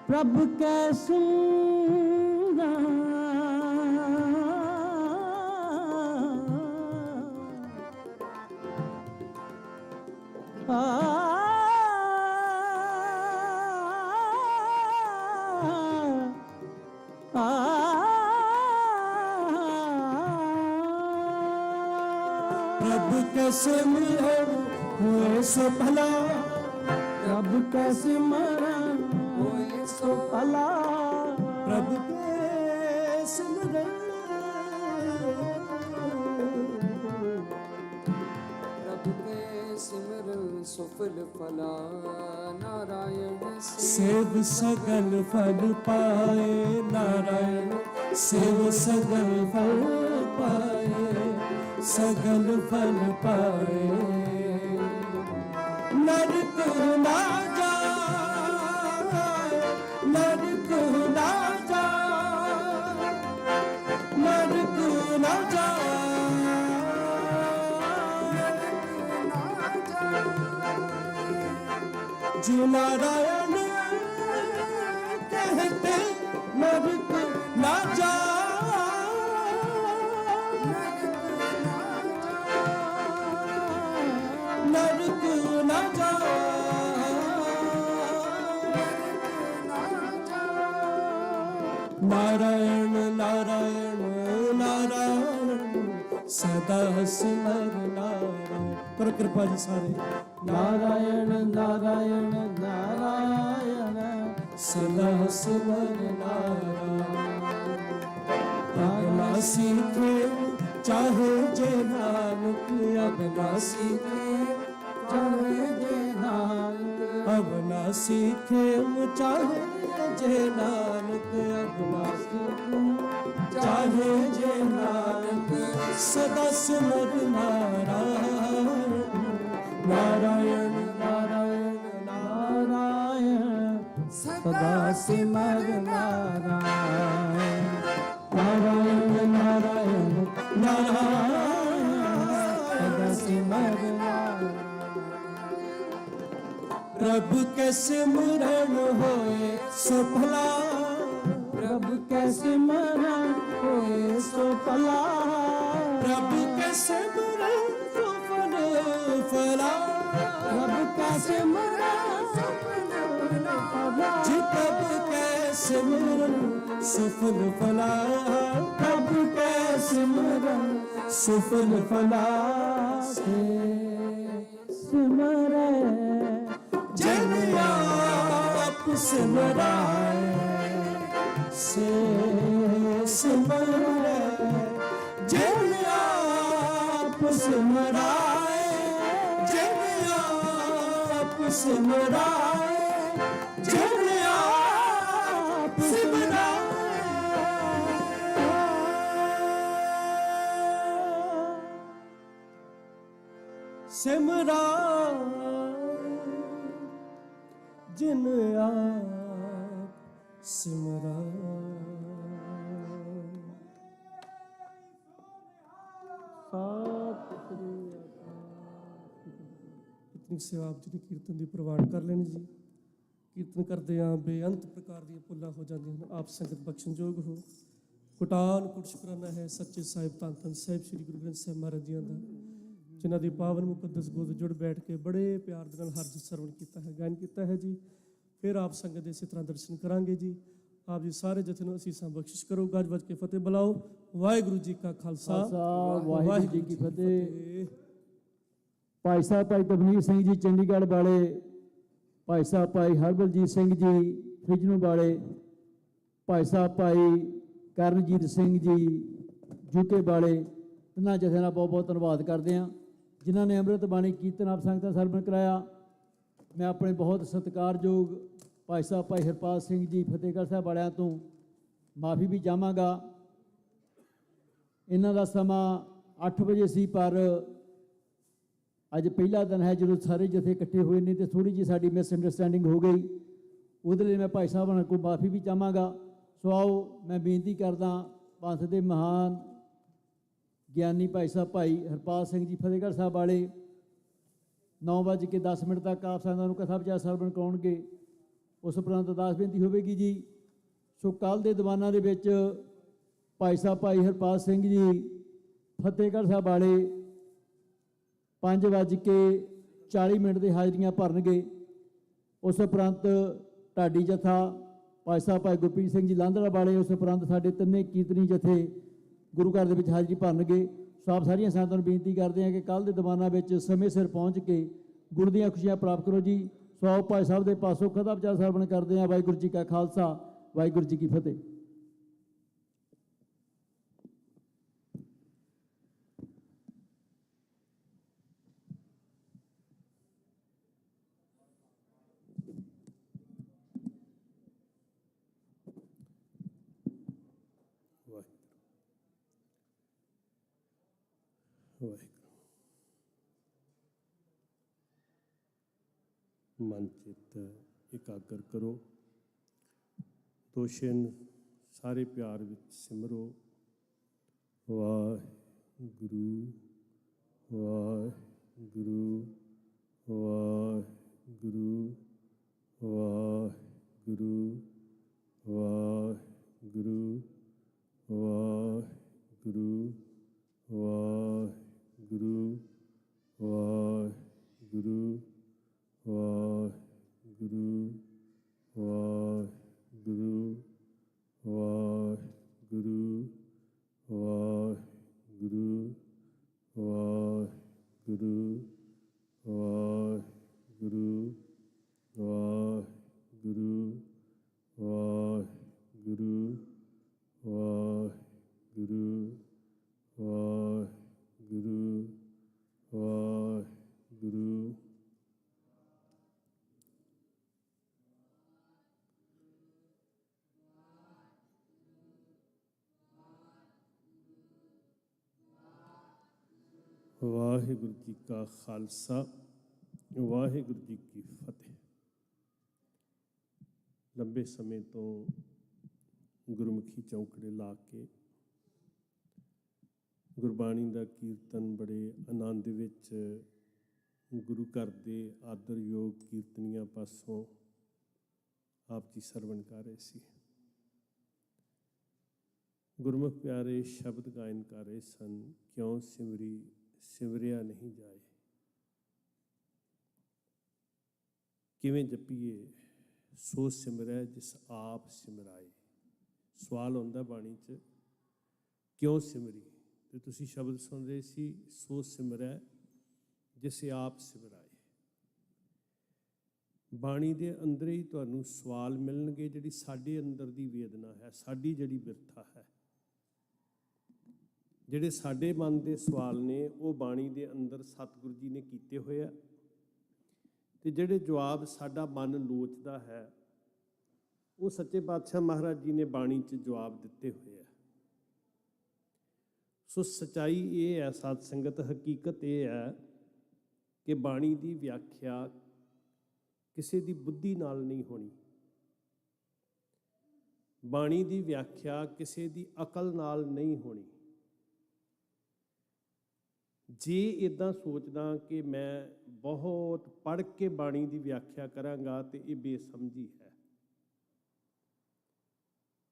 प्रभु के सिमरन, प्रभु के सिमरन होए सो भला, प्रभु के सिमरन होए सो भला, प्रभु के सिमरन, प्रभु के सिमरन सुफल फला, नारायण सेव सगल फल पाए, नारायण सेव सगल फल पाए, सगल फल पाए, नरक ना जाए, नरक ना जाए, जी नारायण कहते नरक ना जा, नरक ना जा, नारायण नारायण नारायण सदा सिमर नारायण। करो कृपा जी सारे, नारायण नारायण नारायण सदा सिमर नारायण। अगला सीखे चाहे जे नानक, अगला सीखे चाहे जे नानक, अब ना सीखे चाहे जे नानक, अब ना सीखे चाहे जे नानक, सदा सिमर नारायण नारायण नारायण नारायण सदा सिमर नारायण, नारायण नारायण नारायण सदा सिमर नारायण। प्रभु के सिमरन होए सो भला, प्रभु के सिमरन होए सो भला, प्रभु के सिमरन सुफल फला, प्रभु के सिमरन भला, जी प्रभु के सिमरन सुफल फला, प्रभु के सिमरन सुफल फला। सिमरे जन आप सिमराए से सिमरे, जन आप सिमराए, जन आप सिमराए, जन आप सिमराए। सिमरा जिन आप सिमरा। इतनी सेवा आप जी ने कीर्तन ਦੀ ਪ੍ਰਵਾਨ ਕਰ ਲੈਣੀ ਜੀ। ਕੀਰਤਨ ਕਰਦੇ ਆਂ ਬੇਅੰਤ ਪ੍ਰਕਾਰ ਦੀਆਂ ਭੁੱਲਾਂ ਹੋ ਜਾਂਦੀਆਂ ਹਨ, ਆਪ ਸੰਗਤ ਬਖਸ਼ਣਯੋਗ ਹੋ। ਕੁਟਾਨ ਕੁਟ ਸ਼ੁਕਰਾਨਾ ਹੈ ਸੱਚੇ ਸਾਹਿਬ ਧੰਨ ਧੰਨ ਸਾਹਿਬ ਸ੍ਰੀ ਗੁਰੂ ਗ੍ਰੰਥ ਸਾਹਿਬ ਮਹਾਰਾਜ ਜੀਆਂ ਦਾ, ਜਿਨ੍ਹਾਂ ਦੀ ਪਾਵਨ ਮੁਕੱਦਸ ਗੋਦ ਜੁੜ ਬੈਠ ਕੇ ਬੜੇ ਪਿਆਰ ਦੇ ਨਾਲ ਹਰਜ ਸਰਵਣ ਕੀਤਾ ਹੈ, ਗਾਇਨ ਕੀਤਾ ਹੈ ਜੀ। ਫਿਰ ਆਪ ਸੰਗਤ ਦੇ ਇਸੇ ਤਰ੍ਹਾਂ ਦਰਸ਼ਨ ਕਰਾਂਗੇ ਜੀ। ਆਪ ਜੀ ਸਾਰੇ ਜਥੇ ਨੂੰ ਅਸੀਸਾਂ ਬਖਸ਼ਿਸ਼ ਕਰੋ। ਗੱਜ ਵੱਜ ਕੇ ਫਤਿਹ ਬੁਲਾਓ। ਵਾਹਿਗੁਰੂ ਜੀ ਕਾ ਖਾਲਸਾ, ਵਾਹਿਗੁਰੂ ਜੀ ਕੀ ਫਤਿਹ। ਭਾਈ ਸਾਹਿਬ ਭਾਈ ਤਵਨੀਰ ਸਿੰਘ ਜੀ ਚੰਡੀਗੜ੍ਹ ਵਾਲੇ, ਭਾਈ ਸਾਹਿਬ ਭਾਈ ਹਰਬਲਜੀਤ ਸਿੰਘ ਜੀ ਫ੍ਰਿਜਨੂ ਵਾਲੇ, ਭਾਈ ਸਾਹਿਬ ਭਾਈ ਕਰਨਜੀਤ ਸਿੰਘ ਜੀ ਯੂਕੇ ਵਾਲੇ, ਤਿੰਨਾਂ ਜਥਿਆਂ ਦਾ ਬਹੁਤ ਬਹੁਤ ਧੰਨਵਾਦ ਕਰਦੇ ਹਾਂ ਜਿਨ੍ਹਾਂ ਨੇ ਅੰਮ੍ਰਿਤ ਬਾਣੀ ਕੀਰਤਨ ਆਪ ਸੰਗਤਾਂ ਸਰਵਣ ਕਰਾਇਆ। ਮੈਂ ਆਪਣੇ ਬਹੁਤ ਸਤਿਕਾਰਯੋਗ ਭਾਈ ਸਾਹਿਬ ਭਾਈ ਹਰਪਾਲ ਸਿੰਘ ਜੀ ਫਤਿਹਗੜ੍ਹ ਸਾਹਿਬ ਵਾਲਿਆਂ ਤੋਂ ਮਾਫੀ ਵੀ ਚਾਹਾਂਗਾ। ਇਹਨਾਂ ਦਾ ਸਮਾਂ 8 ਵਜੇ ਸੀ, ਪਰ ਅੱਜ ਪਹਿਲਾ ਦਿਨ ਹੈ ਜਦੋਂ ਸਾਰੇ ਜਥੇ ਇਕੱਠੇ ਹੋਏ ਨੇ ਤੇ ਥੋੜ੍ਹੀ ਜਿਹੀ ਸਾਡੀ ਮਿਸਅੰਡਰਸਟੈਂਡਿੰਗ ਹੋ ਗਈ, ਉਹਦੇ ਲਈ ਮੈਂ ਭਾਈ ਸਾਹਿਬ ਨਾਲ ਕੋਈ ਮਾਫੀ ਵੀ ਚਾਹਾਂਗਾ। ਸੋ ਆਓ ਮੈਂ ਬੇਨਤੀ ਕਰਦਾ ਪੰਥ ਦੇ ਮਹਾਨ ਗਿਆਨੀ ਭਾਈ ਸਾਹਿਬ ਭਾਈ ਹਰਪਾਲ ਸਿੰਘ ਜੀ ਫਤਿਹਗੜ੍ਹ ਸਾਹਿਬ ਵਾਲੇ 9:10 ਤੱਕ ਆਪ ਸੰਗਤਾਂ ਨੂੰ ਕਥਾ ਵਿਚਾਰ ਸਰਵਣ ਕਰਾਉਣਗੇ। ਉਸ ਉਪਰੰਤ ਅਰਦਾਸ ਬੇਨਤੀ ਹੋਵੇਗੀ ਜੀ। ਸੋ ਕੱਲ੍ਹ ਦੇ ਦੀਵਾਨਾਂ ਦੇ ਵਿੱਚ ਭਾਈ ਸਾਹਿਬ ਭਾਈ ਹਰਪਾਲ ਸਿੰਘ ਜੀ ਫਤਿਹਗੜ੍ਹ ਸਾਹਿਬ ਵਾਲੇ 5:40 ਦੇ ਹਾਜ਼ਰੀਆਂ ਭਰਨਗੇ। ਉਸ ਉਪਰੰਤ ਢਾਡੀ ਜਥਾ ਭਾਈ ਸਾਹਿਬ ਭਾਈ ਗੁਰਪ੍ਰੀਤ ਸਿੰਘ ਜੀ ਲਾਂਧੜਾ ਵਾਲੇ, ਉਸ ਉਪਰੰਤ ਸਾਡੇ ਤਿੰਨੇ ਕੀਰਤਨੀ ਜਥੇ ਗੁਰੂ ਘਰ ਦੇ ਵਿੱਚ ਹਾਜ਼ਰੀ ਭਰਨਗੇ। ਸੋ ਆਪ ਸਾਰੀਆਂ ਸੰਗਤਾਂ ਨੂੰ ਬੇਨਤੀ ਕਰਦੇ ਹਾਂ ਕਿ ਕੱਲ੍ਹ ਦੇ ਦੀਵਾਨਾਂ ਵਿੱਚ ਸਮੇਂ ਸਿਰ ਪਹੁੰਚ ਕੇ ਗੁਰੂ ਦੀਆਂ ਖੁਸ਼ੀਆਂ ਪ੍ਰਾਪਤ ਕਰੋ ਜੀ। ਸੋ ਆਓ ਭਾਈ ਸਾਹਿਬ ਦੇ ਪਾਸੋਂ ਕਥਾ ਵਿਚਾਰ ਸਰਵਣ ਕਰਦੇ ਹਾਂ। ਵਾਹਿਗੁਰੂ ਜੀ ਕਾ ਖਾਲਸਾ, ਵਾਹਿਗੁਰੂ ਜੀ ਕੀ ਫਤਿਹ। ਮਨ ਚਿੱਤ ਇਕਾਗਰ ਕਰੋ। ਦੋਸ਼ਣ ਸਾਰੇ ਪਿਆਰ ਵਿੱਚ ਸਿਮਰੋ। ਵਾਹਿਗੁਰੂ ਵਾਹਿਗੁਰੂ ਵਾਹਿਗੁਰੂ ਵਾਹਿਗੁਰੂ ਵਾਹਿਗੁਰੂ ਵਾਹਿਗੁਰੂ ਵਾਹਿਗੁਰੂ ਵਾਹਿਗੁਰੂ ਵਾਹਿਗੁਰੂ ਵਾਹਿਗੁਰੂ ਵਾਹਿਗੁਰੂ ਵਾਹਿਗੁਰੂ ਵਾਹਿਗੁਰੂ ਵਾਹਿਗੁਰੂ ਵਾਹਿਗੁਰੂ ਵਾਹਿਗੁਰੂ ਵਾਹਿਗੁਰੂ ਵਾਹਿਗੁਰੂ ਵਾਹਿਗੁਰੂ। ਵਾਹਿਗੁਰੂ ਜੀ ਕਾ ਖਾਲਸਾ ਵਾਹਿਗੁਰੂ ਜੀ ਕੀ ਫਤਿਹ। ਲੰਬੇ ਸਮੇਂ ਤੋਂ ਗੁਰਮੁਖੀ ਚੌਂਕੜੇ ਲਾ ਕੇ ਗੁਰਬਾਣੀ ਦਾ ਕੀਰਤਨ ਬੜੇ ਆਨੰਦ ਵਿੱਚ ਗੁਰੂ ਘਰ ਦੇ ਆਦਰਯੋਗ ਕੀਰਤਨੀਆਂ ਪਾਸੋਂ ਆਪ ਜੀ ਸਰਵਣ ਕਰ ਰਹੇ ਸੀ। ਗੁਰਮੁਖ ਪਿਆਰੇ ਸ਼ਬਦ ਗਾਇਨ ਕਰ ਰਹੇ ਸਨ, ਕਿਉਂ ਸਿਮਰੀ ਸਿਮਰਿਆ ਨਹੀਂ ਜਾਏ, ਕਿਵੇਂ ਜਪੀਏ ਸੋ ਸਿਮਰੈ ਜਿਸ ਆਪ ਸਿਮਰਾਏ। ਸਵਾਲ ਹੁੰਦਾ ਬਾਣੀ 'ਚ, ਕਿਉਂ ਸਿਮਰੀ, ਤੇ ਤੁਸੀਂ ਸ਼ਬਦ ਸੁਣ ਰਹੇ ਸੀ, ਸੋ ਸਿਮਰੈ ਜਿਸ ਆਪ ਸਿਮਰਾਏ। ਬਾਣੀ ਦੇ ਅੰਦਰ ਹੀ ਤੁਹਾਨੂੰ ਸਵਾਲ ਮਿਲਣਗੇ, ਜਿਹੜੀ ਸਾਡੇ ਅੰਦਰ ਦੀ ਵੇਦਨਾ ਹੈ, ਸਾਡੀ ਜਿਹੜੀ ਬਿਰਥਾ ਹੈ, ਜਿਹੜੇ ਸਾਡੇ ਮਨ ਦੇ ਸਵਾਲ ਨੇ, ਉਹ ਬਾਣੀ ਦੇ ਅੰਦਰ ਸਤਿਗੁਰੂ ਜੀ ਨੇ ਕੀਤੇ ਹੋਏ ਆ, ਤੇ ਜਿਹੜੇ ਜਵਾਬ ਸਾਡਾ ਮਨ ਲੋਚਦਾ ਹੈ, ਉਹ ਸੱਚੇ ਪਾਤਸ਼ਾਹ ਮਹਾਰਾਜ ਜੀ ਨੇ ਬਾਣੀ 'ਚ ਜਵਾਬ ਦਿੱਤੇ ਹੋਏ ਆ। ਸੋ ਸੱਚਾਈ ਇਹ ਹੈ, ਸਾਧ ਸੰਗਤ, ਹਕੀਕਤ ਇਹ ਹੈ ਕਿ ਬਾਣੀ ਦੀ ਵਿਆਖਿਆ ਕਿਸੇ ਦੀ ਬੁੱਧੀ ਨਾਲ ਨਹੀਂ ਹੋਣੀ, ਬਾਣੀ ਦੀ ਵਿਆਖਿਆ ਕਿਸੇ ਦੀ ਅਕਲ ਨਾਲ ਨਹੀਂ ਹੋਣੀ। ਜੇ ਇੱਦਾਂ ਸੋਚਦਾ ਕਿ ਮੈਂ ਬਹੁਤ ਪੜ੍ਹ ਕੇ ਬਾਣੀ ਦੀ ਵਿਆਖਿਆ ਕਰਾਂਗਾ ਤੇ ਇਹ ਬੇਸਮਝੀ ਹੈ।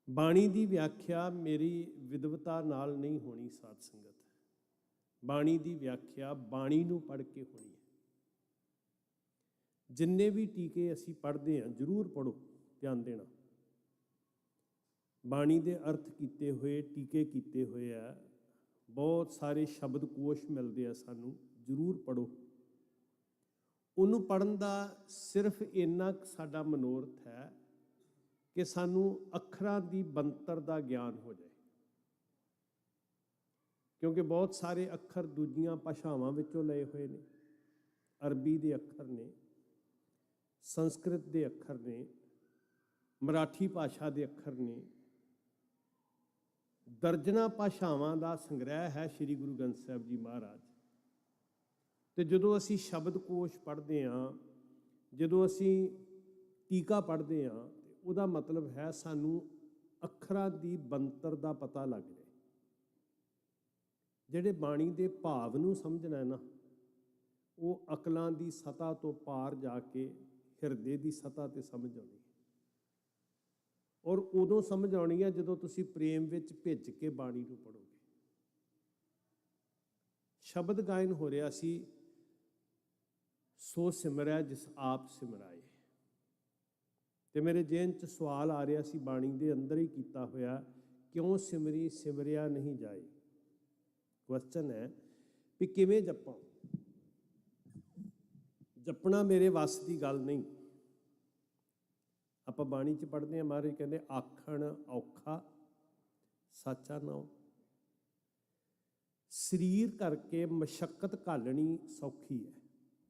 ਬਾਣੀ ਦੀ ਵਿਆਖਿਆ ਮੇਰੀ ਵਿਦਵਤਾ ਨਾਲ ਨਹੀਂ ਹੋਣੀ ਸਾਧ ਸੰਗਤ, ਬਾਣੀ ਦੀ ਵਿਆਖਿਆ ਬਾਣੀ ਨੂੰ ਪੜ੍ਹ ਕੇ ਹੋਣੀ ਹੈ। ਜਿੰਨੇ ਵੀ ਟੀਕੇ ਅਸੀਂ ਪੜ੍ਹਦੇ ਹਾਂ, ਜ਼ਰੂਰ ਪੜ੍ਹੋ, ਧਿਆਨ ਦੇਣਾ। ਬਾਣੀ ਦੇ ਅਰਥ ਕੀਤੇ ਹੋਏ, ਟੀਕੇ ਕੀਤੇ ਹੋਏ ਆ, ਬਹੁਤ ਸਾਰੇ ਸ਼ਬਦ ਕੋਸ਼ ਮਿਲਦੇ ਆ ਸਾਨੂੰ, ਜ਼ਰੂਰ ਪੜ੍ਹੋ। ਉਹਨੂੰ ਪੜ੍ਹਨ ਦਾ ਸਿਰਫ ਇੰਨਾ ਕੁ ਸਾਡਾ ਮਨੋਰਥ ਹੈ ਕਿ ਸਾਨੂੰ ਅੱਖਰਾਂ ਦੀ ਬਣਤਰ ਦਾ ਗਿਆਨ ਹੋ ਜਾਏ, ਕਿਉਂਕਿ ਬਹੁਤ ਸਾਰੇ ਅੱਖਰ ਦੂਜੀਆਂ ਭਾਸ਼ਾਵਾਂ ਵਿੱਚੋਂ ਲਏ ਹੋਏ ਨੇ। ਅਰਬੀ ਦੇ ਅੱਖਰ ਨੇ, ਸੰਸਕ੍ਰਿਤ ਦੇ ਅੱਖਰ ਨੇ, ਮਰਾਠੀ ਭਾਸ਼ਾ ਦੇ ਅੱਖਰ ਨੇ, ਦਰਜਨਾਂ ਭਾਸ਼ਾਵਾਂ ਦਾ ਸੰਗ੍ਰਹਿ ਹੈ ਸ੍ਰੀ ਗੁਰੂ ਗ੍ਰੰਥ ਸਾਹਿਬ ਜੀ ਮਹਾਰਾਜ। ਤੇ ਜਦੋਂ ਅਸੀਂ ਸ਼ਬਦਕੋਸ਼ ਪੜ੍ਹਦੇ ਹਾਂ, ਜਦੋਂ ਅਸੀਂ ਟੀਕਾ ਪੜ੍ਹਦੇ ਹਾਂ, ਉਹਦਾ ਮਤਲਬ ਹੈ ਸਾਨੂੰ ਅੱਖਰਾਂ ਦੀ ਬਣਤਰ ਦਾ ਪਤਾ ਲੱਗ ਜਾਏ। ਜਿਹੜੇ ਬਾਣੀ ਦੇ ਭਾਵ ਨੂੰ ਸਮਝਣਾ ਹੈ ਨਾ, ਉਹ ਅਕਲਾਂ ਦੀ ਸਤ੍ਹਾ ਤੋਂ ਪਾਰ ਜਾ ਕੇ ਹਿਰਦੇ ਦੀ ਸਤ੍ਹਾ 'ਤੇ ਸਮਝ ਆਉਣੀ। ਔਰ ਉਦੋਂ ਸਮਝ ਆਉਣੀ ਹੈ ਜਦੋਂ ਤੁਸੀਂ ਪ੍ਰੇਮ ਵਿੱਚ ਭਿੱਜ ਕੇ ਬਾਣੀ ਨੂੰ ਪੜ੍ਹੋਗੇ। ਸ਼ਬਦ ਗਾਇਨ ਹੋ ਰਿਹਾ ਸੀ, ਸੋ ਸਿਮਰੈ ਜਿਸ ਆਪ ਸਿਮਰਾਏ, ਤੇ ਮੇਰੇ ਜ਼ਿਹਨ 'ਚ ਸਵਾਲ ਆ ਰਿਹਾ ਸੀ, ਬਾਣੀ ਦੇ ਅੰਦਰ ਹੀ ਕੀਤਾ ਹੋਇਆ, ਕਿਉਂ ਸਿਮਰੀ ਸਿਮਰਿਆ ਨਹੀਂ ਜਾਏ। ਕੁਐਸਚਨ ਹੈ ਵੀ ਕਿਵੇਂ ਜਪਾਂ। ਜਪਣਾ ਮੇਰੇ ਵੱਸ ਦੀ ਗੱਲ ਨਹੀਂ। ਆਪਾਂ ਬਾਣੀ 'ਚ ਪੜ੍ਹਦੇ ਹਾਂ, ਮਹਾਰਾਜ ਕਹਿੰਦੇ ਆਖਣ ਔਖਾ ਸਾਚਾ ਨਾਉ। ਸਰੀਰ ਕਰਕੇ ਮਸ਼ੱਕਤ ਘਾਲਣੀ ਸੌਖੀ ਹੈ,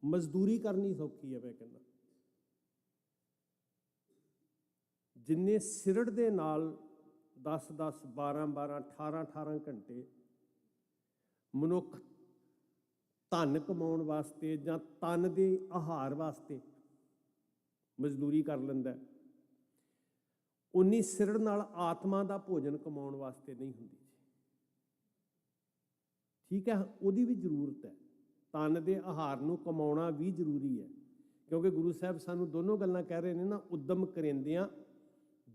ਮਜ਼ਦੂਰੀ ਕਰਨੀ ਸੌਖੀ ਹੈ। ਮੈਂ ਕਹਿੰਦਾ ਜਿੰਨੇ ਸਿਰੜ ਦੇ ਨਾਲ 10-10, 12-12, 18-18 ਘੰਟੇ ਮਨੁੱਖ ਧਨ ਕਮਾਉਣ ਵਾਸਤੇ ਜਾਂ ਤਨ ਦੇ ਆਹਾਰ ਵਾਸਤੇ ਮਜ਼ਦੂਰੀ ਕਰ ਲੈਂਦਾ, ਉਨੀ ਸਿਰੜ ਨਾਲ ਆਤਮਾ ਦਾ ਭੋਜਨ ਕਮਾਉਣ ਵਾਸਤੇ ਨਹੀਂ ਹੁੰਦੀ। ਠੀਕ ਹੈ, ਉਹਦੀ ਵੀ ਜ਼ਰੂਰਤ ਹੈ, ਤਨ ਦੇ ਆਹਾਰ ਨੂੰ ਕਮਾਉਣਾ ਵੀ ਜ਼ਰੂਰੀ ਹੈ, ਕਿਉਂਕਿ ਗੁਰੂ ਸਾਹਿਬ ਸਾਨੂੰ ਦੋਨੋਂ ਗੱਲਾਂ ਕਹਿ ਰਹੇ ਨੇ ਨਾ, ਉਦਮ ਕਰਿੰਦਿਆਂ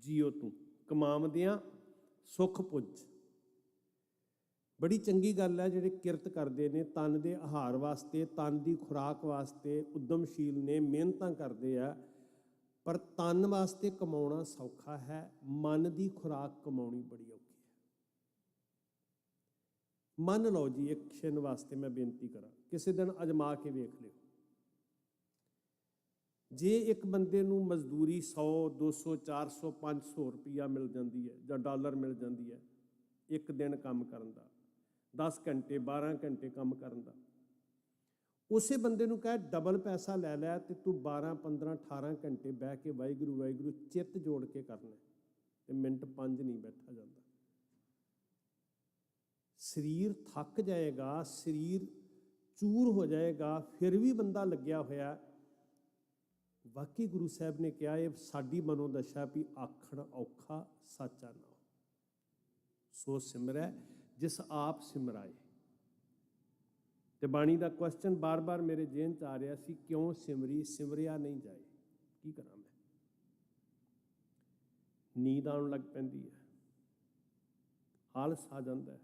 ਜੀਓ ਤੂੰ, ਕਮਾਵਦਿਆਂ ਸੁਖ ਪੁੱਜ। ਬੜੀ ਚੰਗੀ ਗੱਲ ਹੈ ਜਿਹੜੇ ਕਿਰਤ ਕਰਦੇ ਨੇ, ਤਨ ਦੇ ਆਹਾਰ ਵਾਸਤੇ, ਤਨ ਦੀ ਖੁਰਾਕ ਵਾਸਤੇ ਉਦਮਸ਼ੀਲ ਨੇ, ਮਿਹਨਤਾਂ ਕਰਦੇ ਆ। ਪਰ ਤਨ ਵਾਸਤੇ ਕਮਾਉਣਾ ਸੌਖਾ ਹੈ, ਮਨ ਦੀ ਖੁਰਾਕ ਕਮਾਉਣੀ ਬੜੀ ਔਖੀ ਹੈ। ਮੰਨ ਲਓ ਜੀ, ਇੱਕ ਛਿਨ ਵਾਸਤੇ ਮੈਂ ਬੇਨਤੀ ਕਰਾਂ, ਕਿਸੇ ਦਿਨ ਅਜਮਾ ਕੇ ਵੇਖ ਲਿਓ, ਜੇ ਇੱਕ ਬੰਦੇ ਨੂੰ ਮਜ਼ਦੂਰੀ 100, 200, 400, 500 ਰੁਪਈਆ ਮਿਲ ਜਾਂਦੀ ਹੈ ਜਾਂ ਡਾਲਰ ਮਿਲ ਜਾਂਦੀ ਹੈ ਇੱਕ ਦਿਨ ਕੰਮ ਕਰਨ ਦਾ, 10 ਘੰਟੇ 12 ਘੰਟੇ ਕੰਮ ਕਰਨ ਦਾ, ਉਸੇ ਬੰਦੇ ਨੂੰ ਕਹੇ ਡਬਲ ਪੈਸਾ ਲੈ ਲਿਆ ਤੇ ਤੂੰ 12, 15, 18 ਘੰਟੇ ਬਹਿ ਕੇ ਵਾਹਿਗੁਰੂ ਵਾਹਿਗੁਰੂ ਚਿੱਤ ਜੋੜ ਕੇ ਕਰਨਾ, ਤੇ ਮਿੰਟ 5 ਨਹੀਂ ਬੈਠਾ ਜਾਂਦਾ। ਸਰੀਰ ਥੱਕ ਜਾਏਗਾ, ਸਰੀਰ ਚੂਰ ਹੋ ਜਾਏਗਾ, ਫਿਰ ਵੀ ਬੰਦਾ ਲੱਗਿਆ ਹੋਇਆ। ਵਾਕਈ ਗੁਰੂ ਸਾਹਿਬ ਨੇ ਕਿਹਾ ਇਹ ਸਾਡੀ ਮਨੋਦਸ਼ਾ ਵੀ ਆਖਣ ਔਖਾ ਸਾਚਾ ਨਾ ਹੋ, ਸੋ ਸਿਮਰੈ ਜਿਸ ਆਪ ਸਿਮਰਾਏ। ਤੇ ਬਾਣੀ ਦਾ ਕੁਐਸਚਨ ਬਾਰ-ਬਾਰ ਮੇਰੇ ਜ਼ਿਹਨ 'ਚ ਆ ਰਿਹਾ ਸੀ, ਕਿਉਂ ਸਿਮਰੀ, ਸਿਮਰਿਆ ਨਹੀਂ ਜਾਏ, ਕੀ ਕਰਾਂ ਮੈਂ? ਨੀਂਦ ਆਉਣ ਲੱਗ ਪੈਂਦੀ ਹੈ, ਆਲਸ ਆ ਜਾਂਦਾ ਹੈ,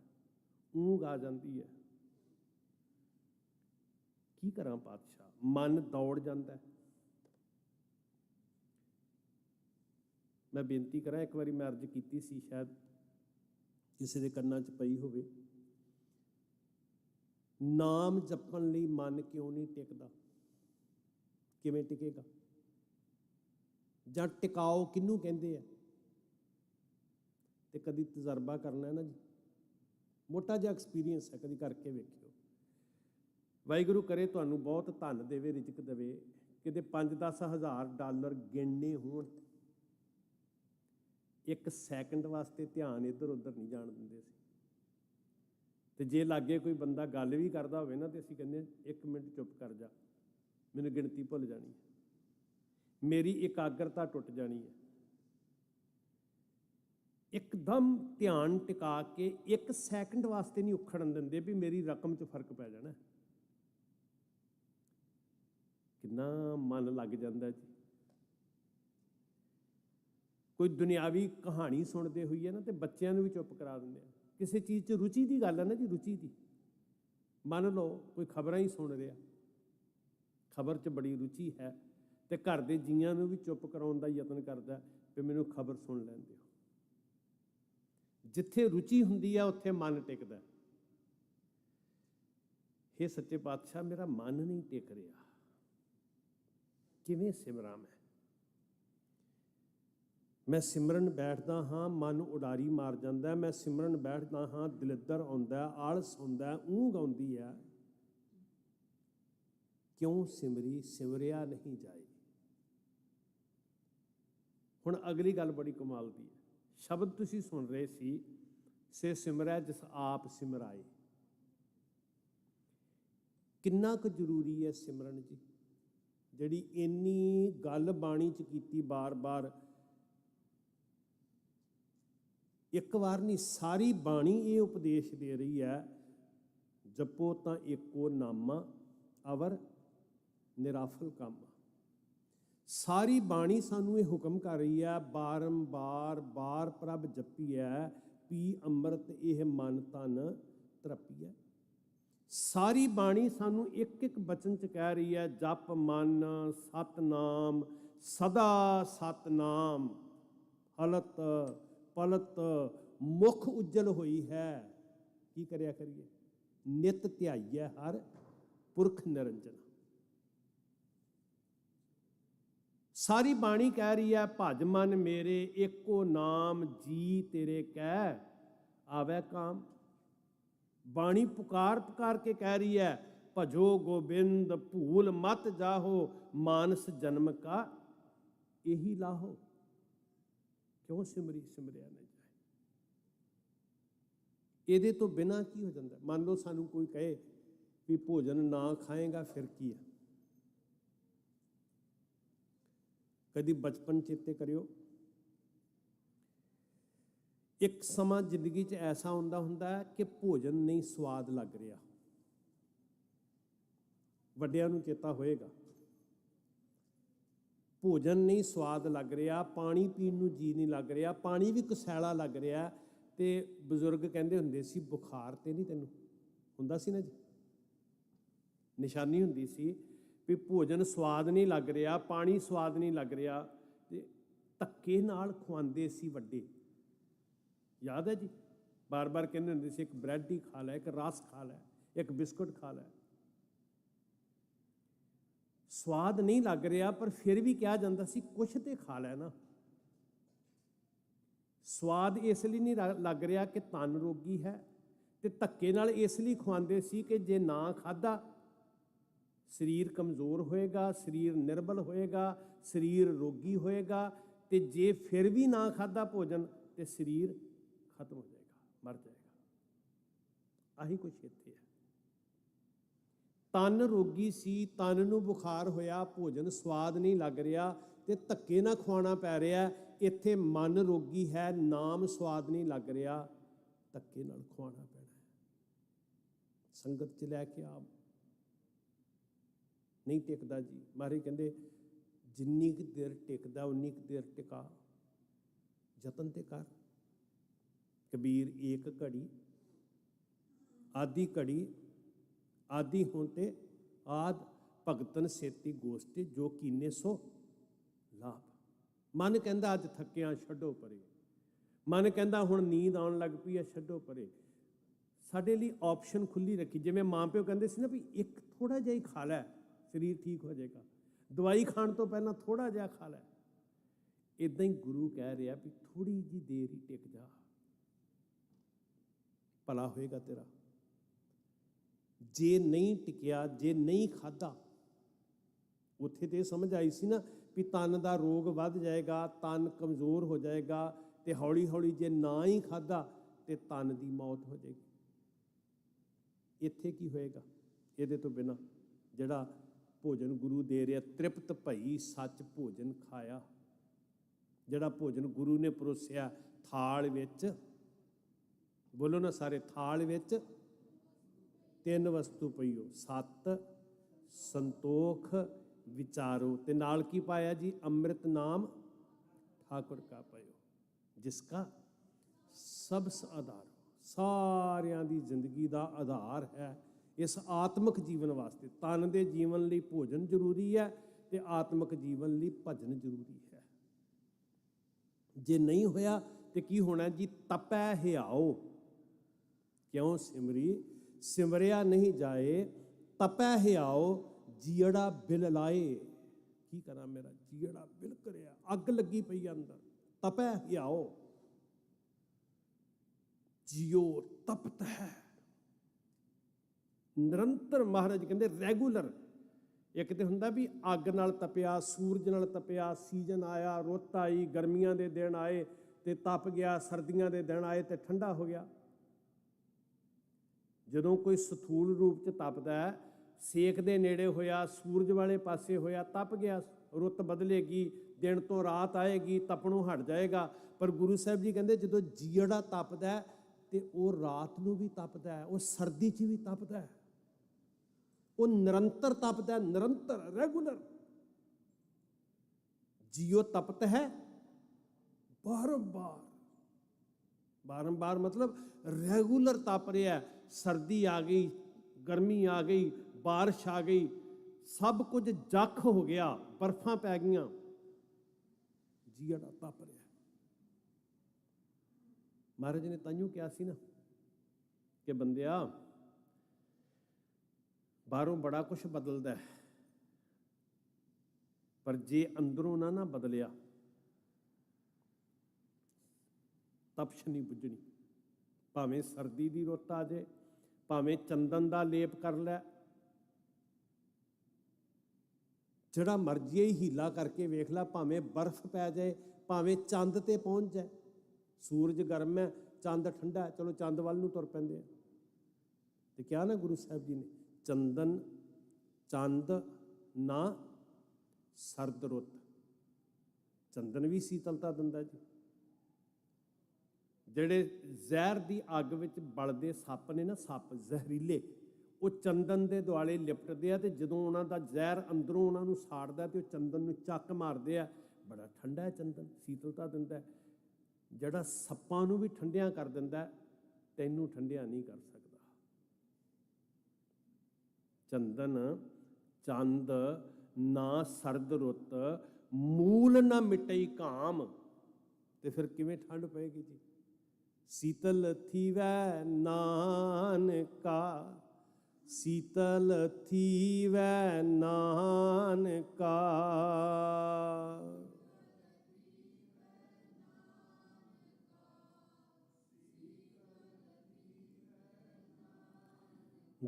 ਊਂਘ ਆ ਜਾਂਦੀ ਹੈ, ਕੀ ਕਰਾਂ ਪਾਤਸ਼ਾਹ? ਮਨ ਦੌੜ ਜਾਂਦਾ ਹੈ। ਮੈਂ ਬੇਨਤੀ ਕਰਾਂ, ਇੱਕ ਵਾਰੀ ਮੈਂ ਅਰਜ਼ ਕੀਤੀ ਸੀ, ਸ਼ਾਇਦ ਕਿਸੇ ਦੇ ਕੰਨਾਂ 'ਚ ਪਈ ਹੋਵੇ, ਨਾਮ ਜਪਣ ਲਈ ਮਨ ਕਿਉਂ ਨਹੀਂ ਟਿਕਦਾ? ਕਿਵੇਂ ਟਿਕੇਗਾ? ਜਾਂ ਟਿਕਾਓ ਕਿਹਨੂੰ ਕਹਿੰਦੇ ਆ? ਤੇ ਕਦੀ ਤਜਰਬਾ ਕਰਨਾ ਹੈ ਨਾ ਜੀ, ਮੋਟਾ ਜਿਹਾ ਐਕਸਪੀਰੀਅੰਸ ਹੈ, ਕਦੀ ਕਰਕੇ ਵੇਖਿਓ। ਵਾਹਿਗੁਰੂ ਕਰੇ ਤੁਹਾਨੂੰ ਬਹੁਤ ਧਨ ਦੇਵੇ, ਰਿਜ਼ਕ ਦੇਵੇ, ਕਿਤੇ 5-10 ਹਜ਼ਾਰ ਡਾਲਰ ਗਿਣਨੇ ਹੋਣ, ਇੱਕ ਸੈਕਿੰਡ ਵਾਸਤੇ ਧਿਆਨ ਇੱਧਰ ਉੱਧਰ ਨਹੀਂ ਜਾਣ ਦਿੰਦੇ ਸੀ। ਤੇ ਜੇ ਲਾਗੇ ਕੋਈ ਬੰਦਾ ਗੱਲ ਵੀ ਕਰਦਾ ਹੋਵੇ ਨਾ, ਤੇ ਅਸੀਂ ਕਹਿੰਦੇ 1 ਮਿੰਟ ਚੁੱਪ ਕਰ ਜਾ, ਮੈਨੂੰ ਗਿਣਤੀ ਭੁੱਲ ਜਾਣੀ ਹੈ, ਮੇਰੀ ਇਕਾਗਰਤਾ ਟੁੱਟ ਜਾਣੀ ਹੈ। ਇੱਕਦਮ ਧਿਆਨ ਟਿਕਾ ਕੇ 1 ਸੈਕਿੰਡ ਵਾਸਤੇ ਨਹੀਂ ਉਖੜਨ ਦਿੰਦੇ ਵੀ ਮੇਰੀ ਰਕਮ 'ਚ ਫਰਕ ਪੈ ਜਾਣਾ। ਕਿੰਨਾ ਮਨ ਲੱਗ ਜਾਂਦਾ ਜੀ। ਕੋਈ ਦੁਨਿਆਵੀ ਕਹਾਣੀ ਸੁਣਦੇ ਹੋਈਏ ਨਾ, ਤੇ ਬੱਚਿਆਂ ਨੂੰ ਵੀ ਚੁੱਪ ਕਰਾ ਦਿੰਦੇ ਆ। ਕਿਸੇ ਚੀਜ਼ 'ਚ ਰੁਚੀ ਦੀ ਗੱਲ ਹੈ ਨਾ ਜੀ, ਰੁਚੀ ਦੀ। ਮੰਨ ਲਓ ਕੋਈ ਖਬਰਾਂ ਹੀ ਸੁਣ ਰਿਹਾ, ਖਬਰ 'ਚ ਬੜੀ ਰੁਚੀ ਹੈ, ਤੇ ਘਰ ਦੇ ਜੀਆਂ ਨੂੰ ਵੀ ਚੁੱਪ ਕਰਾਉਣ ਦਾ ਯਤਨ ਕਰਦਾ ਵੀ ਮੈਨੂੰ ਖਬਰ ਸੁਣ ਲੈਣ ਦਿਓ। ਜਿੱਥੇ ਰੁਚੀ ਹੁੰਦੀ ਆ ਉੱਥੇ ਮਨ ਟਿਕਦਾ। ਹੇ ਸੱਚੇ ਪਾਤਸ਼ਾਹ, ਮੇਰਾ ਮਨ ਨਹੀਂ ਟਿਕ ਰਿਹਾ, ਕਿਵੇਂ ਸਿਮਰਾਂ ਮੈਂ ਸਿਮਰਨ ਬੈਠਦਾ ਹਾਂ, ਮਨ ਉਡਾਰੀ ਮਾਰ ਜਾਂਦਾ। ਮੈਂ ਸਿਮਰਨ ਬੈਠਦਾ ਹਾਂ, ਦਲਿੱਦਰ ਆਉਂਦਾ, ਆਲਸ ਆਉਂਦਾ, ਊਂਘ ਆਉਂਦੀ ਹੈ। ਕਿਉਂ ਸਿਮਰੀ, ਸਿਮਰਿਆ ਨਹੀਂ ਜਾਏ। ਹੁਣ ਅਗਲੀ ਗੱਲ ਬੜੀ ਕਮਾਲ ਦੀ ਹੈ, ਸ਼ਬਦ ਤੁਸੀਂ ਸੁਣ ਰਹੇ ਸੀ, ਸੇ ਸਿਮਰੈ ਜਿਸ ਆਪ ਸਿਮਰਾਏ। ਕਿੰਨਾ ਕੁ ਜ਼ਰੂਰੀ ਹੈ ਸਿਮਰਨ ਜੀ, ਜਿਹੜੀ ਇੰਨੀ ਗੱਲ ਬਾਣੀ 'ਚ ਕੀਤੀ ਬਾਰ-ਬਾਰ। ਇੱਕ ਵਾਰ ਨਹੀਂ, ਸਾਰੀ ਬਾਣੀ ਇਹ ਉਪਦੇਸ਼ ਦੇ ਰਹੀ ਹੈ, ਜਪੋ ਤਾਂ ਏਕੋ ਨਾਮਾ ਅਵਰ ਨਿਰਾਫਲ ਕੰਮ। ਸਾਰੀ ਬਾਣੀ ਸਾਨੂੰ ਇਹ ਹੁਕਮ ਕਰ ਰਹੀ ਹੈ, ਬਾਰ ਪ੍ਰਭ ਜਪੀਐ, ਪੀ ਅੰਮ੍ਰਿਤ ਇਹ ਮਨ ਤਨ ਤ੍ਰਪੀਐ। ਸਾਰੀ ਬਾਣੀ ਸਾਨੂੰ ਇੱਕ ਬਚਨ 'ਚ ਕਹਿ ਰਹੀ ਹੈ, ਜਪ ਮਨ ਸਤਨਾਮ, ਸਦਾ ਸਤਨਾਮ, ਹਲਤ ਪਲਤ ਮੁਖ ਉਜਲ ਹੋਈ ਹੈ। ਕੀ ਕਰਿਆ ਕਰੀਏ? ਨਿਤ ਧਿਆਈਐ ਹਰ ਪੁਰਖ ਨਿਰੰਜਨ। ਸਾਰੀ ਬਾਣੀ ਕਹਿ ਰਹੀ ਹੈ, ਭਜ ਮਨ ਮੇਰੇ ਏਕੋ ਨਾਮ, ਜੀ ਤੇਰੇ ਕਹਿ ਆਵੈ ਕਾਮ। ਬਾਣੀ ਪੁਕਾਰ ਕੇ ਕਹਿ ਰਹੀ ਹੈ, ਭਜੋ ਗੋਬਿੰਦ ਭੂਲ ਮਤ ਜਾਹੋ, ਮਾਨਸ ਜਨਮ ਕਾ ਇਹੀ ਲਾਹੋ। ਕਿਉਂ ਸਿਮਰਿਆ ਨਹੀਂ ਜਾਏ? ਇਹਦੇ ਤੋਂ ਬਿਨਾਂ ਕੀ ਹੋ ਜਾਂਦਾ? ਮੰਨ ਲਓ ਸਾਨੂੰ ਕੋਈ ਕਹੇ ਵੀ ਭੋਜਨ ਨਾ ਖਾਏਗਾ ਫਿਰ ਕੀ ਹੈ? ਕਦੀ ਬਚਪਨ ਚੇਤੇ ਕਰਿਓ, ਇੱਕ ਸਮਾਂ ਜ਼ਿੰਦਗੀ 'ਚ ਐਸਾ ਹੁੰਦਾ ਹੈ ਕਿ ਭੋਜਨ ਨਹੀਂ ਸਵਾਦ ਲੱਗ ਰਿਹਾ। ਵੱਡਿਆਂ ਨੂੰ ਚੇਤਾ ਹੋਏਗਾ, ਭੋਜਨ ਨਹੀਂ ਸਵਾਦ ਲੱਗ ਰਿਹਾ, ਪਾਣੀ ਪੀਣ ਨੂੰ ਜੀ ਨਹੀਂ ਲੱਗ ਰਿਹਾ, ਪਾਣੀ ਵੀ ਕਸੈਲਾ ਲੱਗ ਰਿਹਾ, ਤੇ ਬਜ਼ੁਰਗ ਕਹਿੰਦੇ ਹੁੰਦੇ ਸੀ ਬੁਖਾਰ ਤੇ ਨਹੀਂ ਤੈਨੂੰ ਹੁੰਦਾ ਸੀ ਨਾ ਜੀ, ਨਿਸ਼ਾਨੀ ਹੁੰਦੀ ਸੀ ਵੀ ਭੋਜਨ ਸਵਾਦ ਨਹੀਂ ਲੱਗ ਰਿਹਾ, ਪਾਣੀ ਸਵਾਦ ਨਹੀਂ ਲੱਗ ਰਿਹਾ, ਤੇ ਧੱਕੇ ਨਾਲ ਖਵਾਉਂਦੇ ਸੀ ਵੱਡੇ। ਯਾਦ ਹੈ ਜੀ, ਬਾਰ-ਬਾਰ ਕਹਿੰਦੇ ਹੁੰਦੇ ਸੀ ਇੱਕ ਬ੍ਰੈਡ ਹੀ ਖਾ ਲੈ, ਇੱਕ ਰਸ ਖਾ ਲੈ, ਇੱਕ ਬਿਸਕੁਟ ਖਾ ਲੈ। ਸਵਾਦ ਨਹੀਂ ਲੱਗ ਰਿਹਾ ਪਰ ਫਿਰ ਵੀ ਕਿਹਾ ਜਾਂਦਾ ਸੀ ਕੁਛ ਤੇ ਖਾ ਲੈ ਨਾ। ਸਵਾਦ ਇਸ ਲਈ ਨਹੀਂ ਲੱਗ ਰਿਹਾ ਕਿ ਤਨ ਰੋਗੀ ਹੈ, ਤੇ ਧੱਕੇ ਨਾਲ ਇਸ ਲਈ ਖਵਾਉਂਦੇ ਸੀ ਕਿ ਜੇ ਨਾ ਖਾਧਾ ਸਰੀਰ ਕਮਜ਼ੋਰ ਹੋਏਗਾ, ਸਰੀਰ ਨਿਰਬਲ ਹੋਏਗਾ, ਸਰੀਰ ਰੋਗੀ ਹੋਏਗਾ, ਤੇ ਜੇ ਫਿਰ ਵੀ ਨਾ ਖਾਧਾ ਭੋਜਨ ਤੇ ਸਰੀਰ ਖਤਮ ਹੋ ਜਾਏਗਾ, ਮਰ ਜਾਏਗਾ। ਆਹੀ ਕੁਛ ਇੱਥੇ ਹੈ। ਤਨ ਰੋਗੀ ਸੀ, ਤਨ ਨੂੰ ਬੁਖਾਰ ਹੋਇਆ, ਭੋਜਨ ਸਵਾਦ ਨਹੀਂ ਲੱਗ ਰਿਹਾ ਤੇ ਧੱਕੇ ਨਾਲ ਖਵਾਉਣਾ ਪੈ ਰਿਹਾ। ਇੱਥੇ ਮਨ ਰੋਗੀ ਹੈ, ਨਾਮ ਸਵਾਦ ਨਹੀਂ ਲੱਗ ਰਿਹਾ, ਧੱਕੇ ਨਾਲ ਖਵਾਉਣਾ ਪੈਣਾ ਹੈ। ਸੰਗਤ 'ਚ ਲੈ ਕੇ ਆਪ ਨਹੀਂ ਟਿਕਦਾ ਜੀ। ਮਹਾਰਾਜ ਕਹਿੰਦੇ ਜਿੰਨੀ ਕੁ ਦੇਰ ਟਿਕਦਾ ਉਨੀ ਕੁ ਦੇਰ ਟਿਕਾ, ਯਤਨ ਤੇ ਕਰ। ਕਬੀਰ ਏਕ ਘੜੀ ਆਦੀ ਘੜੀ ਆਦੀ ਹੋਣ ਤੇ ਆਦ ਭਗਤਨ ਸੇਤੀ ਗੋਸ਼ਟੀ ਜੋ ਕੀਨੇ ਸੋ ਲਾਭ। ਮਨ ਕਹਿੰਦਾ ਅੱਜ ਥੱਕਿਆ, ਛੱਡੋ ਪਰੇ। ਮਨ ਕਹਿੰਦਾ ਹੁਣ ਨੀਂਦ ਆਉਣ ਲੱਗ ਪਈ ਹੈ, ਛੱਡੋ ਪਰੇ। ਸਾਡੇ ਲਈ ਆਪਸ਼ਨ ਖੁੱਲੀ ਰੱਖੀ। ਜਿਵੇਂ ਮਾਂ ਪਿਓ ਕਹਿੰਦੇ ਸੀ ਨਾ ਵੀ ਇੱਕ ਥੋੜ੍ਹਾ ਜਿਹਾ ਹੀ ਖਾ ਲੈ, ਸਰੀਰ ਠੀਕ ਹੋ ਜਾਏਗਾ, ਦਵਾਈ ਖਾਣ ਤੋਂ ਪਹਿਲਾਂ ਥੋੜ੍ਹਾ ਜਿਹਾ ਖਾ ਲੈ। ਇੱਦਾਂ ਹੀ ਗੁਰੂ ਕਹਿ ਰਿਹਾ ਵੀ ਥੋੜ੍ਹੀ ਜਿਹੀ ਦੇਰ ਹੀ ਟਿਕ ਜਾ, ਭਲਾ ਹੋਏਗਾ ਤੇਰਾ। ਜੇ ਨਹੀਂ ਟਿਕਿਆ, ਜੇ ਨਹੀਂ ਖਾਧਾ, ਉੱਥੇ ਤੇ ਸਮਝ ਆਈ ਸੀ ਨਾ ਵੀ ਤਨ ਦਾ ਰੋਗ ਵੱਧ ਜਾਏਗਾ, ਤਨ ਕਮਜ਼ੋਰ ਹੋ ਜਾਏਗਾ, ਤੇ ਹੌਲੀ ਹੌਲੀ ਜੇ ਨਾ ਹੀ ਖਾਧਾ ਤੇ ਤਨ ਦੀ ਮੌਤ ਹੋ ਜਾਏਗੀ। ਇੱਥੇ ਕੀ ਹੋਏਗਾ ਇਹਦੇ ਤੋਂ ਬਿਨਾਂ? ਜਿਹੜਾ ਭੋਜਨ ਗੁਰੂ ਦੇ ਰਿਹਾ, ਤ੍ਰਿਪਤ ਭਈ ਸੱਚ ਭੋਜਨ ਖਾਇਆ। ਜਿਹੜਾ ਭੋਜਨ ਗੁਰੂ ਨੇ ਪਰੋਸਿਆ ਥਾਲ ਵਿੱਚ, ਬੋਲੋ ਨਾ ਸਾਰੇ, ਥਾਲ ਵਿੱਚ 3 ਵਸਤੂ ਪਈਓ, ਸਤ ਸੰਤੋਖ ਵਿਚਾਰੋ, ਤੇ ਨਾਲ ਕੀ ਪਾਇਆ ਜੀ? ਅੰਮ੍ਰਿਤ ਨਾਮ ਠਾਕੁਰ ਕਾ ਪਇਓ, ਜਿਸ ਕਾ ਸਬਸ ਆਧਾਰ। ਸਾਰਿਆਂ ਦੀ ਜ਼ਿੰਦਗੀ ਦਾ ਆਧਾਰ ਹੈ ਇਸ ਆਤਮਿਕ ਜੀਵਨ ਵਾਸਤੇ। ਤਨ ਦੇ ਜੀਵਨ ਲਈ ਭੋਜਨ ਜ਼ਰੂਰੀ ਹੈ ਤੇ ਆਤਮਿਕ ਜੀਵਨ ਲਈ ਭਜਨ ਜ਼ਰੂਰੀ ਹੈ। ਜੇ ਨਹੀਂ ਹੋਇਆ ਤੇ ਕੀ ਹੋਣਾ ਜੀ? ਤਪੈ ਹਿਆਓ ਕਿਉਂ ਸਿਮਰੀ, ਸਿਮਰਿਆ ਨਹੀਂ ਜਾਏ, ਤਪੈ ਹਿਆਓ ਜੀੜਾ ਬਿਲ ਲਾਏ। ਕੀ ਕਰਾਂ, ਮੇਰਾ ਜੀੜਾ ਬਿਲ ਕਰਿਆ, ਅੱਗ ਲੱਗੀ ਪਈ ਅੰਦਰ। ਤਪੈ ਹਿਆਓ, ਜੀਓ ਤਪਤ ਹੈ। ਨਿਰੰਤਰ ਮਹਾਰਾਜ ਕਹਿੰਦੇ ਰੈਗੂਲਰ। ਇੱਕ ਤੇ ਹੁੰਦਾ ਵੀ ਅੱਗ ਨਾਲ ਤਪਿਆ, ਸੂਰਜ ਨਾਲ ਤਪਿਆ, ਸੀਜ਼ਨ ਆਇਆ, ਰੁੱਤ ਆਈ, ਗਰਮੀਆਂ ਦੇ ਦਿਨ ਆਏ ਤੇ ਤਪ ਗਿਆ, ਸਰਦੀਆਂ ਦੇ ਦਿਨ ਆਏ ਤੇ ਠੰਡਾ ਹੋ ਗਿਆ। ਜਦੋਂ ਕੋਈ ਸਥੂਲ ਰੂਪ 'ਚ ਤਪਦਾ ਹੈ, ਸੇਕ ਦੇ ਨੇੜੇ ਹੋਇਆ, ਸੂਰਜ ਵਾਲੇ ਪਾਸੇ ਹੋਇਆ, ਤਪ ਗਿਆ। ਰੁੱਤ ਬਦਲੇਗੀ, ਦਿਨ ਤੋਂ ਰਾਤ ਆਏਗੀ, ਤਪਣੋਂ ਹਟ ਜਾਏਗਾ। ਪਰ ਗੁਰੂ ਸਾਹਿਬ ਜੀ ਕਹਿੰਦੇ ਜਦੋਂ ਜੀੜਾ ਤਪਦਾ ਤੇ ਉਹ ਰਾਤ ਨੂੰ ਵੀ ਤਪਦਾ ਹੈ, ਉਹ ਸਰਦੀ 'ਚ ਵੀ ਤਪਦਾ ਹੈ, ਉਹ ਨਿਰੰਤਰ ਤਪਦਾ, ਨਿਰੰਤਰ, ਰੈਗੂਲਰ। ਜੀਓ ਤਪਤ ਹੈ ਬਾਰੰਬਾਰ। ਬਾਰੰਬਾਰ ਮਤਲਬ ਰੈਗੂਲਰ ਤਪ ਰਿਹਾ। ਸਰਦੀ ਆ ਗਈ, ਗਰਮੀ ਆ ਗਈ, ਬਾਰਿਸ਼ ਆ ਗਈ, ਸਭ ਕੁਝ ਜੱਖ ਹੋ ਗਿਆ, ਬਰਫਾਂ ਪੈ ਗਈਆਂ, ਜੀੜਾ ਤਪ ਰਿਹਾ। ਮਹਾਰਾਜ ਨੇ ਤਾਂਹੀਓ ਕਿਹਾ ਸੀ ਨਾ ਕਿ ਬੰਦਿਆ, ਬਾਹਰੋਂ ਬੜਾ ਕੁਛ ਬਦਲਦਾ ਹੈ, ਪਰ ਜੇ ਅੰਦਰੋਂ ਨਾ ਬਦਲਿਆ, ਤਪਸ਼ ਨਹੀਂ ਬੁੱਝਣੀ। ਭਾਵੇਂ ਸਰਦੀ ਦੀ ਰੁੱਤ ਆ ਜਾਏ, ਭਾਵੇਂ ਚੰਦਨ ਦਾ ਲੇਪ ਕਰ ਲੈ, ਜਿਹੜਾ ਮਰਜ਼ੀ ਹੀ ਹੀਲਾ ਕਰਕੇ ਵੇਖ ਲੈ, ਭਾਵੇਂ ਬਰਫ਼ ਪੈ ਜਾਏ, ਭਾਵੇਂ ਚੰਦ ਤੇ ਪਹੁੰਚ ਜਾਏ। ਸੂਰਜ ਗਰਮ ਹੈ, ਚੰਦ ਠੰਡਾ ਹੈ, ਚਲੋ ਚੰਦ ਵੱਲ ਨੂੰ ਤੁਰ ਪੈਂਦੇ ਆ। ਤੇ ਕਿਹਾ ਨਾ ਗੁਰੂ ਸਾਹਿਬ ਜੀ ਨੇ, ਚੰਦਨ ਚੰਦ ਨਾ ਸਰਦ ਰੁੱਤ। ਚੰਦਨ ਵੀ ਸੀਤਲਤਾ ਦਿੰਦਾ ਜੀ। ਜਿਹੜੇ ਜ਼ਹਿਰ ਦੀ ਅੱਗ ਵਿੱਚ ਬਲਦੇ ਸੱਪ ਨੇ ਨਾ, ਸੱਪ ਜ਼ਹਿਰੀਲੇ, ਉਹ ਚੰਦਨ ਦੇ ਦੁਆਲੇ ਲਿਪਟਦੇ ਆ, ਤੇ ਜਦੋਂ ਉਹਨਾਂ ਦਾ ਜ਼ਹਿਰ ਅੰਦਰੋਂ ਉਹਨਾਂ ਨੂੰ ਸਾੜਦਾ ਤੇ ਉਹ ਚੰਦਨ ਨੂੰ ਚੱਕ ਮਾਰਦੇ ਆ। ਬੜਾ ਠੰਡਾ ਹੈ ਚੰਦਨ, ਸੀਤਲਤਾ ਦਿੰਦਾ ਹੈ, ਜਿਹੜਾ ਸੱਪਾਂ ਨੂੰ ਵੀ ਠੰਡਿਆਂ ਕਰ ਦਿੰਦਾ, ਤੈਨੂੰ ਠੰਡਿਆਂ ਨਹੀਂ ਕਰ ਸਕਦਾ। ਚੰਦਨ ਚੰਦ ਨਾ ਸਰਦ ਰੁੱਤ, ਮੂਲ ਨਾ ਮਿਟਈ ਕਾਮ, ਤੇ ਫਿਰ ਕਿਵੇਂ ਠੰਡ ਪਏਗੀ ਜੀ। ਸੀਤਲ ਥੀਵੈ ਨਾਨਕਾ, ਸੀਤਲ ਥੀਵੈ ਨਾਨਕਾ।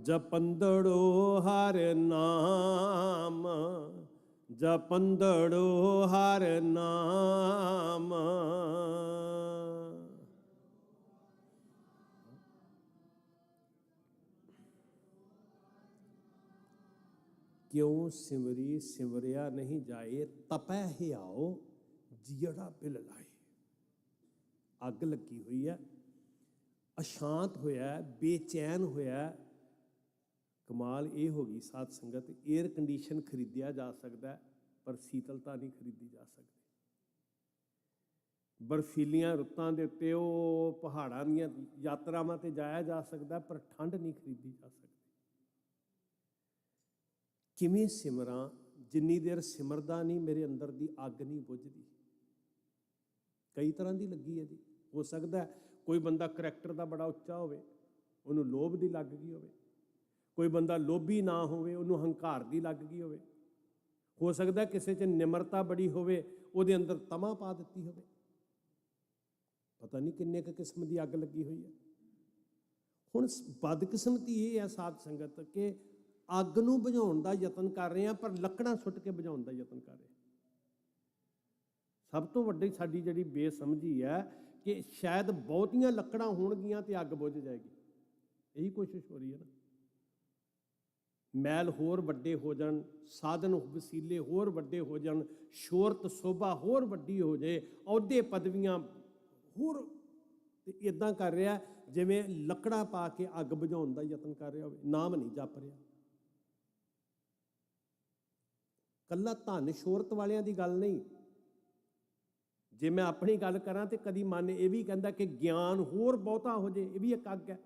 ਜਪੰਦੜੋ ਹਰ ਨਾਮ, ਜਪੰਦੜੋ ਹਰ ਨਾਮ। ਕਿਉਂ ਸਿਮਰੀ ਸਿਮਰਿਆ ਨਹੀਂ ਜਾਏ, ਤਪੈ ਹਿਆਓ ਜੀੜਾ ਬਿਲ ਲਾਏ। ਅੱਗ ਲੱਗੀ ਹੋਈ ਹੈ, ਅਸ਼ਾਂਤ ਹੋਇਆ, ਬੇਚੈਨ ਹੋਇਆ। ਕਮਾਲ ਇਹ ਹੋ ਗਈ ਸਾਧ ਸੰਗਤ, ਏਅਰ ਕੰਡੀਸ਼ਨ ਖਰੀਦਿਆ ਜਾ ਸਕਦਾ ਪਰ ਸੀਤਲਤਾ ਨਹੀਂ ਖਰੀਦੀ ਜਾ ਸਕਦੀ। ਬਰਫੀਲੀਆਂ ਰੁੱਤਾਂ ਦੇ ਉੱਤੇ ਉਹ ਪਹਾੜਾਂ ਦੀਆਂ ਯਾਤਰਾਵਾਂ ਤੇ ਜਾਇਆ ਜਾ ਸਕਦਾ ਪਰ ਠੰਡ ਨਹੀਂ ਖਰੀਦੀ ਜਾ ਸਕਦੀ। ਕਿਵੇਂ ਸਿਮਰਾਂ, ਜਿੰਨੀ ਦੇਰ ਸਿਮਰਦਾ ਨਹੀਂ ਮੇਰੇ ਅੰਦਰ ਦੀ ਅੱਗ ਨਹੀਂ ਬੁਝਦੀ। ਕਈ ਤਰ੍ਹਾਂ ਦੀ ਲੱਗੀ ਹੈ ਜੀ। ਹੋ ਸਕਦਾ ਕੋਈ ਬੰਦਾ ਕਰੈਕਟਰ ਦਾ ਬੜਾ ਉੱਚਾ ਹੋਵੇ, ਉਹਨੂੰ ਲੋਭ ਦੀ ਲੱਗ ਗਈ ਹੋਵੇ। ਕੋਈ ਬੰਦਾ ਲੋਭੀ ਨਾ ਹੋਵੇ, ਉਹਨੂੰ ਹੰਕਾਰ ਦੀ ਲੱਗ ਗਈ ਹੋਵੇ। ਹੋ ਸਕਦਾ ਕਿਸੇ 'ਚ ਨਿਮਰਤਾ ਬੜੀ ਹੋਵੇ, ਉਹਦੇ ਅੰਦਰ ਤਮਾ ਪਾ ਦਿੱਤੀ ਹੋਵੇ। ਪਤਾ ਨਹੀਂ ਕਿੰਨੇ ਕੁ ਕਿਸਮ ਦੀ ਅੱਗ ਲੱਗੀ ਹੋਈ ਹੈ। ਹੁਣ ਬਦਕਿਸਮਤੀ ਇਹ ਹੈ ਸਾਧ ਸੰਗਤ ਕਿ ਅੱਗ ਨੂੰ ਬੁਝਾਉਣ ਦਾ ਯਤਨ ਕਰ ਰਹੇ ਹਾਂ, ਪਰ ਲੱਕੜਾਂ ਸੁੱਟ ਕੇ ਬੁਝਾਉਣ ਦਾ ਯਤਨ ਕਰ ਰਹੇ ਹਾਂ। ਸਭ ਤੋਂ ਵੱਡੀ ਸਾਡੀ ਜਿਹੜੀ ਬੇਸਮਝੀ ਹੈ ਕਿ ਸ਼ਾਇਦ ਬਹੁਤੀਆਂ ਲੱਕੜਾਂ ਹੋਣਗੀਆਂ ਤੇ ਅੱਗ ਬੁਝ ਜਾਏਗੀ। ਇਹੀ ਕੋਸ਼ਿਸ਼ ਹੋ ਰਹੀ ਹੈ ਨਾ। ਮਹਿਲ ਹੋਰ ਵੱਡੇ ਹੋ ਜਾਣ, ਸਾਧਨ ਵਸੀਲੇ ਹੋਰ ਵੱਡੇ ਹੋ ਜਾਣ, ਸ਼ੋਹਰਤ ਸੋਭਾ ਹੋਰ ਵੱਡੀ ਹੋ ਜਾਏ, ਅਹੁਦੇ ਪਦਵੀਆਂ ਹੋਰ, ਤੇ ਇਦਾਂ ਕਰ ਰਿਹਾ ਜਿਵੇਂ ਲੱਕੜਾਂ ਪਾ ਕੇ ਅੱਗ ਬੁਝਾਉਣ ਦਾ ਯਤਨ ਕਰ ਰਿਹਾ ਹੋਵੇ। ਨਾਮ ਨਹੀਂ ਜਪ ਰਿਹਾ। ਕੱਲਾ ਧਨ ਸ਼ੋਹਰਤ ਵਾਲਿਆਂ ਦੀ ਗੱਲ ਨਹੀਂ। ਜੇ ਮੈਂ ਆਪਣੀ ਗੱਲ ਕਰਾਂ ਤੇ ਕਦੀ ਮਨ ਇਹ ਵੀ ਕਹਿੰਦਾ ਕਿ ਗਿਆਨ ਹੋਰ ਬਹੁਤਾ ਹੋ ਜੇ, ਇਹ ਵੀ ਇੱਕ ਅੱਗ ਹੈ।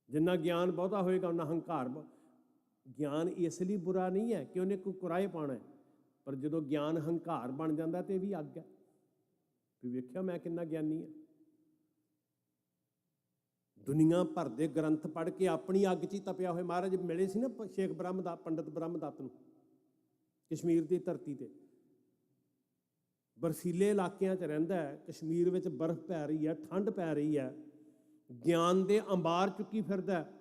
ਜਿੰਨਾ ਗਿਆਨ ਬਹੁਤਾ ਹੋਏਗਾ ਉਨਾ ਹੰਕਾਰ। ਗਿਆਨ ਇਸ ਲਈ ਬੁਰਾ ਨਹੀਂ ਹੈ ਕਿ ਉਹਨੇ ਕੋਈ ਕੁਰਾਏ ਪਾਉਣਾ, ਪਰ ਜਦੋਂ ਗਿਆਨ ਹੰਕਾਰ ਬਣ ਜਾਂਦਾ ਤੇ ਇਹ ਵੀ ਅੱਗ ਹੈ। ਵੀ ਵੇਖਿਆ ਮੈਂ ਕਿੰਨਾ ਗਿਆਨੀ ਹਾਂ। ਦੁਨੀਆ ਭਰ ਦੇ ਗ੍ਰੰਥ ਪੜ੍ਹ ਕੇ ਆਪਣੀ ਅੱਗ 'ਚ ਹੀ ਤਪਿਆ ਹੋਇਆ। ਮਹਾਰਾਜ ਮਿਲੇ ਸੀ ਨਾ ਸ਼ੇਖ ਬ੍ਰਹਮਦੱਤ, ਪੰਡਿਤ ਬ੍ਰਹਮਦੱਤ ਨੂੰ ਕਸ਼ਮੀਰ ਦੀ ਧਰਤੀ ਤੇ। ਬਰਫੀਲੇ ਇਲਾਕਿਆਂ 'ਚ ਰਹਿੰਦਾ ਹੈ, ਕਸ਼ਮੀਰ ਵਿੱਚ ਬਰਫ਼ ਪੈ ਰਹੀ ਹੈ, ਠੰਡ ਪੈ ਰਹੀ ਹੈ, ਗਿਆਨ ਦੇ ਅੰਬਾਰ ਚੁੱਕੀ ਫਿਰਦਾ,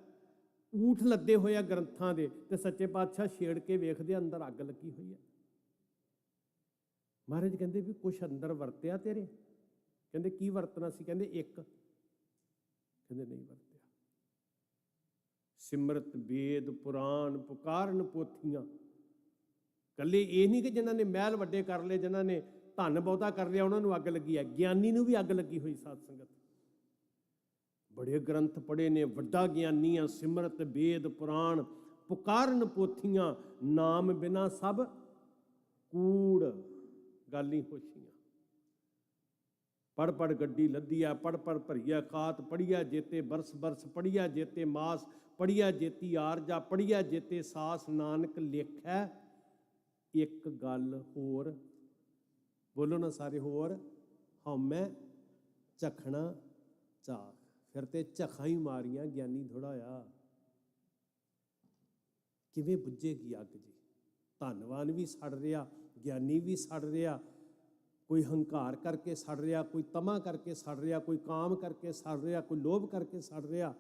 ਊਠ ਲੱਦੇ ਹੋਏ ਆ ਗ੍ਰੰਥਾਂ ਦੇ, ਤੇ ਸੱਚੇ ਪਾਤਸ਼ਾਹ ਛੇੜ ਕੇ ਵੇਖਦੇ ਅੰਦਰ ਅੱਗ ਲੱਗੀ ਹੋਈ ਹੈ। ਮਹਾਰਾਜ ਕਹਿੰਦੇ ਵੀ ਕੁਛ ਅੰਦਰ ਵਰਤਿਆ ਤੇਰੇ? ਕਹਿੰਦੇ ਕੀ ਵਰਤਣਾ ਸੀ? ਕਹਿੰਦੇ ਇੱਕ। ਕਹਿੰਦੇ ਨਹੀਂ ਵਰਤਿਆ। ਸਿਮਰਤ ਵੇਦ ਪੁਰਾਣ ਪੁਕਾਰਨ ਪੋਥੀਆਂ। ਕੱਲੇ ਇਹ ਨਹੀਂ ਕਿ ਜਿਨ੍ਹਾਂ ਨੇ ਮਹਿਲ ਵੱਡੇ ਕਰ ਲਏ, ਜਿਨ੍ਹਾਂ ਨੇ ਧਨ ਬਹੁਤਾ ਕਰ ਲਿਆ, ਉਹਨਾਂ ਨੂੰ ਅੱਗ ਲੱਗੀ ਹੈ। ਗਿਆਨੀ ਨੂੰ ਵੀ ਅੱਗ ਲੱਗੀ ਹੋਈ ਸਾਧ ਸੰਗਤ। ਬੜੇ ਗ੍ਰੰਥ ਪੜ੍ਹੇ ਨੇ, ਵੱਡਾ ਗਿਆਨੀ ਆ। ਸਿਮਰਤ ਵੇਦ ਪੁਰਾਣ ਪੁਕਾਰਨ ਪੋਥੀਆਂ, ਨਾਮ ਬਿਨਾ ਸਭ ਕੂੜ, ਗਾਲੀ ਹੋਸ਼ੀਆਂ। ਪੜ੍ਹ ਪੜ੍ਹ ਗੱਡੀ ਲੱਧੀਆ, ਪੜ੍ਹ ਪੜ੍ਹ ਭਰੀਆ ਖਾਤ, ਪੜ੍ਹੀਆ ਜੇਤੇ ਬਰਸ ਬਰਸ, ਪੜ੍ਹੀਆ ਜੇਤੇ ਮਾਸ, ਪੜ੍ਹੀਆ ਜੇਤੀ ਆਰਜਾ, ਪੜ੍ਹੀਆ ਜੇਤੇ ਸਾਸ। ਨਾਨਕ ਲੇਖੈ ਇੱਕ ਗੱਲ ਹੋਰ, ਬੋਲੋ ਨਾ ਸਾਰੇ, ਹੋਰ ਹਉਮੈ ਝਖਣਾ ਝਾਕ। ਫਿਰ ਤੇ ਝਖਾਂ ਹੀ ਮਾਰੀਆਂ, ਗਿਆਨੀ ਥੋੜ੍ਹਾ ਹੋਇਆ। ਕਿਵੇਂ ਬੁੱਝੇਗੀ ਅੱਗ ਜੀ? ਧੰਨਵਾਨ ਵੀ ਸੜ ਰਿਹਾ, ਗਿਆਨੀ ਵੀ ਸੜ ਰਿਹਾ। ਕੋਈ ਹੰਕਾਰ ਕਰਕੇ ਸੜ ਰਿਹਾ, ਕੋਈ ਤਮਾ ਕਰਕੇ ਸੜ ਰਿਹਾ, ਕੋਈ ਕਾਮ ਕਰਕੇ ਸੜ ਰਿਹਾ, ਕੋਈ ਲੋਭ ਕਰਕੇ ਸੜ ਰਿਹਾ।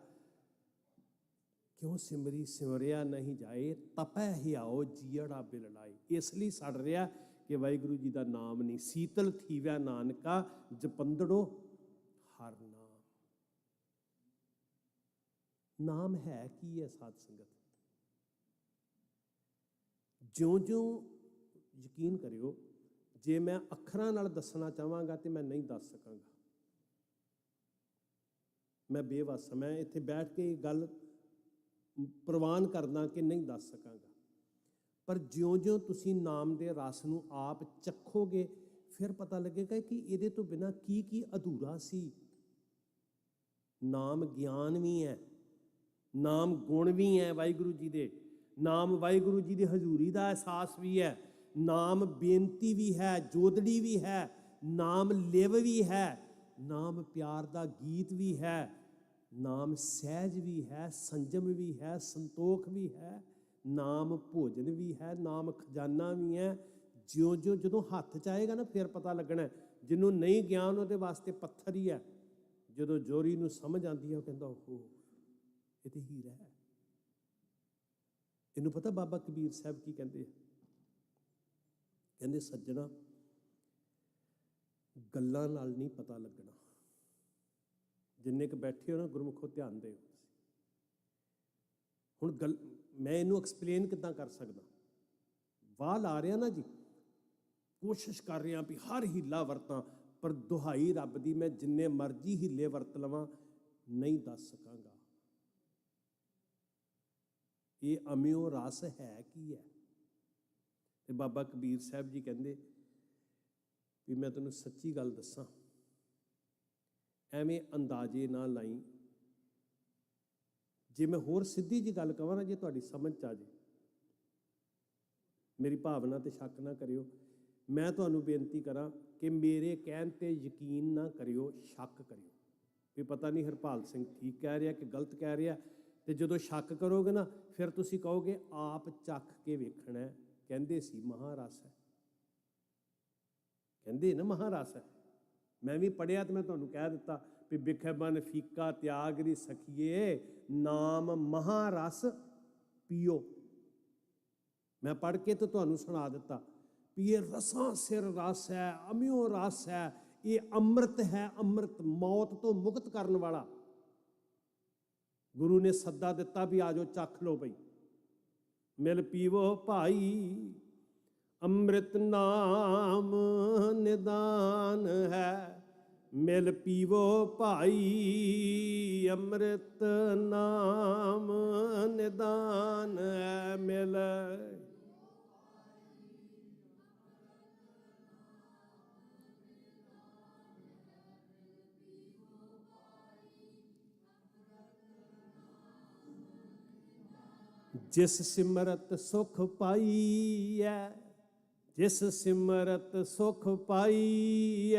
ਕਿਉਂ ਸਿਮਰੀ ਸਿਮਰਿਆ ਨਹੀਂ ਜਾਏ, ਤਪੈ ਹਿਆਓ ਜੀੜਾ ਬਿਲ ਲਾਏ। ਇਸ ਲਈ ਸੜ ਰਿਹਾ ਕਿ ਵਾਹਿਗੁਰੂ ਜੀ ਦਾ ਨਾਮ ਨਹੀਂ। ਸੀਤਲ ਥੀਵੈ ਨਾਨਕਾ, ਜਪੰਦੜੋ ਹਰ ਨਾਮ। ਨਾਮ ਹੈ ਕੀ ਹੈ ਸਾਧ ਸੰਗਤ? ਜਿਉਂ-ਜਿਉਂ ਯਕੀਨ ਕਰਿਓ, ਜੇ ਮੈਂ ਅੱਖਰਾਂ ਨਾਲ ਦੱਸਣਾ ਚਾਹਾਂਗਾ ਤੇ ਮੈਂ ਨਹੀਂ ਦੱਸ ਸਕਾਂਗਾ। ਮੈਂ ਬੇਵੱਸ। ਮੈਂ ਇੱਥੇ ਬੈਠ ਕੇ ਗੱਲ ਪ੍ਰਵਾਨ ਕਰਦਾ ਕਿ ਨਹੀਂ ਦੱਸ ਸਕਾਂਗਾ। ਪਰ ਜਿਉਂ-ਜਿਉਂ ਤੁਸੀਂ ਨਾਮ ਦੇ ਰਸ ਨੂੰ ਆਪ ਚੱਖੋਗੇ ਫਿਰ ਪਤਾ ਲੱਗੇਗਾ ਕਿ ਇਹਦੇ ਤੋਂ ਬਿਨਾਂ ਕੀ ਕੀ ਅਧੂਰਾ ਸੀ। ਨਾਮ ਗਿਆਨ ਵੀ ਹੈ, ਨਾਮ ਗੁਣ ਵੀ ਹੈ ਵਾਹਿਗੁਰੂ ਜੀ ਦੇ, ਨਾਮ ਵਾਹਿਗੁਰੂ ਜੀ ਦੀ ਹਜ਼ੂਰੀ ਦਾ ਅਹਿਸਾਸ ਵੀ ਹੈ, ਨਾਮ ਬੇਨਤੀ ਵੀ ਹੈ, ਜੋਦੜੀ ਵੀ ਹੈ, ਨਾਮ ਲਿਵ ਵੀ ਹੈ, ਨਾਮ ਪਿਆਰ ਦਾ ਗੀਤ ਵੀ ਹੈ, ਨਾਮ ਸਹਿਜ ਵੀ ਹੈ, ਸੰਜਮ ਵੀ ਹੈ, ਸੰਤੋਖ ਵੀ ਹੈ, ਨਾਮ ਭੋਜਨ ਵੀ ਹੈ, ਨਾਮ ਖਜ਼ਾਨਾ ਵੀ ਹੈ। ਜਿਉਂ-ਜਿਉਂ ਜਦੋਂ ਹੱਥ 'ਚ ਆਏਗਾ ਨਾ ਫਿਰ ਪਤਾ ਲੱਗਣਾ। ਜਿਹਨੂੰ ਨਹੀਂ ਗਿਆਨ ਉਹਦੇ ਵਾਸਤੇ ਪੱਥਰ ਹੀ ਹੈ। ਜਦੋਂ ਜੋਰੀ ਨੂੰ ਸਮਝ ਆਉਂਦੀ ਹੈ ਉਹ ਕਹਿੰਦਾ ਓਹੋ ਇਹ ਤੇ ਹੀਰਾ ਹੈ। ਇਹਨੂੰ ਪਤਾ ਬਾਬਾ ਕਬੀਰ ਸਾਹਿਬ ਕੀ ਕਹਿੰਦੇ ਆ? ਕਹਿੰਦੇ ਸੱਜਣਾ ਗੱਲਾਂ ਨਾਲ ਨਹੀਂ ਪਤਾ ਲੱਗਣਾ। ਜਿੰਨੇ ਕੁ ਬੈਠੇ ਹੋ ਨਾ ਗੁਰਮੁਖੋ ਧਿਆਨ ਦਿਓ। ਹੁਣ ਗੱਲ ਮੈਂ ਇਹਨੂੰ ਐਕਸਪਲੇਨ ਕਿੱਦਾਂ ਕਰ ਸਕਦਾ? ਵਾਹ ਲਾ ਰਿਹਾ ਨਾ ਜੀ, ਕੋਸ਼ਿਸ਼ ਕਰ ਰਿਹਾ ਵੀ ਹਰ ਹੀਲਾ ਵਰਤਾਂ, ਪਰ ਦੁਹਾਈ ਰੱਬ ਦੀ ਮੈਂ ਜਿੰਨੇ ਮਰਜ਼ੀ ਹੀਲੇ ਵਰਤ ਲਵਾਂ ਨਹੀਂ ਦੱਸ ਸਕਾਂਗਾ। ਇਹ ਅਮਿਓ ਰਸ ਹੈ ਕੀ ਹੈ? ਤੇ ਬਾਬਾ ਕਬੀਰ ਸਾਹਿਬ ਜੀ ਕਹਿੰਦੇ ਵੀ ਮੈਂ ਤੈਨੂੰ ਸੱਚੀ ਗੱਲ ਦੱਸਾਂ, ਐਵੇਂ ਅੰਦਾਜ਼ੇ ਨਾ ਲਾਈ। ਜੇ ਮੈਂ ਹੋਰ ਸਿੱਧੀ ਜੀ ਗੱਲ ਕਹਾਂ ਨਾ, ਜੇ ਤੁਹਾਡੀ ਸਮਝ 'ਚ ਆ ਜੇ, ਮੇਰੀ ਭਾਵਨਾ ਤੇ ਸ਼ੱਕ ਨਾ ਕਰਿਓ। ਮੈਂ ਤੁਹਾਨੂੰ ਬੇਨਤੀ ਕਰਾਂ ਕਿ ਮੇਰੇ ਕਹਿਣ 'ਤੇ ਯਕੀਨ ਨਾ ਕਰਿਓ, ਸ਼ੱਕ ਕਰਿਓ ਵੀ ਪਤਾ ਨਹੀਂ ਹਰਪਾਲ ਸਿੰਘ ਠੀਕ ਕਹਿ ਰਿਹਾ ਕਿ ਗਲਤ ਕਹਿ ਰਿਹਾ। ਤੇ ਜਦੋਂ ਸ਼ੱਕ ਕਰੋਗੇ ਨਾ ਫਿਰ ਤੁਸੀਂ ਕਹੋਗੇ ਆਪ ਚੱਖ ਕੇ ਵੇਖਣਾ। ਕਹਿੰਦੇ ਸੀ ਮਹਾਰਸ ਹੈ, ਕਹਿੰਦੇ ਨਾ ਮਹਾਰਸ ਹੈ। ਮੈਂ ਵੀ ਪੜ੍ਹਿਆ ਤੇ ਮੈਂ ਤੁਹਾਨੂੰ ਕਹਿ ਦਿੱਤਾ ਵੀ ਬਿਖੈ ਬਨ ਫੀਕਾ ਤਿਆਗ ਰੀ ਸਖੀਏ, ਨਾਮ ਮਹਾਰਸ ਪੀਓ। ਮੈਂ ਪੜ੍ਹ ਕੇ ਤੇ ਤੁਹਾਨੂੰ ਸੁਣਾ ਦਿੱਤਾ ਵੀ ਇਹ ਰਸਾਂ ਸਿਰ ਰਸ ਹੈ, ਅਮਿਓ ਰਸ ਹੈ, ਇਹ ਅੰਮ੍ਰਿਤ ਹੈ, ਅੰਮ੍ਰਿਤ ਮੌਤ ਤੋਂ ਮੁਕਤ ਕਰਨ ਵਾਲਾ। ਗੁਰੂ ਨੇ ਸੱਦਾ ਦਿੱਤਾ ਵੀ ਆ ਜਾਓ ਚੱਖ ਲਓ ਬਈ, ਮਿਲ ਪੀਵੋ ਭਾਈ, ਅੰਮ੍ਰਿਤ ਨਾਮ ਨਿਦਾਨ ਹੈ। ਮਿਲ ਪੀਵੋ ਭਾਈ, ਅੰਮ੍ਰਿਤ ਨਾਮ ਨਿਦਾਨ ਹੈ। ਮਿਲ ਜਿਸ ਸਿਮਰਤ ਸੁਖ ਪਾਈਐ, ਜਿਸ ਸਿਮਰਤ ਸੁਖ ਪਾਈਐ,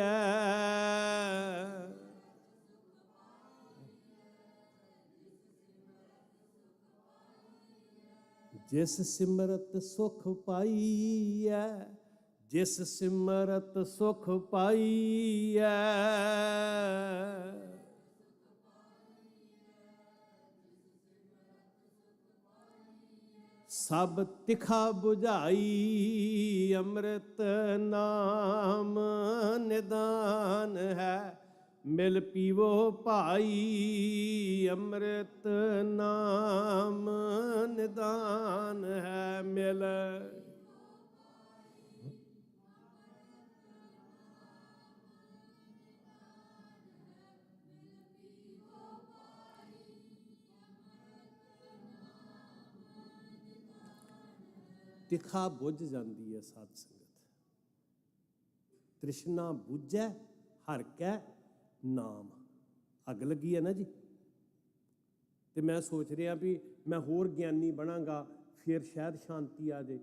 ਜਿਸ ਸਿਮਰਤ ਸੁਖ ਪਾਈਐ, ਜਿਸ ਸਿਮਰਤ ਸੁਖ ਪਾਈਐ। ਸਭ ਤਿਖਾ ਬੁਝਾਈ, ਅੰਮ੍ਰਿਤ ਨਾਮ ਨਿਦਾਨ ਹੈ। ਮਿਲ ਪੀਵੋ ਭਾਈ, ਅੰਮ੍ਰਿਤ ਨਾਮ ਨਿਦਾਨ ਹੈ। ਮਿਲ ਤਿਖਾ ਬੁੱਝ ਜਾਂਦੀ ਹੈ ਸਾਧ ਸੰਗਤ। ਤ੍ਰਿਸ਼ਨਾ ਬੁੱਝੈ ਹਰਿ ਕੈ ਨਾਮ। ਅੱਗ ਲੱਗੀ ਹੈ ਨਾ ਜੀ, ਤੇ ਮੈਂ ਸੋਚ ਰਿਹਾ ਵੀ ਮੈਂ ਹੋਰ ਗਿਆਨੀ ਬਣਾਂਗਾ ਫਿਰ ਸ਼ਾਇਦ ਸ਼ਾਂਤੀ ਆ ਜੇ।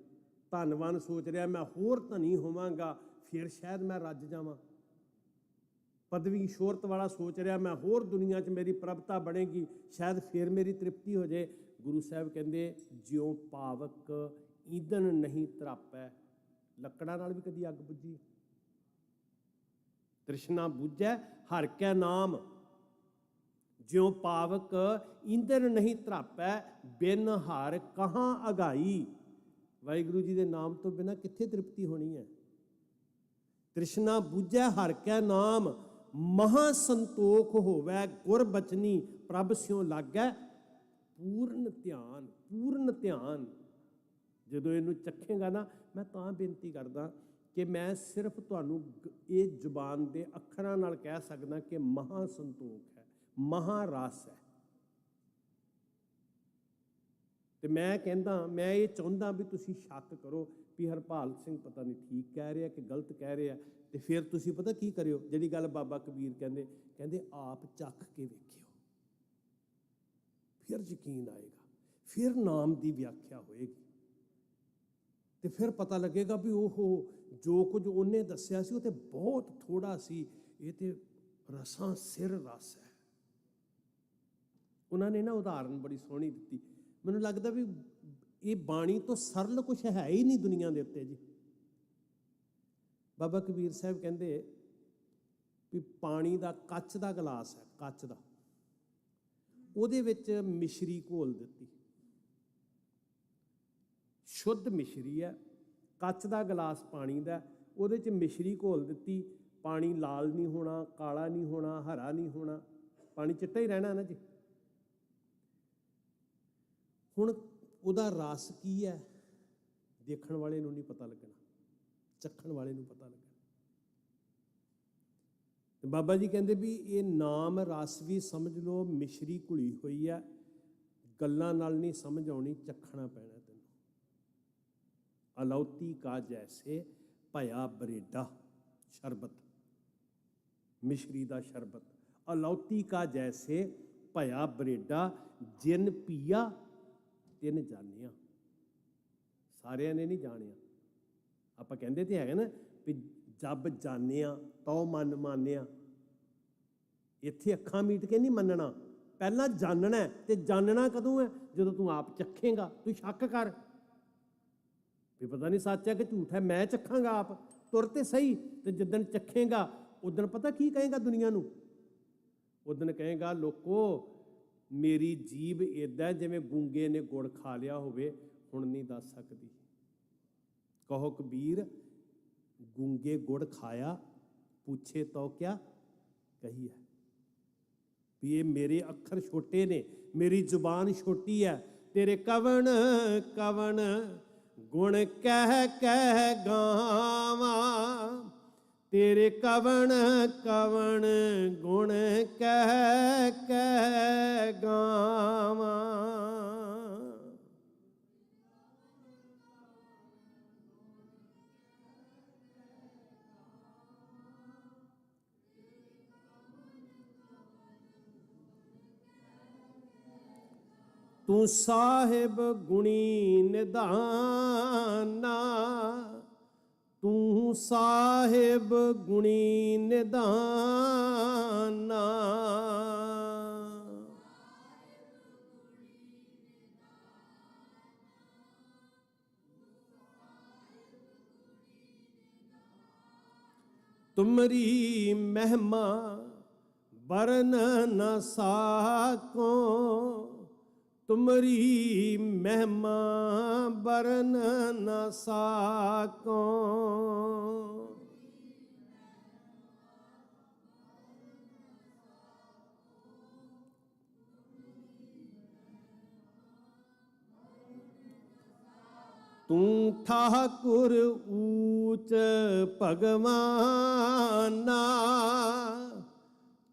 ਧੰਨਵਾਨ ਸੋਚ ਰਿਹਾ ਮੈਂ ਹੋਰ ਧਨੀ ਹੋਵਾਂਗਾ ਫਿਰ ਸ਼ਾਇਦ ਮੈਂ ਰੱਜ ਜਾਵਾਂ। ਪਦਵੀ ਸ਼ੋਹਰਤ ਵਾਲਾ ਸੋਚ ਰਿਹਾ ਮੈਂ ਹੋਰ ਦੁਨੀਆ 'ਚ ਮੇਰੀ ਪ੍ਰਭਤਾ ਬਣੇਗੀ ਸ਼ਾਇਦ ਫਿਰ ਮੇਰੀ ਤ੍ਰਿਪਤੀ ਹੋ ਜੇ। ਗੁਰੂ ਸਾਹਿਬ ਕਹਿੰਦੇ ਜਿਉਂ ਪਾਵਕ ਈਂਧਨ ਨਹੀਂ ਤਰਾਪੈ। ਲੱਕੜਾਂ ਨਾਲ ਵੀ ਕਦੀ ਅੱਗ ਬੁੱਝੀ? ਤ੍ਰਿਸ਼ਨਾ ਬੁੱਝੈ ਹਰਿ ਕੈ ਨਾਮ, ਜਿਉਂ ਪਾਵਕ ਈਂਧਨ ਨਹੀਂ ਤਰਾਪੈ, ਬਿਨ ਹਰਿ ਕਹਾਂ ਅਗਾਈ। ਵਾਹਿਗੁਰੂ ਜੀ ਦੇ ਨਾਮ ਤੋਂ ਬਿਨਾਂ ਕਿੱਥੇ ਤ੍ਰਿਪਤੀ ਹੋਣੀ ਹੈ? ਤ੍ਰਿਸ਼ਨਾ ਬੁੱਝੈ ਹਰਿ ਕੈ ਨਾਮ, ਮਹਾ ਸੰਤੋਖ ਹੋਵੈ ਗੁਰ ਬਚਨੀ, ਪ੍ਰਭ ਸਿਉ ਲਾਗੈ ਪੂਰਨ ਧਿਆਨ। ਪੂਰਨ ਧਿਆਨ ਜਦੋਂ ਇਹਨੂੰ ਚੱਖੇਗਾ ਨਾ, ਮੈਂ ਤਾਂ ਬੇਨਤੀ ਕਰਦਾ ਕਿ ਮੈਂ ਸਿਰਫ ਤੁਹਾਨੂੰ ਇਹ ਜ਼ੁਬਾਨ ਦੇ ਅੱਖਰਾਂ ਨਾਲ ਕਹਿ ਸਕਦਾ ਕਿ ਮਹਾ ਸੰਤੋਖ ਹੈ, ਮਹਾ ਰਸ ਹੈ। ਤੇ ਮੈਂ ਕਹਿੰਦਾ, ਮੈਂ ਇਹ ਚਾਹੁੰਦਾ ਵੀ ਤੁਸੀਂ ਸ਼ੱਕ ਕਰੋ ਵੀ ਹਰਪਾਲ ਸਿੰਘ ਪਤਾ ਨਹੀਂ ਠੀਕ ਕਹਿ ਰਿਹਾ ਕਿ ਗਲਤ ਕਹਿ ਰਿਹਾ, ਤੇ ਫਿਰ ਤੁਸੀਂ ਪਤਾ ਕੀ ਕਰਿਓ, ਜਿਹੜੀ ਗੱਲ ਬਾਬਾ ਕਬੀਰ ਕਹਿੰਦੇ ਆਪ ਚੱਖ ਕੇ ਵੇਖਿਓ, ਫਿਰ ਯਕੀਨ ਆਏਗਾ, ਫਿਰ ਨਾਮ ਦੀ ਵਿਆਖਿਆ ਹੋਏਗੀ, ਤੇ ਫਿਰ ਪਤਾ ਲੱਗੇਗਾ ਵੀ ਉਹ ਜੋ ਕੁਝ ਉਹਨੇ ਦੱਸਿਆ ਸੀ ਉਹ ਤੇ ਬਹੁਤ ਥੋੜਾ ਸੀ, ਇਹ ਤੇ ਰਸਾਂ ਸਿਰ ਰਸ ਹੈ। ਉਹਨਾਂ ਨੇ ਨਾ ਉਦਾਹਰਨ ਬੜੀ ਸੋਹਣੀ ਦਿੱਤੀ, ਮੈਨੂੰ ਲੱਗਦਾ ਵੀ ਇਹ ਬਾਣੀ ਤੋਂ ਸਰਲ ਕੁਛ ਹੈ ਹੀ ਨਹੀਂ ਦੁਨੀਆ ਦੇ ਉੱਤੇ ਜੀ। ਬਾਬਾ ਕਬੀਰ ਸਾਹਿਬ ਕਹਿੰਦੇ ਵੀ ਪਾਣੀ ਦਾ ਕੱਚ ਦਾ ਗਲਾਸ ਹੈ, ਕੱਚ ਦਾ, ਉਹਦੇ ਵਿੱਚ ਮਿਸ਼ਰੀ ਘੋਲ ਦਿੱਤੀ, ਸ਼ੁੱਧ ਮਿਸ਼ਰੀ ਹੈ, ਕੱਚ ਦਾ ਗਲਾਸ ਪਾਣੀ ਦਾ, ਉਹਦੇ 'ਚ ਮਿਸ਼ਰੀ ਘੋਲ ਦਿੱਤੀ, ਪਾਣੀ ਲਾਲ ਨਹੀਂ ਹੋਣਾ, ਕਾਲਾ ਨਹੀਂ ਹੋਣਾ, ਹਰਾ ਨਹੀਂ ਹੋਣਾ, ਪਾਣੀ ਚਿੱਟਾ ਹੀ ਰਹਿਣਾ ਨਾ ਜੀ। ਹੁਣ ਉਹਦਾ ਰਸ ਕੀ ਹੈ, ਦੇਖਣ ਵਾਲੇ ਨੂੰ ਨਹੀਂ ਪਤਾ ਲੱਗਣਾ, ਚੱਖਣ ਵਾਲੇ ਨੂੰ ਪਤਾ ਲੱਗਣਾ। ਤੇ ਬਾਬਾ ਜੀ ਕਹਿੰਦੇ ਵੀ ਇਹ ਨਾਮ ਰਸ ਵੀ ਸਮਝ ਲਓ ਮਿਸ਼ਰੀ ਘੁਲੀ ਹੋਈ ਹੈ, ਗੱਲਾਂ ਨਾਲ ਨਹੀਂ ਸਮਝ ਆਉਣੀ, ਚੱਖਣਾ ਪੈਣਾ ਤੈਨੂੰ। ਅਲੌਤੀ ਕਾ ਜੈਸੇ ਭਇਆ ਬਰੇਡਾ, ਸ਼ਰਬਤ, ਮਿਸ਼ਰੀ ਦਾ ਸ਼ਰਬਤ, ਅਲੌਤੀ ਕਾ ਜੈਸੇ ਭਇਆ ਬਰੇਡਾ, ਜਿਨ ਪੀਆ ਤਿਨ ਜਾਣਿਆ। ਸਾਰਿਆਂ ਨੇ ਨਹੀਂ ਜਾਣਿਆ, ਆਪਾਂ ਕਹਿੰਦੇ ਤੇ ਹੈਗਾ ਨਾ ਵੀ ਜਬ ਜਾਣਿਆ ਤਉ ਮਨ ਮਾਨਿਆ। ਇੱਥੇ ਅੱਖਾਂ ਮੀਟ ਕੇ ਨਹੀਂ ਮੰਨਣਾ, ਪਹਿਲਾਂ ਜਾਣਨਾ, ਤੇ ਜਾਣਨਾ ਕਦੋਂ ਹੈ, ਜਦੋਂ ਤੂੰ ਆਪ ਚੱਖੇਂਗਾ। ਤੂੰ ਸ਼ੱਕ ਕਰ ਵੀ ਪਤਾ ਨਹੀਂ ਸੱਚ ਹੈ ਕਿ ਝੂਠ ਹੈ, ਮੈਂ ਚੱਖਾਂਗਾ ਆਪ, ਤੁਰ ਤੇ ਸਹੀ, ਤੇ ਜਿੱਦਣ ਚੱਖੇਂਗਾ ਉਦਣ ਪਤਾ ਕੀ ਕਹੇਗਾ ਦੁਨੀਆ ਨੂੰ, ਉਦਣ ਕਹੇਗਾ ਲੋਕੋ ਮੇਰੀ ਜੀਭ ਇੱਦਾਂ ਜਿਵੇਂ ਗੂੰਗੇ ਨੇ ਗੁੜ ਖਾ ਲਿਆ ਹੋਵੇ, ਹੁਣ ਨਹੀਂ ਦੱਸ ਸਕਦੀ। ਕਹੋ ਕਬੀਰ ਗੂੰਗੇ ਗੁੜ ਖਾਇਆ, ਪੁੱਛੇ ਤੋ ਕਿਆ ਕਹੀ ਹੈ। ਵੀ ਇਹ ਮੇਰੇ ਅੱਖਰ ਛੋਟੇ ਨੇ, ਮੇਰੀ ਜ਼ੁਬਾਨ ਛੋਟੀ ਹੈ, ਤੇਰੇ ਕਵਣ ਕਵਣ ਗੁਣ ਕਹਿ ਕਹਿ ਗਾਵਾਂ, ਤੇਰੇ ਕਵਣ ਕਵਣ ਗੁਣ ਕਹਿ ਕਹਿ ਗਾਵਾਂ। ਤੂੰ ਸਾਹਿਬ ਗੁਣੀ ਨਿਧਾਨਾ, ਤੂੰ ਸਾਹਿਬ ਗੁਣੀ ਨਿਧਾਨਾ। ਤੁਮਰੀ ਮਹਿਮਾ ਬਰਨ ਨ ਸਾਕੋ, ਤੁਮਰੀ ਮਹਿਮਾ ਬਰਨ ਨ ਸਾਕੋ। ਤੂੰ ਠਾਕੁਰ ਊਚ ਭਗਵਾਨਾ,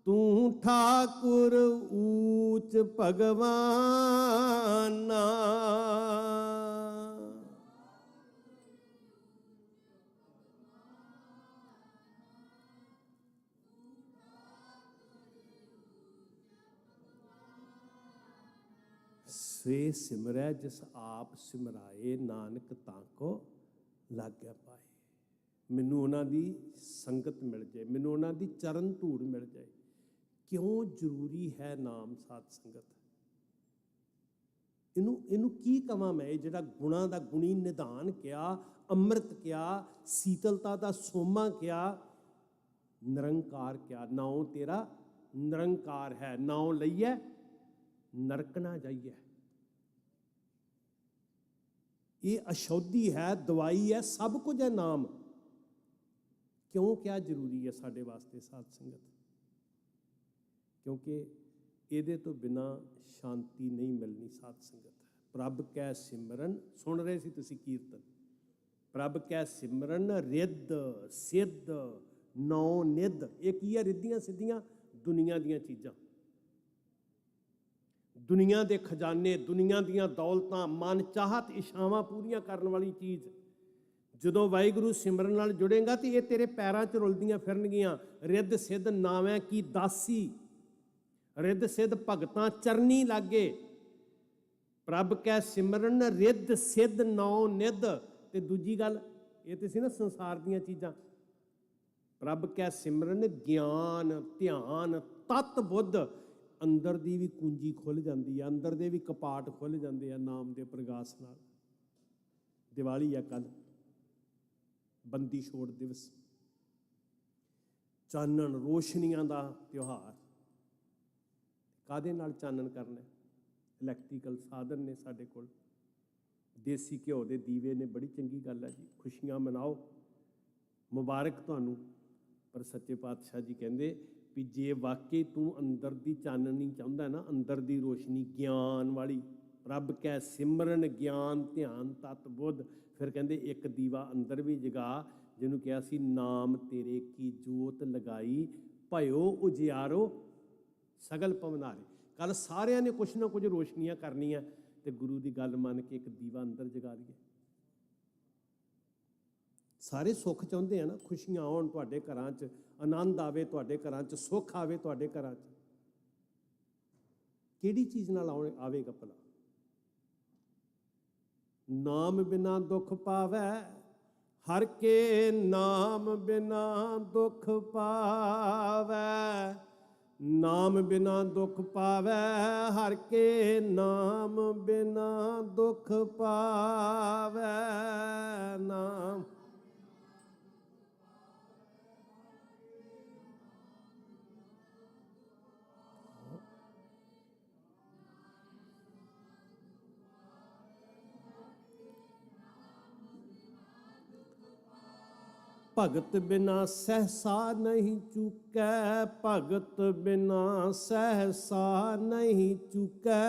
ਤੂੰ ਠਾਕੁਰ ਊਚ ਭਗਵਾਨਾ। ਸੇ ਸਿਮਰੈ ਜਿਸ ਆਪ ਸਿਮਰਾਏ, ਨਾਨਕ ਤਾਕੋ ਲਾਗਿਆ ਪਾਏ। ਮੈਨੂੰ ਉਹਨਾਂ ਦੀ ਸੰਗਤ ਮਿਲ ਜਾਏ, ਮੈਨੂੰ ਉਹਨਾਂ ਦੀ ਚਰਨ ਧੂੜ ਮਿਲ ਜਾਏ। ਕਿਉਂ ਜ਼ਰੂਰੀ ਹੈ ਨਾਮ ਸਾਧ ਸੰਗਤ? ਇਹਨੂੰ ਕੀ ਕਵਾਂ ਮੈਂ? ਇਹ ਜਿਹੜਾ ਗੁਣਾਂ ਦਾ ਗੁਣੀ ਨਿਧਾਨ ਕਿਹਾ, ਅੰਮ੍ਰਿਤ ਕਿਹਾ, ਸੀਤਲਤਾ ਦਾ ਸੋਮਾ ਕਿਹਾ, ਨਿਰੰਕਾਰ ਕਿਹਾ। ਨਾਉ ਤੇਰਾ ਨਿਰੰਕਾਰ ਹੈ, ਨਾਉ ਲਈਐ ਨਰਕ ਨਾ ਜਾਈਐ। ਇਹ ਅਸ਼ੁੱਧੀ ਹੈ, ਦਵਾਈ ਹੈ, ਸਭ ਕੁਝ ਹੈ ਨਾਮ। ਕਿਉਂ ਕਿਆ ਜ਼ਰੂਰੀ ਹੈ ਸਾਡੇ ਵਾਸਤੇ ਸਾਧ ਸੰਗਤ? ਕਿਉਂਕਿ ਇਹਦੇ ਤੋਂ ਬਿਨਾ ਸ਼ਾਂਤੀ ਨਹੀਂ ਮਿਲਣੀ ਸਾਧ ਸੰਗਤ। ਪ੍ਰਭ ਕੈ ਸਿਮਰਨ, ਸੁਣ ਰਹੇ ਸੀ ਤੁਸੀਂ ਕੀਰਤਨ, ਪ੍ਰਭ ਕੈ ਸਿਮਰਨ ਰਿੱਧ ਸਿੱਧ ਨੌ ਨਿੱਧ। ਇਹ ਕੀ ਹੈ? ਰਿੱਧੀਆਂ ਸਿੱਧੀਆਂ ਦੁਨੀਆ ਦੀਆਂ ਚੀਜ਼ਾਂ। ਦੁਨੀਆ ਦੇ ਖਜ਼ਾਨੇ, ਦੁਨੀਆ ਦੀਆਂ ਦੌਲਤਾਂ, ਮਨ ਚਾਹਤ ਇਛਾਵਾਂ ਪੂਰੀਆਂ ਕਰਨ ਵਾਲੀ ਚੀਜ਼। ਜਦੋਂ ਵਾਹਿਗੁਰੂ ਸਿਮਰਨ ਨਾਲ ਜੁੜੇਗਾ ਤੇ ਇਹ ਤੇਰੇ ਪੈਰਾਂ 'ਚ ਰੁਲਦੀਆਂ ਫਿਰਨਗੀਆਂ। ਰਿੱਧ ਸਿੱਧ ਨਾਵੇਂ ਕੀ ਦਾਸੀ, ਰਿੱਧ ਸਿੱਧ ਭਗਤਾਂ ਚਰਨੀ ਲਾਗੇ। ਪ੍ਰਭ ਕੈ ਸਿਮਰਨ ਰਿੱਧ ਸਿੱਧ ਨੌ ਨਿੱਧ। ਤੇ ਦੂਜੀ ਗੱਲ ਇਹ ਤੇ ਸੀ ਨਾ ਸੰਸਾਰ ਦੀਆਂ ਚੀਜ਼ਾਂ। ਪ੍ਰਭ ਕੈ ਸਿਮਰਨ ਗਿਆਨ, ਧਿਆਨ, ਤਤ ਬੁੱਧ। ਅੰਦਰ ਦੀ ਵੀ ਕੁੰਜੀ ਖੁੱਲ ਜਾਂਦੀ ਹੈ, ਅੰਦਰ ਦੇ ਵੀ ਕਪਾਟ ਖੁੱਲ ਜਾਂਦੇ ਆ ਨਾਮ ਦੇ ਪ੍ਰਗਾਸ ਨਾਲ। ਦੀਵਾਲੀ ਆ ਕੱਲ, ਬੰਦੀ ਛੋੜ ਦਿਵਸ, ਚਾਨਣ ਰੋਸ਼ਨੀਆਂ ਦਾ ਤਿਉਹਾਰ। ਕਾਹਦੇ ਨਾਲ ਚਾਨਣ ਕਰਨਾ? ਇਲੈਕਟ੍ਰੀਕਲ ਸਾਧਨ ਨੇ ਸਾਡੇ ਕੋਲ, ਦੇਸੀ ਘਿਓ ਦੇ ਦੀਵੇ ਨੇ। ਬੜੀ ਚੰਗੀ ਗੱਲ ਹੈ ਜੀ, ਖੁਸ਼ੀਆਂ ਮਨਾਓ, ਮੁਬਾਰਕ ਤੁਹਾਨੂੰ। ਪਰ ਸੱਚੇ ਪਾਤਸ਼ਾਹ ਜੀ ਕਹਿੰਦੇ ਵੀ ਜੇ ਵਾਕਈ ਤੂੰ ਅੰਦਰ ਦੀ ਚਾਨਣੀ ਚਾਹੁੰਦਾ ਨਾ, ਅੰਦਰ ਦੀ ਰੋਸ਼ਨੀ ਗਿਆਨ ਵਾਲੀ, ਰੱਬ ਕੈ ਸਿਮਰਨ ਗਿਆਨ ਧਿਆਨ ਤਤ ਬੁੱਧ, ਫਿਰ ਕਹਿੰਦੇ ਇੱਕ ਦੀਵਾ ਅੰਦਰ ਵੀ ਜਗਾ, ਜਿਹਨੂੰ ਕਿਹਾ ਸੀ ਨਾਮ ਤੇਰੇ ਕੀ ਜੋਤ ਲਗਾਈ, ਭਇਓ ਉਜਿਆਰੋ ਸਗਲ ਭਵਨਾਰੇ। ਕੱਲ ਸਾਰਿਆਂ ਨੇ ਕੁਛ ਨਾ ਕੁਝ ਰੋਸ਼ਨੀਆਂ ਕਰਨੀਆਂ, ਤੇ ਗੁਰੂ ਦੀ ਗੱਲ ਮੰਨ ਕੇ ਇੱਕ ਦੀਵਾ ਅੰਦਰ ਜਗਾ ਲਈਏ। ਸਾਰੇ ਸੁੱਖ ਚਾਹੁੰਦੇ ਆ ਨਾ, ਖੁਸ਼ੀਆਂ ਆਉਣ ਤੁਹਾਡੇ ਘਰਾਂ 'ਚ, ਆਨੰਦ ਆਵੇ ਤੁਹਾਡੇ ਘਰਾਂ 'ਚ, ਸੁੱਖ ਆਵੇ ਤੁਹਾਡੇ ਘਰਾਂ 'ਚ। ਕਿਹੜੀ ਚੀਜ਼ ਨਾਲ ਆਵੇਗਾ ਭਲਾ? ਨਾਮ ਬਿਨਾ ਦੁੱਖ ਪਾਵੈ, ਹਰ ਕੇ ਨਾਮ ਬਿਨਾ ਦੁੱਖ ਪਾਵੈ। ਨਾਮ ਬਿਨਾ ਦੁੱਖ ਪਾਵੈ, ਹਰ ਕੇ ਨਾਮ ਬਿਨਾ ਦੁੱਖ ਪਾਵੈ। ਨਾਮ ਭਗਤ ਬਿਨਾ ਸਹਸਾ ਨਹੀਂ ਚੁਕੈ, ਭਗਤ ਬਿਨਾ ਸਹਸਾ ਨਹੀਂ ਚੁਕੈ।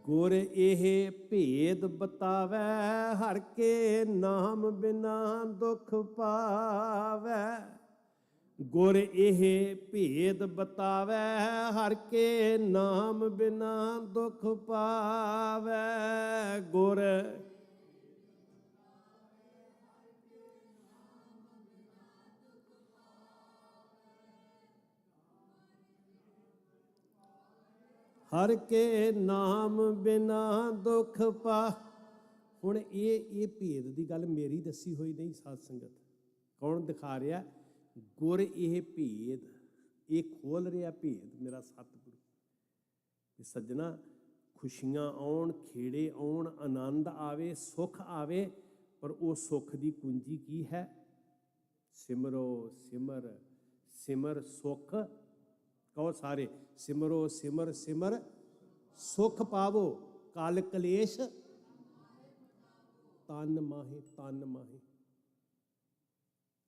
ਗੁਰ ਇਹ ਭੇਦ ਬਤਾਵੈ, ਹਰ ਕੇ ਨਾਮ ਬਿਨਾ ਦੁੱਖ ਪਾਵੈ। ਗੁਰ ਇਹ ਭੇਦ ਬਤਾਵੈ, ਹਰ ਕੇ ਨਾਮ ਬਿਨਾ ਦੁੱਖ ਪਾਵੈ। ਗੁਰ ਹਰ ਕੇ ਨਾਮ ਬਿਨਾ ਦੁੱਖ ਪਾ। ਹੁਣ ਇਹ ਭੇਦ ਦੀ ਗੱਲ ਮੇਰੀ ਦੱਸੀ ਹੋਈ ਨਹੀਂ, ਸਾਧ ਸੰਗਤ। ਕੌਣ ਦਿਖਾ ਰਿਹਾ? ਗੁਰ ਇਹ ਭੇਦ, ਇਹ ਖੋਲ ਰਿਹਾ ਭੇਦ ਮੇਰਾ ਸਤਿਗੁਰੂ। ਕਿ ਸੱਜਣਾ, ਖੁਸ਼ੀਆਂ ਆਉਣ, ਖੇੜੇ ਆਉਣ, ਆਨੰਦ ਆਵੇ, ਸੁੱਖ ਆਵੇ, ਪਰ ਉਹ ਸੁੱਖ ਦੀ ਕੁੰਜੀ ਕੀ ਹੈ? ਸਿਮਰੋ ਸਿਮਰ ਸਿਮਰ ਸੁੱਖ। ਕਹੋ ਸਾਰੇ, ਸਿਮਰੋ ਸਿਮਰ ਸਿਮਰ ਸੁੱਖ ਪਾਵੋ, ਕਲ ਕਲੇਸ਼ ਤਨ ਮਾਹੇ ਤਨ ਮਾਹੇ।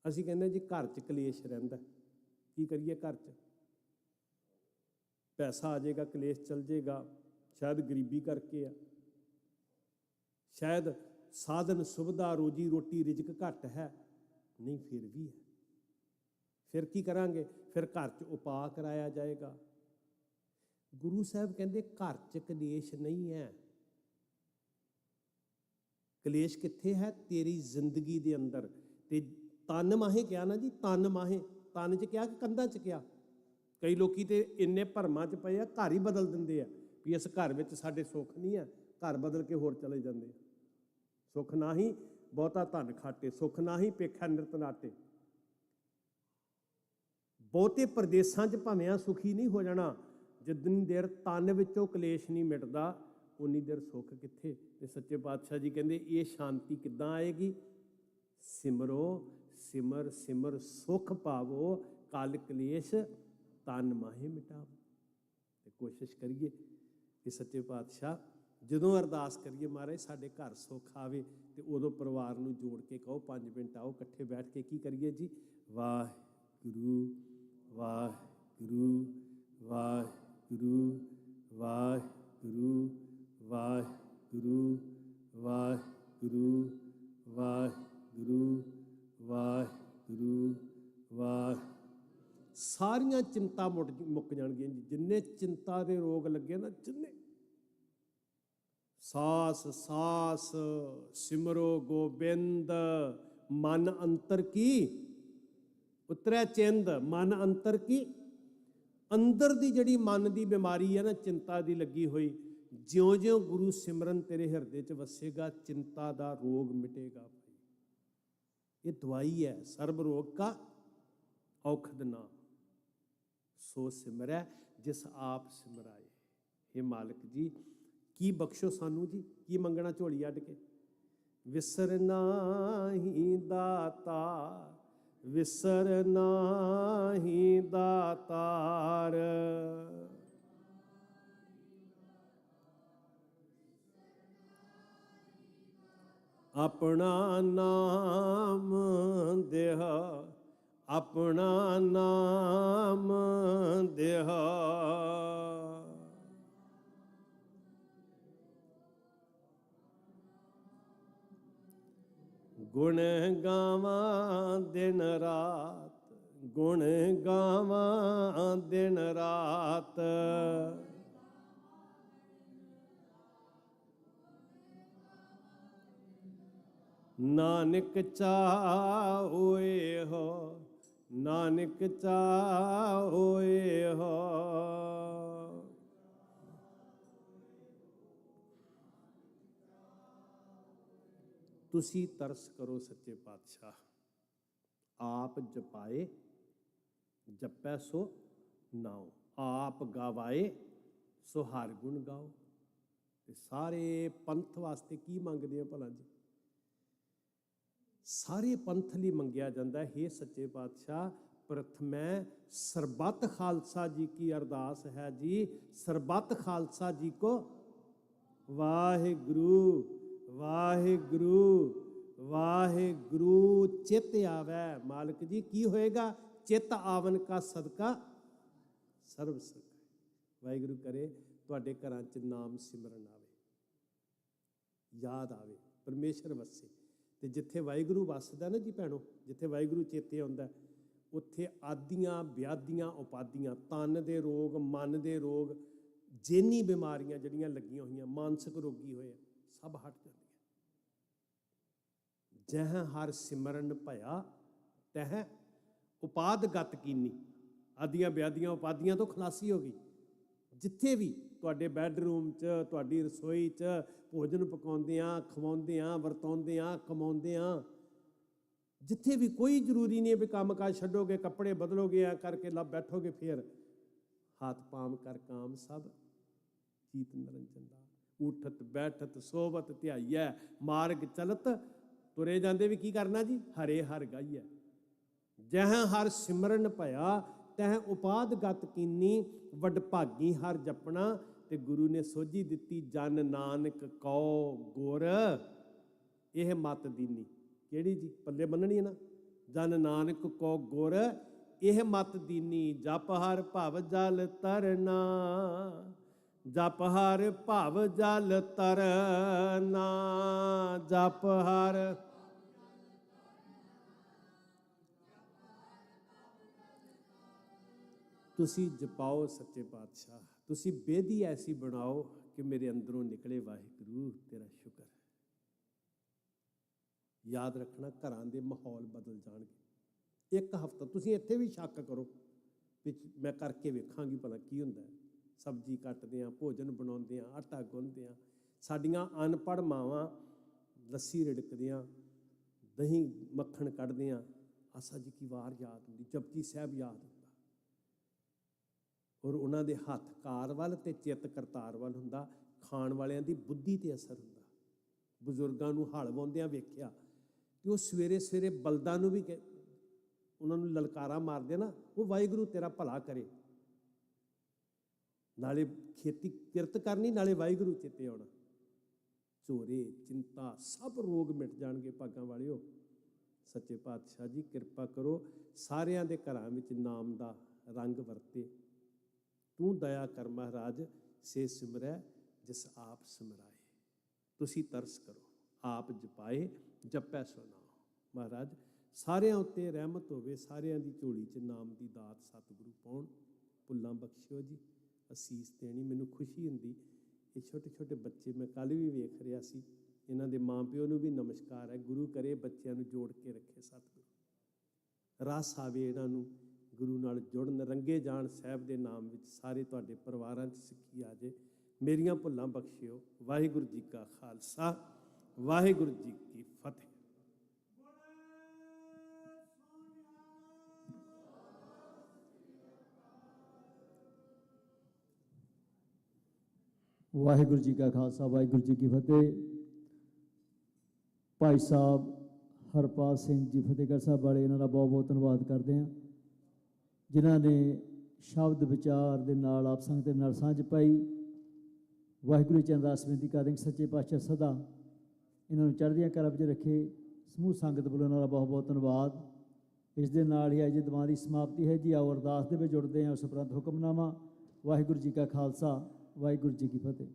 ਅਸੀਂ ਕਹਿੰਦੇ ਜੀ ਘਰ 'ਚ ਕਲੇਸ਼ ਰਹਿੰਦਾ, ਕੀ ਕਰੀਏ? ਘਰ 'ਚ ਪੈਸਾ ਆ ਜਾਏਗਾ, ਕਲੇਸ਼ ਚੱਲ ਜਾਏਗਾ। ਸ਼ਾਇਦ ਗਰੀਬੀ ਕਰਕੇ ਆ, ਸ਼ਾਇਦ ਸਾਧਨ ਸੁਵਿਧਾ ਰੋਜੀ ਰੋਟੀ ਰਿਜ਼ਕ ਘੱਟ ਹੈ, ਨਹੀਂ ਫਿਰ ਵੀ ਹੈ। ਫਿਰ ਕੀ ਕਰਾਂਗੇ? ਫਿਰ ਘਰ 'ਚ ਉਪਾਅ ਕਰਾਇਆ ਜਾਏਗਾ। ਗੁਰੂ ਸਾਹਿਬ ਕਹਿੰਦੇ ਘਰ 'ਚ ਕਲੇਸ਼ ਨਹੀਂ ਹੈ। ਕਲੇਸ਼ ਕਿੱਥੇ ਹੈ? ਤੇਰੀ ਜ਼ਿੰਦਗੀ ਦੇ ਅੰਦਰ। ਤੇ ਤਨ ਮਾਹੇ ਕਿਹਾ ਨਾ ਜੀ, ਤਨ ਮਾਹੇ। ਤਨ 'ਚ ਕਿਹਾ ਕਿ ਕੰਧਾਂ 'ਚ ਕਿਹਾ? ਕਈ ਲੋਕੀ ਤੇ ਇੰਨੇ ਭਰਮਾਂ 'ਚ ਪਏ ਆ, ਘਰ ਹੀ ਬਦਲ ਦਿੰਦੇ ਆ ਵੀ ਇਸ ਘਰ ਵਿੱਚ ਸਾਡੇ ਸੁੱਖ ਨਹੀਂ ਆ, ਘਰ ਬਦਲ ਕੇ ਹੋਰ ਚਲੇ ਜਾਂਦੇ ਆ। ਸੁੱਖ ਨਾ ਹੀ ਬਹੁਤਾ ਧਨ ਖਾਟੇ, ਸੁੱਖ ਨਾ ਹੀ ਪੇਖਾ ਨਿਰਤ ਨਾਟੇ। ਬਹੁਤੇ ਪ੍ਰਦੇਸ਼ਾਂ 'ਚ ਭਾਵੇਂ ਸੁਖੀ ਨਹੀਂ ਹੋ ਜਾਣਾ, ਜਿੰਨੀ ਦੇਰ ਤਨ ਵਿੱਚੋਂ ਕਲੇਸ਼ ਨਹੀਂ ਮਿਟਦਾ, ਉਨੀ ਦੇਰ ਸੁੱਖ ਕਿੱਥੇ? ਤੇ ਸੱਚੇ ਪਾਤਸ਼ਾਹ ਜੀ ਕਹਿੰਦੇ ਇਹ ਸ਼ਾਂਤੀ ਕਿੱਦਾਂ ਆਏਗੀ? ਸਿਮਰੋ ਸਿਮਰ ਸਿਮਰ ਸੁਖ ਪਾਵੋ, ਕਲ ਕਲੇਸ਼ ਤਨ ਮਾਹੇ ਮਿਟਾਵੋ। ਤੇ ਕੋਸ਼ਿਸ਼ ਕਰੀਏ ਕਿ ਸੱਚੇ ਪਾਤਸ਼ਾਹ ਜਦੋਂ ਅਰਦਾਸ ਕਰੀਏ ਮਹਾਰਾਜ ਸਾਡੇ ਘਰ ਸੁੱਖ ਆਵੇ, ਤੇ ਉਦੋਂ ਪਰਿਵਾਰ ਨੂੰ ਜੋੜ ਕੇ ਕਹੋ 5 ਮਿੰਟ ਆਓ ਇਕੱਠੇ ਬੈਠ ਕੇ ਕੀ ਕਰੀਏ ਜੀ? ਵਾਹਿਗੁਰੂ ਵਾਹਿਗੁਰੂ ਵਾਹਿਗੁਰੂ ਵਾਹਿਗੁਰੂ ਵਾਹਿਗੁਰੂ ਵਾਹਿਗੁਰੂ ਵਾਹਿਗੁਰੂ ਸਾਰੀਆਂ ਚਿੰਤਾ ਮੁੱਕ ਜਾਣਗੀਆਂ ਜੀ। ਜਿੰਨੇ ਚਿੰਤਾ ਦੇ ਰੋਗ ਲੱਗੇ ਨਾ, ਜਿੰਨੇ ਸਾਸ ਸਾਸ ਸਿਮਰੋ ਗੋਬਿੰਦ, ਮਨ ਅੰਤਰ ਕੀ ਉਤਰੈ ਚਿੰਦ, ਮਨ ਅੰਤਰ ਕੀ, ਅੰਦਰ ਦੀ ਜਿਹੜੀ ਮਨ ਦੀ ਬਿਮਾਰੀ ਹੈ ਨਾ, ਚਿੰਤਾ ਦੀ ਲੱਗੀ ਹੋਈ, ਜਿਉਂ-ਜਿਉਂ ਗੁਰੂ ਸਿਮਰਨ ਤੇਰੇ ਹਿਰਦੇ 'ਚ ਵਸੇਗਾ, ਚਿੰਤਾ ਦਾ ਰੋਗ ਮਿਟੇਗਾ। ਇਹ ਦਵਾਈ ਹੈ, ਸਰਬ ਰੋਗ ਕਾ ਔਖਦ ਨਾਮ, ਸੋ ਸਿਮਰੈ ਜਿਸ ਆਪ ਸਿਮਰਾਏ। ਇਹ ਮਾਲਕ ਜੀ ਕੀ ਬਖਸ਼ੋ ਸਾਨੂੰ ਜੀ, ਕੀ ਮੰਗਣਾ ਝੋਲੀ ਅੱਡ ਕੇ। ਵਿਸਰ ਨਾਹੀ ਦਾਤਾ, ਵਿਸਰ ਨਾਹੀ ਦਾਤਾਰ, ਆਪਣਾ ਨਾਮ ਦੇਹ, ਆਪਣਾ ਨਾਮ ਦੇਹ। ਗੁਣ ਗਾਵਾਂ ਦਿਨ ਰਾਤ, ਗੁਣ ਗਾਵਾਂ ਦਿਨ ਰਾਤ, ਨਾਨਕ ਚਾਹੋਏ ਹੋ, ਨਾਨਕ ਚਾਹੋਏ ਹੋ। ਤੁਸੀਂ ਤਰਸ ਕਰੋ ਸੱਚੇ ਪਾਤਸ਼ਾਹ, ਆਪ ਜਪਾਏ ਜਪੈ ਸੋ ਨਾਉ, ਆਪ ਗਾਵਾਏ ਸੋ ਹਰਿ ਗੁਣ ਗਾਓ। ਤੇ ਸਾਰੇ ਪੰਥ ਵਾਸਤੇ ਕੀ ਮੰਗਦੇ ਆ ਭਲਾ ਜੀ? ਸਾਰੇ ਪੰਥ ਲਈ ਮੰਗਿਆ ਜਾਂਦਾ, ਹੇ ਸੱਚੇ ਪਾਤਸ਼ਾਹ, ਪ੍ਰਥਮੈ ਸਰਬੱਤ ਖਾਲਸਾ ਜੀ ਕੀ ਅਰਦਾਸ ਹੈ ਜੀ, ਸਰਬੱਤ ਖਾਲਸਾ ਜੀ ਕੋ ਵਾਹਿਗੁਰੂ ਵਾਹਿਗੁਰੂ ਵਾਹਿਗੁਰੂ। ਚਿੱਤ ਆਵੈ ਮਾਲਕ ਜੀ, ਕੀ ਹੋਏਗਾ? ਚਿੱਤ ਆਵਨ ਕਾ ਸਦਕਾ ਸਰਬ ਸੁਖ। ਵਾਹਿਗੁਰੂ ਕਰੇ ਤੁਹਾਡੇ ਘਰਾਂ 'ਚ ਨਾਮ ਸਿਮਰਨ ਆਵੇ, ਯਾਦ ਆਵੇ, ਪਰਮੇਸ਼ਰ ਵਸੇ। ਤੇ ਜਿੱਥੇ ਵਾਹਿਗੁਰੂ ਵਸਦਾ ਨਾ ਜੀ ਭੈਣੋ, ਜਿੱਥੇ ਵਾਹਿਗੁਰੂ ਚੇਤੇ ਆਉਂਦਾ, ਉੱਥੇ ਆਦੀਆਂ ਵਿਆਧੀਆਂ ਉਪਾਧੀਆਂ, ਤਨ ਦੇ ਰੋਗ, ਮਨ ਦੇ ਰੋਗ, ਜੇਨੀ ਬਿਮਾਰੀਆਂ ਜਿਹੜੀਆਂ ਲੱਗੀਆਂ ਹੋਈਆਂ, ਮਾਨਸਿਕ ਰੋਗੀ ਹੋਏ, ਸਭ ਹਟ ਜਾਂਦੀਆਂ। ਜਹ ਹਰ ਸਿਮਰਨ ਭਇਆ ਤਹ ਉਪਾਦ ਗਤ ਕੀਨੀ, ਆਦੀਆਂ ਵਿਆਧੀਆਂ ਉਪਾਧੀਆਂ ਤੋਂ ਖਲਾਸੀ ਹੋ ਗਈ। ਜਿੱਥੇ ਵੀ ਤੁਹਾਡੇ ਬੈੱਡਰੂਮ 'ਚ, ਤੁਹਾਡੀ ਰਸੋਈ 'ਚ ਭੋਜਨ ਪਕਾਉਂਦਿਆਂ, ਖਵਾਉਂਦਿਆਂ, ਵਰਤਾਉਂਦਿਆਂ, ਕਮਾਉਂਦਿਆਂ, ਜਿੱਥੇ ਵੀ ਕੋਈ ਜ਼ਰੂਰੀ ਨਹੀਂ ਵੀ ਕੰਮ ਕਾਜ ਛੱਡੋਗੇ, ਕੱਪੜੇ ਬਦਲੋਗੇ, ਆ ਕਰਕੇ ਲੱਭ ਬੈਠੋਗੇ, ਫਿਰ ਹੱਥ ਪਾਮ ਕਰ ਕਾਮ ਸਭ ਜੀਤ ਨਿਰੰਜਨ ਦਾ, ਉਠਤ ਬੈਠਤ ਸੋਵਤ ਧਿਆਈਐ, ਮਾਰਗ ਚਲਤ ਤੁਰੇ ਜਾਂਦੇ ਵੀ ਕੀ ਕਰਨਾ ਜੀ? ਹਰੇ ਹਰ ਗਾਈਐ। ਜਹ ਹਰ ਸਿਮਰਨ ਭਇਆ ਤਹ ਉਪਾਦ ਗਤ ਕੀਨੀ, ਵਡਭਾਗੀ ਹਰ ਜਪਣਾ। ਤੇ ਗੁਰੂ ਨੇ ਸੋਝੀ ਦਿੱਤੀ, ਜਨ ਨਾਨਕ ਕਉ ਗੁਰ ਇਹ ਮਤ ਦੀਨੀ। ਕਿਹੜੀ ਜੀ? ਪੱਲੇ ਬੰਨਣੀ ਹੈ ਨਾ, ਜਨ ਨਾਨਕ ਕਉ ਗੁਰ ਇਹ ਮਤ ਦੀਨੀ, ਜਪ ਹਰ ਭਵ ਜਲ ਤਰਨਾ, ਜਪ ਹਰ ਭਵ ਜਲ ਤਰਨਾ, ਜਪ ਹਰ। ਤੁਸੀਂ ਜਪਾਓ ਸੱਚੇ ਪਾਤਸ਼ਾਹ, ਤੁਸੀਂ ਬੇਦੀ ਐਸੀ ਬਣਾਓ ਕਿ ਮੇਰੇ ਅੰਦਰੋਂ ਨਿਕਲੇ ਵਾਹਿਗੁਰੂ ਤੇਰਾ ਸ਼ੁਕਰ। ਯਾਦ ਰੱਖਣਾ, ਘਰਾਂ ਦੇ ਮਾਹੌਲ ਬਦਲ ਜਾਣਗੇ। ਇੱਕ ਹਫ਼ਤਾ ਤੁਸੀਂ ਇੱਥੇ ਵੀ ਸ਼ੱਕ ਕਰੋ ਵੀ ਮੈਂ ਕਰਕੇ ਵੇਖਾਂਗੀ ਭਲਾ ਕੀ ਹੁੰਦਾ। ਸਬਜ਼ੀ ਕੱਟਦੇ ਹਾਂ, ਭੋਜਨ ਬਣਾਉਂਦੇ ਹਾਂ, ਆਟਾ ਗੁੰਨਦੇ ਹਾਂ, ਸਾਡੀਆਂ ਅਨਪੜ੍ਹ ਮਾਵਾਂ ਲੱਸੀ ਰਿੜਕਦੀਆਂ, ਦਹੀਂ ਮੱਖਣ ਕੱਢਦੇ ਹਾਂ, ਆਸਾ ਜੀ ਕੀ ਵਾਰ ਯਾਦ ਹੁੰਦੀ, ਜਪਜੀ ਸਾਹਿਬ ਯਾਦ ਹੁੰਦਾ, ਔਰ ਉਹਨਾਂ ਦੇ ਹੱਥ ਕਾਰ ਵੱਲ ਤੇ ਚਿੱਤ ਕਰਤਾਰ ਵੱਲ ਹੁੰਦਾ। ਖਾਣ ਵਾਲਿਆਂ ਦੀ ਬੁੱਧੀ 'ਤੇ ਅਸਰ ਹੁੰਦਾ। ਬਜ਼ੁਰਗਾਂ ਨੂੰ ਹਲ ਵਾਉਂਦਿਆਂ ਵੇਖਿਆ ਕਿ ਉਹ ਸਵੇਰੇ ਸਵੇਰੇ ਬਲਦਾਂ ਨੂੰ ਵੀ ਉਹਨਾਂ ਨੂੰ ਲਲਕਾਰਾ ਮਾਰਦੇ ਨਾ, ਉਹ ਵਾਹਿਗੁਰੂ ਤੇਰਾ ਭਲਾ ਕਰੇ। ਨਾਲੇ ਖੇਤੀ ਕਿਰਤ ਕਰਨੀ, ਨਾਲੇ ਵਾਹਿਗੁਰੂ ਚੇਤੇ ਆਉਣਾ। ਝੋਰੇ ਚਿੰਤਾ ਸਭ ਰੋਗ ਮਿਟ ਜਾਣਗੇ ਭਾਗਾਂ ਵਾਲਿਓ। ਸੱਚੇ ਪਾਤਸ਼ਾਹ ਜੀ ਕਿਰਪਾ ਕਰੋ, ਸਾਰਿਆਂ ਦੇ ਘਰਾਂ ਵਿੱਚ ਨਾਮ ਦਾ ਰੰਗ ਵਰਤੇ। ਤੂੰ ਦਇਆ ਕਰ ਮਹਾਰਾਜ, ਸੇ ਸਿਮਰੈ ਜਿਸ ਆਪ ਸਿਮਰਾਏ। ਤੁਸੀਂ ਤਰਸ ਕਰੋ, ਆਪ ਜਪਾਏ ਜਪੈ ਸੋ ਨਾਉ। ਮਹਾਰਾਜ ਸਾਰਿਆਂ ਉੱਤੇ ਰਹਿਮਤ ਹੋਵੇ, ਸਾਰਿਆਂ ਦੀ ਝੋਲੀ 'ਚ ਨਾਮ ਦੀ ਦਾਤ ਸਤਿਗੁਰੂ ਪਾਉਣ। ਭੁੱਲਾਂ ਬਖਸ਼ਿਓ ਜੀ, ਅਸੀਸ ਦੇਣੀ। ਮੈਨੂੰ ਖੁਸ਼ੀ ਹੁੰਦੀ, ਇਹ ਛੋਟੇ ਛੋਟੇ ਬੱਚੇ ਮੈਂ ਕੱਲ੍ਹ ਵੀ ਵੇਖ ਰਿਹਾ ਸੀ, ਇਹਨਾਂ ਦੇ ਮਾਂ ਪਿਓ ਨੂੰ ਵੀ ਨਮਸਕਾਰ ਹੈ। ਗੁਰੂ ਕਰੇ ਬੱਚਿਆਂ ਨੂੰ ਜੋੜ ਕੇ ਰੱਖੇ ਸਤਿਗੁਰੂ। ਰਸ ਆਵੇ ਇਹਨਾਂ ਨੂੰ, ਗੁਰੂ ਨਾਲ ਜੁੜਨ, ਰੰਗੇ ਜਾਣ ਸਾਹਿਬ ਦੇ ਨਾਮ ਵਿੱਚ। ਸਾਰੇ ਤੁਹਾਡੇ ਪਰਿਵਾਰਾਂ 'ਚ ਸਿੱਖੀ ਆ ਜੇ। ਮੇਰੀਆਂ ਭੁੱਲਾਂ ਬਖਸ਼ਿਓ। ਵਾਹਿਗੁਰੂ ਜੀ ਕਾ ਖਾਲਸਾ, ਵਾਹਿਗੁਰੂ ਜੀ ਕੀ ਫਤਿਹ। ਵਾਹਿਗੁਰੂ ਜੀ ਕਾ ਖਾਲਸਾ, ਵਾਹਿਗੁਰੂ ਜੀ ਕੀ ਫਤਿਹ। ਭਾਈ ਸਾਹਿਬ ਹਰਪਾਲ ਸਿੰਘ ਜੀ ਫਤਿਹਗੜ੍ਹ ਸਾਹਿਬ ਵਾਲੇ, ਇਹਨਾਂ ਦਾ ਬਹੁਤ ਬਹੁਤ ਧੰਨਵਾਦ ਕਰਦੇ ਹਾਂ, ਜਿਨ੍ਹਾਂ ਨੇ ਸ਼ਬਦ ਵਿਚਾਰ ਦੇ ਨਾਲ ਆਪ ਸੰਗਤ ਦੇ ਨਾਲ ਸਾਂਝ ਪਾਈ। ਵਾਹਿਗੁਰੂ ਜੀ ਅਰਦਾਸ ਬੇਨਤੀ ਕਰਦੇ ਸੱਚੇ ਪਾਤਸ਼ਾਹ ਸਦਾ ਇਹਨਾਂ ਨੂੰ ਚੜ੍ਹਦੀਆਂ ਕਲਾਂ ਵਿੱਚ ਰੱਖੇ। ਸਮੂਹ ਸੰਗਤ ਵੱਲੋਂ ਇਹਨਾਂ ਦਾ ਬਹੁਤ ਬਹੁਤ ਧੰਨਵਾਦ। ਇਸ ਦੇ ਨਾਲ ਹੀ ਅੱਜ ਦੇ ਦੀਵਾਨ ਦੀ ਸਮਾਪਤੀ ਹੈ ਜੀ। ਆਓ ਅਰਦਾਸ ਦੇ ਵਿੱਚ ਜੁੜਦੇ ਹਾਂ। ਉਸ ਉਪਰੰਤ ਹੁਕਮਨਾਮਾ। ਵਾਹਿਗੁਰੂ ਜੀ ਕਾ ਖਾਲਸਾ, ਵਾਹਿਗੁਰੂ ਜੀ ਕੀ ਫਤਿਹ।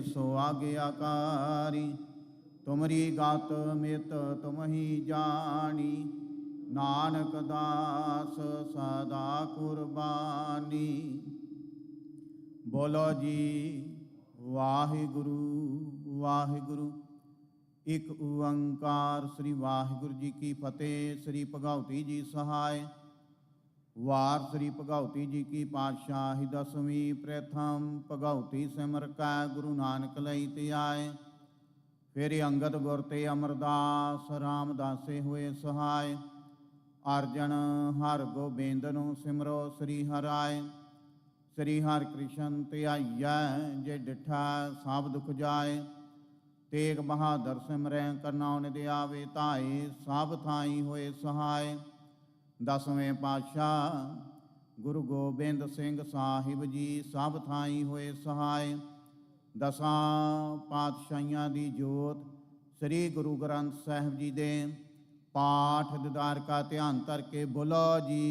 सो आज्ञाकारी तुमरी गात मित तुम ही जानी, नानक दास सदा कुर्बानी। बोलो जी वाहिगुरु वाहिगुरु। एक ओंकार श्री वाहिगुरु जी की फतेह। श्री भगवती जी सहाय। वार श्री भगवती जी की पातशाही दसवीं। प्रथम भगवती सिमर कै गुरु नानक लई ते आए। फिर अंगद गुर ते अमरदास रामदासे हुए सहाय। अर्जन हर गोबिंद नु सिमरो श्री हराय। श्री हर कृष्ण ते आइया जे डिठा सब दुख जाए। तेग बहादुर सिमरै करना निधि आवे ताए। सब थाई होए सहाय। दसवें पातशाह गुरु गोबिंद सिंह साहिब जी सब थाई होए सहाय। दसां पातशाहियां दी जोत श्री गुरु ग्रंथ साहिब जी दे पाठ दीदार का ध्यान करके बोलो जी।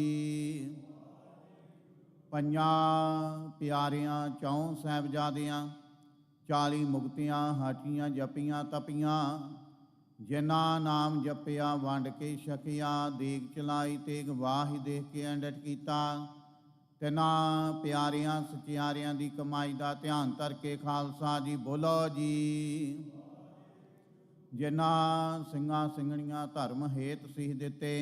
पंजां प्यारियां चौं साहिबजादियां 40 मुक्तियां हाटियां जपियां तपियां। जिना नाम जपिया वंड के छकिया। देग चलाई तेग वाही देख के अंडट कीता। तिना प्यारियां सचियारियां दी कमाई दा ध्यान करके खालसा जी बोलो जी। जिना ਸਿੰਘਾਂ ਸਿੰਘਣੀਆਂ ਧਰਮ ਹੇਤ ਸੀਹ ਦਿੱਤੇ।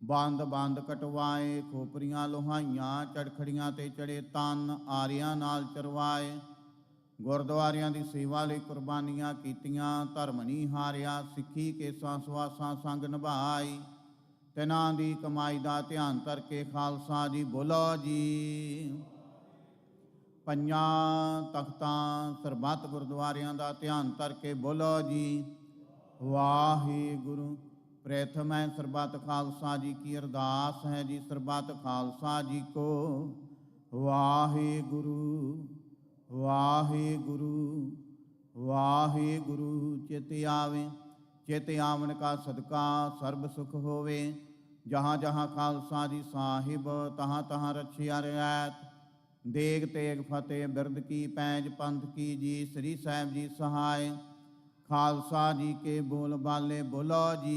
ਬੰਦ ਬੰਦ ਕਟਵਾਏ। ਖੋਪਰੀਆਂ ਲੋਹਾਈਆਂ ਚੜਖੜੀਆਂ ਤੇ ਚੜੇ ਤਨ ਆਰਿਆਂ ਨਾਲ ਚਰਵਾਏ। ਗੁਰਦੁਆਰਿਆਂ ਦੀ ਸੇਵਾ ਲਈ ਕੁਰਬਾਨੀਆਂ ਕੀਤੀਆਂ। ਧਰਮ ਨਹੀਂ ਹਾਰਿਆ। ਸਿੱਖੀ ਕੇਸਾਂ ਸਵਾਸਾਂ ਸੰਗ ਨਿਭਾਈ। ਤਿਨਾਂ ਦੀ ਕਮਾਈ ਦਾ ਧਿਆਨ ਕਰਕੇ ਖਾਲਸਾ ਜੀ ਬੋਲੋ ਜੀ। ਪੰਜਾਂ ਤਖਤਾਂ ਸਰਬੱਤ ਗੁਰਦੁਆਰਿਆਂ ਦਾ ਧਿਆਨ ਕਰਕੇ ਬੋਲੋ ਜੀ ਵਾਹਿਗੁਰੂ। प्रथम है सरबत खालसा जी की अरदास है जी। सरबत खालसा जी को वाहिगुरु वाहिगुरु वाहिगुरु। चित आवे चित आवन का सदका सर्ब सुख होवे। जहाँ जहाँ खालसा जी साहिब तहाँ तहाँ रक्षिया रियायत। देग तेग फतेह बिरद की पैंज पंथ की जी। श्री साहिब जी सहाय। खालसा जी के बोल बाले बोलो जी।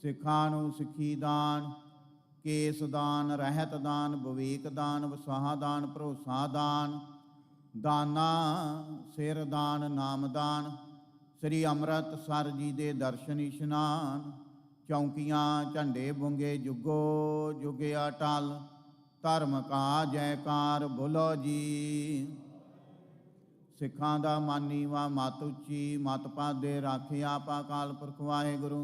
सिखां नूं सिखी दान केस दान रहत दान विवेक दान वसाह दान भरोसा दान। दाना सिर दान नाम दान। श्री अमृतसर जी दे दर्शन इशनान। चौंकियां झंडे बुंगे जुगो जुगे अटल। धर्म का जयकार बोलो जी। सिखां दा मानी वा मत उच्ची मत पादे राखे आप अकाल पुरख वाहिगुरु।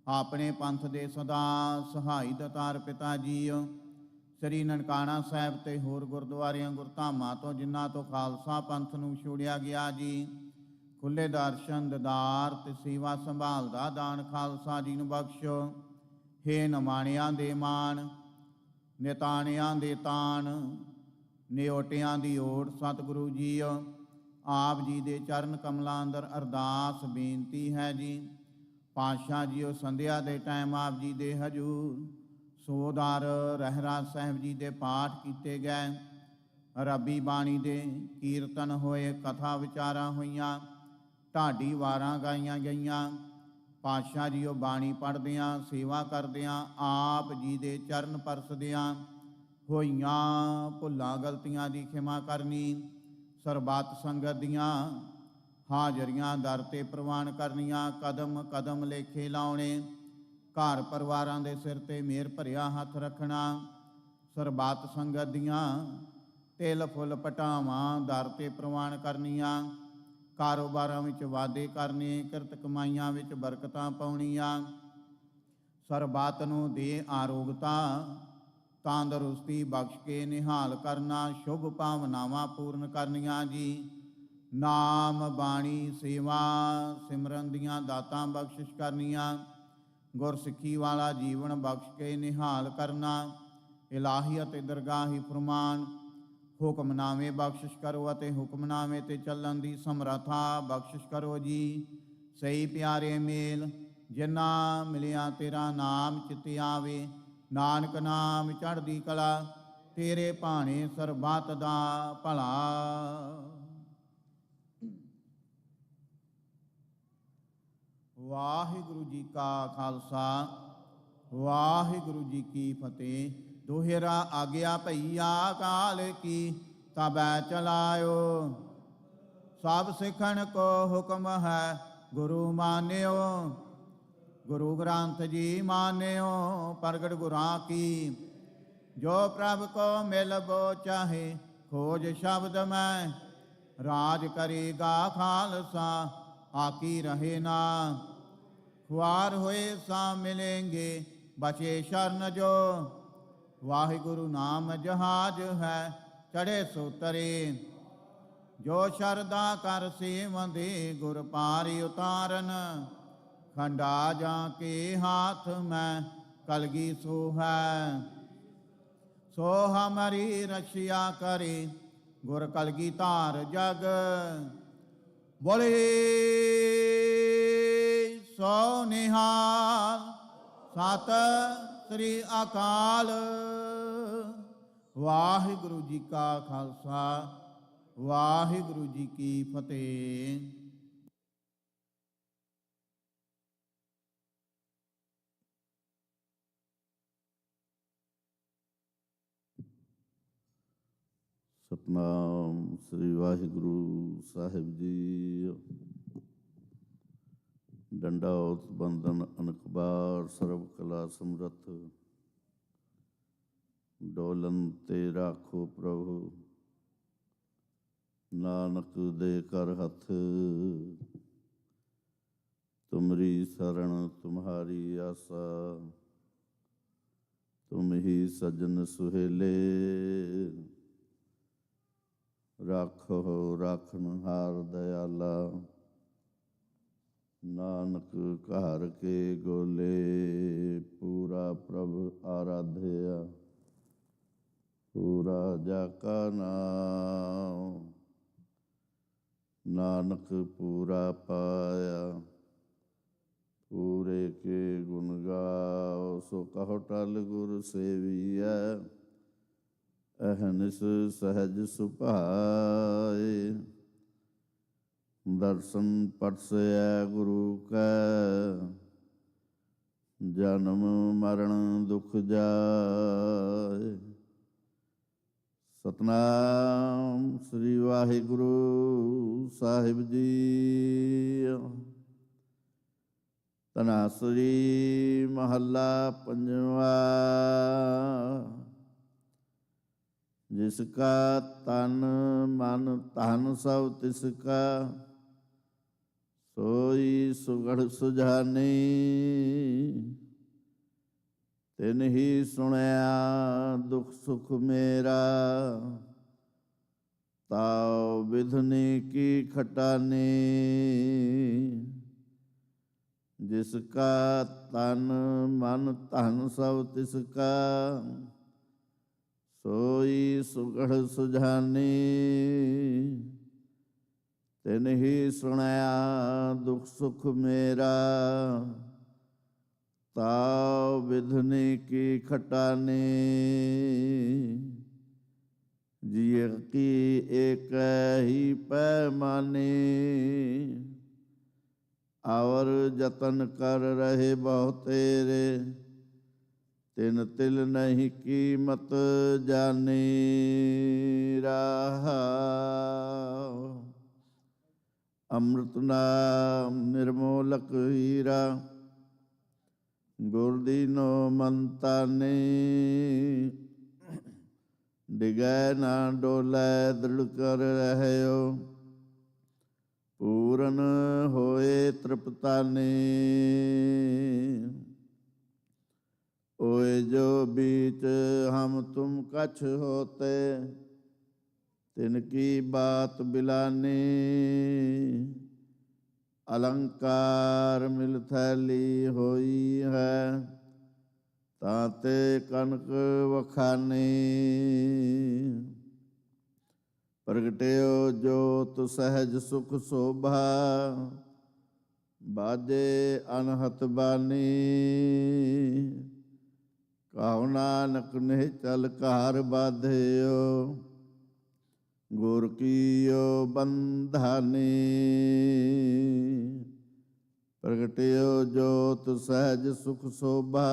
अपने पंथ दे सदा सहाई दतार पिता जीओ। श्री ननकाना साहिब ते होर गुरद्वारियां गुरधामां तो जिन्हां तो खालसा पंथ नूं छोड़िया गया जी। ਖੁੱਲੇ ਦਰਸ਼ਨ ਦਿਦਾਰ ਤੇ ਸੇਵਾ ਸੰਭਾਲ ਦਾ ਦਾਨ ਖਾਲਸਾ ਜੀ ਨੂੰ ਬਖਸ਼ੋ। ਹੇ ਨਿਮਾਣਿਆਂ ਦੇ ਮਾਣ, ਨਿਤਾਣਿਆਂ ਦੇ ਤਾਣ, ਨਿਓਟਿਆਂ ਦੀ ਓਟ ਸਤਿਗੁਰੂ ਜੀਓ। ਆਪ ਜੀ ਦੇ ਚਰਨ ਕਮਲਾਂ ਅੰਦਰ ਅਰਦਾਸ ਬੇਨਤੀ ਹੈ ਜੀ। ਪਾਤਸ਼ਾਹ ਜੀਓ, ਸੰਧਿਆ ਦੇ ਟਾਈਮ ਆਪ ਜੀ ਦੇ ਹਜੂਰ ਸੋਦਾਰ ਰਹਿਰਾਸ ਸਾਹਿਬ ਜੀ ਦੇ ਪਾਠ ਕੀਤੇ ਗਏ। ਰੱਬੀ ਬਾਣੀ ਦੇ ਕੀਰਤਨ ਹੋਏ, ਕਥਾ ਵਿਚਾਰਾਂ ਹੋਈਆਂ, ਢਾਡੀ ਵਾਰਾਂ ਗਾਈਆਂ ਗਈਆਂ। ਪਾਤਸ਼ਾਹ ਜੀਓ, ਬਾਣੀ ਪੜ੍ਹਦਿਆਂ, ਸੇਵਾ ਕਰਦਿਆਂ, ਆਪ ਜੀ ਦੇ ਚਰਨ ਪਰਸਦਿਆਂ ਹੋਈਆਂ ਭੁੱਲਾਂ ਗਲਤੀਆਂ ਦੀ ਖਿਮਾ ਕਰਨੀ। ਸਰਬੱਤ ਸੰਗਤ ਦੀਆਂ ਹਾਜ਼ਰੀਆਂ ਦਰ ਤੇ ਪ੍ਰਵਾਨ ਕਰਨੀਆਂ। ਕਦਮ ਕਦਮ ਲੇਖੇ ਲਾਉਣੇ, ਘਰ ਪਰਿਵਾਰਾਂ ਦੇ ਸਿਰ ਤੇ ਮਿਹਰ ਭਰਿਆ ਹੱਥ ਰੱਖਣਾ। ਸਰਬੱਤ ਸੰਗਤ ਦੀਆਂ ਤਿਲ ਫੁੱਲ ਪਟਾਵਾਂ ਦਰ ਤੇ ਪ੍ਰਵਾਨ ਕਰਨੀਆਂ। ਕਾਰੋਬਾਰਾਂ ਵਿੱਚ ਵਾਧੇ ਕਰਨੇ, ਕਿਰਤ ਕਮਾਈਆਂ ਵਿੱਚ ਬਰਕਤਾਂ ਪਾਉਣੀਆਂ। ਸਰਬੱਤ ਨੂੰ ਦੇ ਆਰੋਗਤਾ ਤੰਦਰੁਸਤੀ ਬਖਸ਼ ਕੇ ਨਿਹਾਲ ਕਰਨਾ। ਸ਼ੁਭ ਭਾਵਨਾਵਾਂ ਪੂਰਨ ਕਰਨੀਆਂ ਜੀ। ਨਾਮ ਬਾਣੀ ਸੇਵਾ ਸਿਮਰਨ ਦੀਆਂ ਦਾਤਾਂ ਬਖਸ਼ਿਸ਼ ਕਰਨੀਆਂ। ਗੁਰਸਿੱਖੀ ਵਾਲਾ ਜੀਵਨ ਬਖਸ਼ ਕੇ ਨਿਹਾਲ ਕਰਨਾ। ਇਲਾਹੀ ਅਤੇ ਦਰਗਾਹੀ ਫਰਮਾਨ ਹੁਕਮਨਾਮੇ ਬਖਸ਼ਿਸ਼ ਕਰੋ ਅਤੇ ਹੁਕਮਨਾਮੇ ਤੇ ਚੱਲਣ ਦੀ ਸਮਰੱਥਾ ਬਖਸ਼ਿਸ਼ ਕਰੋ ਜੀ। ਸਹੀ ਪਿਆਰੇ ਮੇਲ ਜਿਨ੍ਹਾਂ ਮਿਲਿਆ ਤੇਰਾ ਨਾਮ ਚਿੱਤੇ ਆਵੇ। ਨਾਨਕ ਨਾਮ ਚੜ੍ਹਦੀ ਕਲਾ, ਤੇਰੇ ਭਾਣੇ ਸਰਬੱਤ ਦਾ ਭਲਾ। ਵਾਹਿਗੁਰੂ ਜੀ ਕਾ ਖਾਲਸਾ, ਵਾਹਿਗੁਰੂ ਜੀ ਕੀ ਫਤਿਹ। ਦੋਹਰਾ ਆਗਿਆ ਭਈਆ ਕਾਲ ਕੀ, ਤਬੈ ਚਲਾਇਓ। ਸਭ ਸਿੱਖਣ ਕੋ ਹੁਕਮ ਹੈ, ਗੁਰੂ ਮਾਨਿਓ। ਗੁਰੂ ਗ੍ਰੰਥ ਜੀ ਮਾਨਿਓ, ਪ੍ਰਗਟ ਗੁਰਾਂ ਕੀ। ਜੋ ਪ੍ਰਭ ਕੋ ਮਿਲਬੋ ਚਾਹੇ, ਖੋਜ ਸ਼ਬਦ ਮੈਂ। ਰਾਜ ਕਰੇਗਾ ਖਾਲਸਾ, ਆਕੀ ਰਹੇ ਨਾ। ਖੁਆਰ ਹੋਏ ਸਾ ਮਿਲੇਂਗੇ, ਬਚੇ ਸ਼ਰਨ ਜੋ। ਵਾਹਿਗੁਰੂ ਨਾਮ ਜਹਾਜ ਹੈ, ਚੜ੍ਹੇ ਸੋ ਤਰੇ। ਜੋ ਸ਼ਰਧਾ ਕਰ ਸੇਵੰਦੇ, ਗੁਰ ਪਾਰਿ ਉਤਾਰਨ। ਖੰਡਾ ਜਾਂ ਕੇ ਹਾਥ ਮੈਂ, ਕਲਗੀ ਸੋ ਹੈ। ਸੋ ਹਮਾਰੀ ਰਖਿਆ ਕਰੇ, ਗੁਰ ਕਲਗੀ ਧਾਰ ਜਗ। ਬੋਲੇ ਸੋ ਨਿਹਾਲ, ਸਤਿ ਸ੍ਰੀ ਅਕਾਲ। ਵਾਹਿਗੁਰੂ ਜੀ ਕਾ ਖਾਲਸਾ, ਵਾਹਿਗੁਰੂ ਜੀ ਕੀ ਫਤਿਹ। ਸਤਨਾਮ ਸ੍ਰੀ ਵਾਹਿਗੁਰੂ ਸਾਹਿਬ ਜੀ। ਡੰਡਾਉਤ ਬੰਦਨ ਅਨਕਬਾਰ, ਸਰਬ ਕਲਾ ਸਮਰੱਥ। ਡੋਲਨ ਤੇ ਰਾਖੋ ਪ੍ਰਭੂ, ਨਾਨਕ ਦੇ ਕਰ ਹੱਥ। ਤੁਮਰੀ ਸਰਣ ਤੁਮਹਾਰੀ ਆਸਾ, ਤੁਮ ਹੀ ਸਜਨ ਸੁਹੇਲੇ। ਰਾਖੋ ਰਾਖਣਹਾਰ ਦਇਆਲਾ, ਨਾਨਕ ਘਰ ਕੇ ਗੋਲੇ। ਪੂਰਾ ਪ੍ਰਭ ਆਰਾਧਿਆ, ਪੂਰਾ ਜਾ ਕਾ ਨਾਮ। ਨਾਨਕ ਪੂਰਾ ਪਾਇਆ, ਪੂਰੇ ਕੇ ਗੁਣ ਗਾਓ। ਸੋ ਕਹੋ ਟਲ ਗੁਰ ਸੇਵੀਐ, ਅਹਨਿਸ ਸਹਿਜ ਸੁਭਾਏ। ਦਰਸ਼ਨ ਪਰਸੈ ਗੁਰੂ ਕੈ, ਜਨਮ ਮਰਨ ਦੁਖ ਜਾਏ। ਸਤਨਾਮ ਸ੍ਰੀ ਵਾਹਿਗੁਰੂ ਸਾਹਿਬ ਜੀ। ਧਨਾਸਰੀ ਮਹੱਲਾ ਪੰਜਵਾ। ਜਿਸ ਕਾ ਤਨ ਮਨ ਧਨ ਸਭ ਤਿਸ ਕਾ, ਸੋਈ ਸੁਗੜ ਸੁਝਾਨੀ। ਤਿਨ ਹੀ ਸੁਣਿਆ ਦੁਖ ਸੁਖ ਮੇਰਾ, ताव विधनि की खटानी, जिसका तन मन धन सब तिसका, सोई सुगढ़ सुझानी। तिन ही सुनाया दुख सुख मेरा, ताव विधनि की खटानी। जिय की एक ही पैमानी, और जतन कर रहे बहुत तेरे, तिन तिल नहीं कीमत जानी। रहा अमृत नाम निर्मोलक हीरा, गुर दीनो मनता ने। डिगै ना डोलै दृढ़ कर रहयो, पूरन होए तृप्ताने। ओए जो बीच हम तुम कछ होते, तिनकी बात बिलानी। अलंकार मिल थैली होई है, ताते कनक वखानी। प्रगट्यो जोत सहज सुख शोभा, बाजे अनहत बानी। कहो नानक निश्चल कार बाध्यो, गुर कीयो बंधानी। प्रगट्यो जोत सहज सुख शोभा,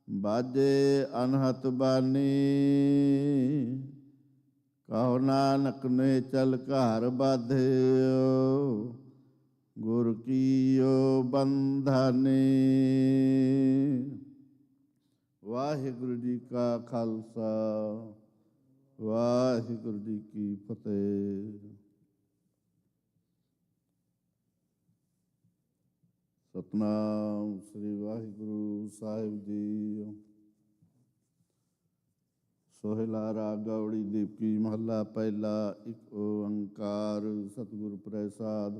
बाजे अनहत बानी। कहो नानक ने चल कार बाध्यो, गुर कीयो बंधानी। वाहिगुरु जी का खालसा, वाहिगुरु जी की फतेह। सतनाम श्री वाहिगुरु साहिब जी। सोहला राग गौड़ी दीपकी महला पहला। एक ओंकार सतगुर प्रसाद।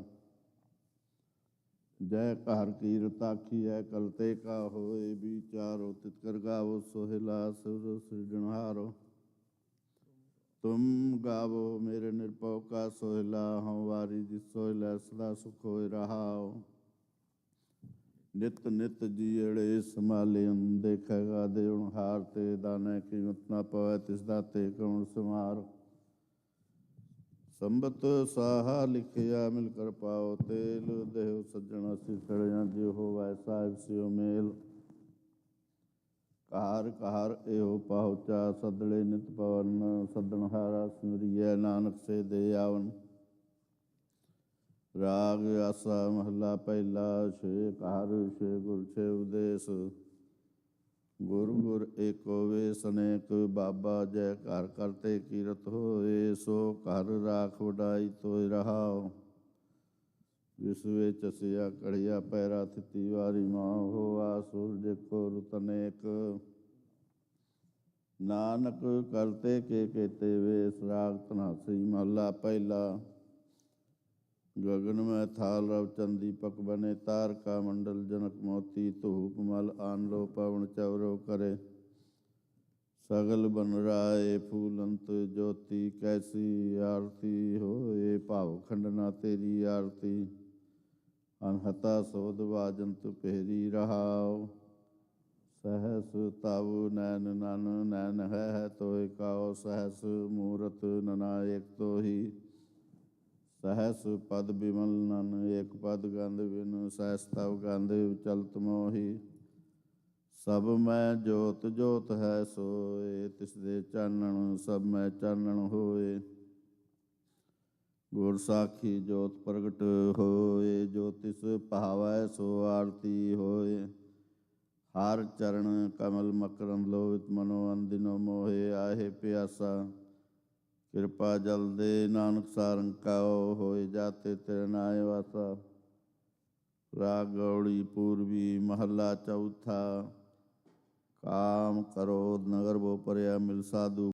जय कहर कीरत आखिए कलते का होए, विचारो तितकर गावो सोहला सुर सृजनहारो। तुम गावो मेरे निर्भव का सोहला, हम वारी जिस सोहला सदा सुख होए रहाओ। नित नित जीड़े संभाले देखेगा देउन हार ते, दाने कीमत ना पवै तिस दाते कौन समार। संबत साहा लिखिया मिल कर पाओ तेल, देव सज्जन असी सड़िया जो हो वै साहिब सियो मेल। कहार कहार एहो पाहुचा सदड़े नित पवन, सदनहारा सिमरिय नानक से दे आवन। राग आसा महला पहला। छे कहार छे गुर छे उपदेश, गुर गुर एको वेस अनेक। बाबा जय कार करते कीरत होए, सो कर राख वडाई तोय रहाओ। विश्वे चसिया कढ़िया पैरा थिति वारी माँ, होआ सूरज को रुत अनेक। नानक करते के केते वेश, राग तनासी महला पहला। गगन में थाल रव चंद दीपक बने, तार का मंडल जनक मोती। धूप मल आन लो पवन चौरो करे, सगल बन राय फूलंत ज्योति। कैसी आरती हो ये भाव खंडना तेरी आरती, अनहता सोध बाजंत पेरी रहाओ। सहस ताऊ नैन नन नैन है तोय काओ, सहस मूरत नना एक तो ही। सहस पद बिमल नन एक पद गंध बिन, सहस तव गंध चलत मोही। सब में जोत जोत है सोए, तिस दे चानण सब में चानण होए। गुर साखी जोत प्रगट होए, ज्योतिष पहावै सो आरती होए। हर चरण कमल मकरंद लोहित, मनो अंदिनो मोहे आहे प्यासा। कृपा जल दे नानक सारंकाओ, होए जाते तेरे नाय वासा। राग गौड़ी पूर्वी महला चौथा। काम करो नगर वो परया मिल साधु,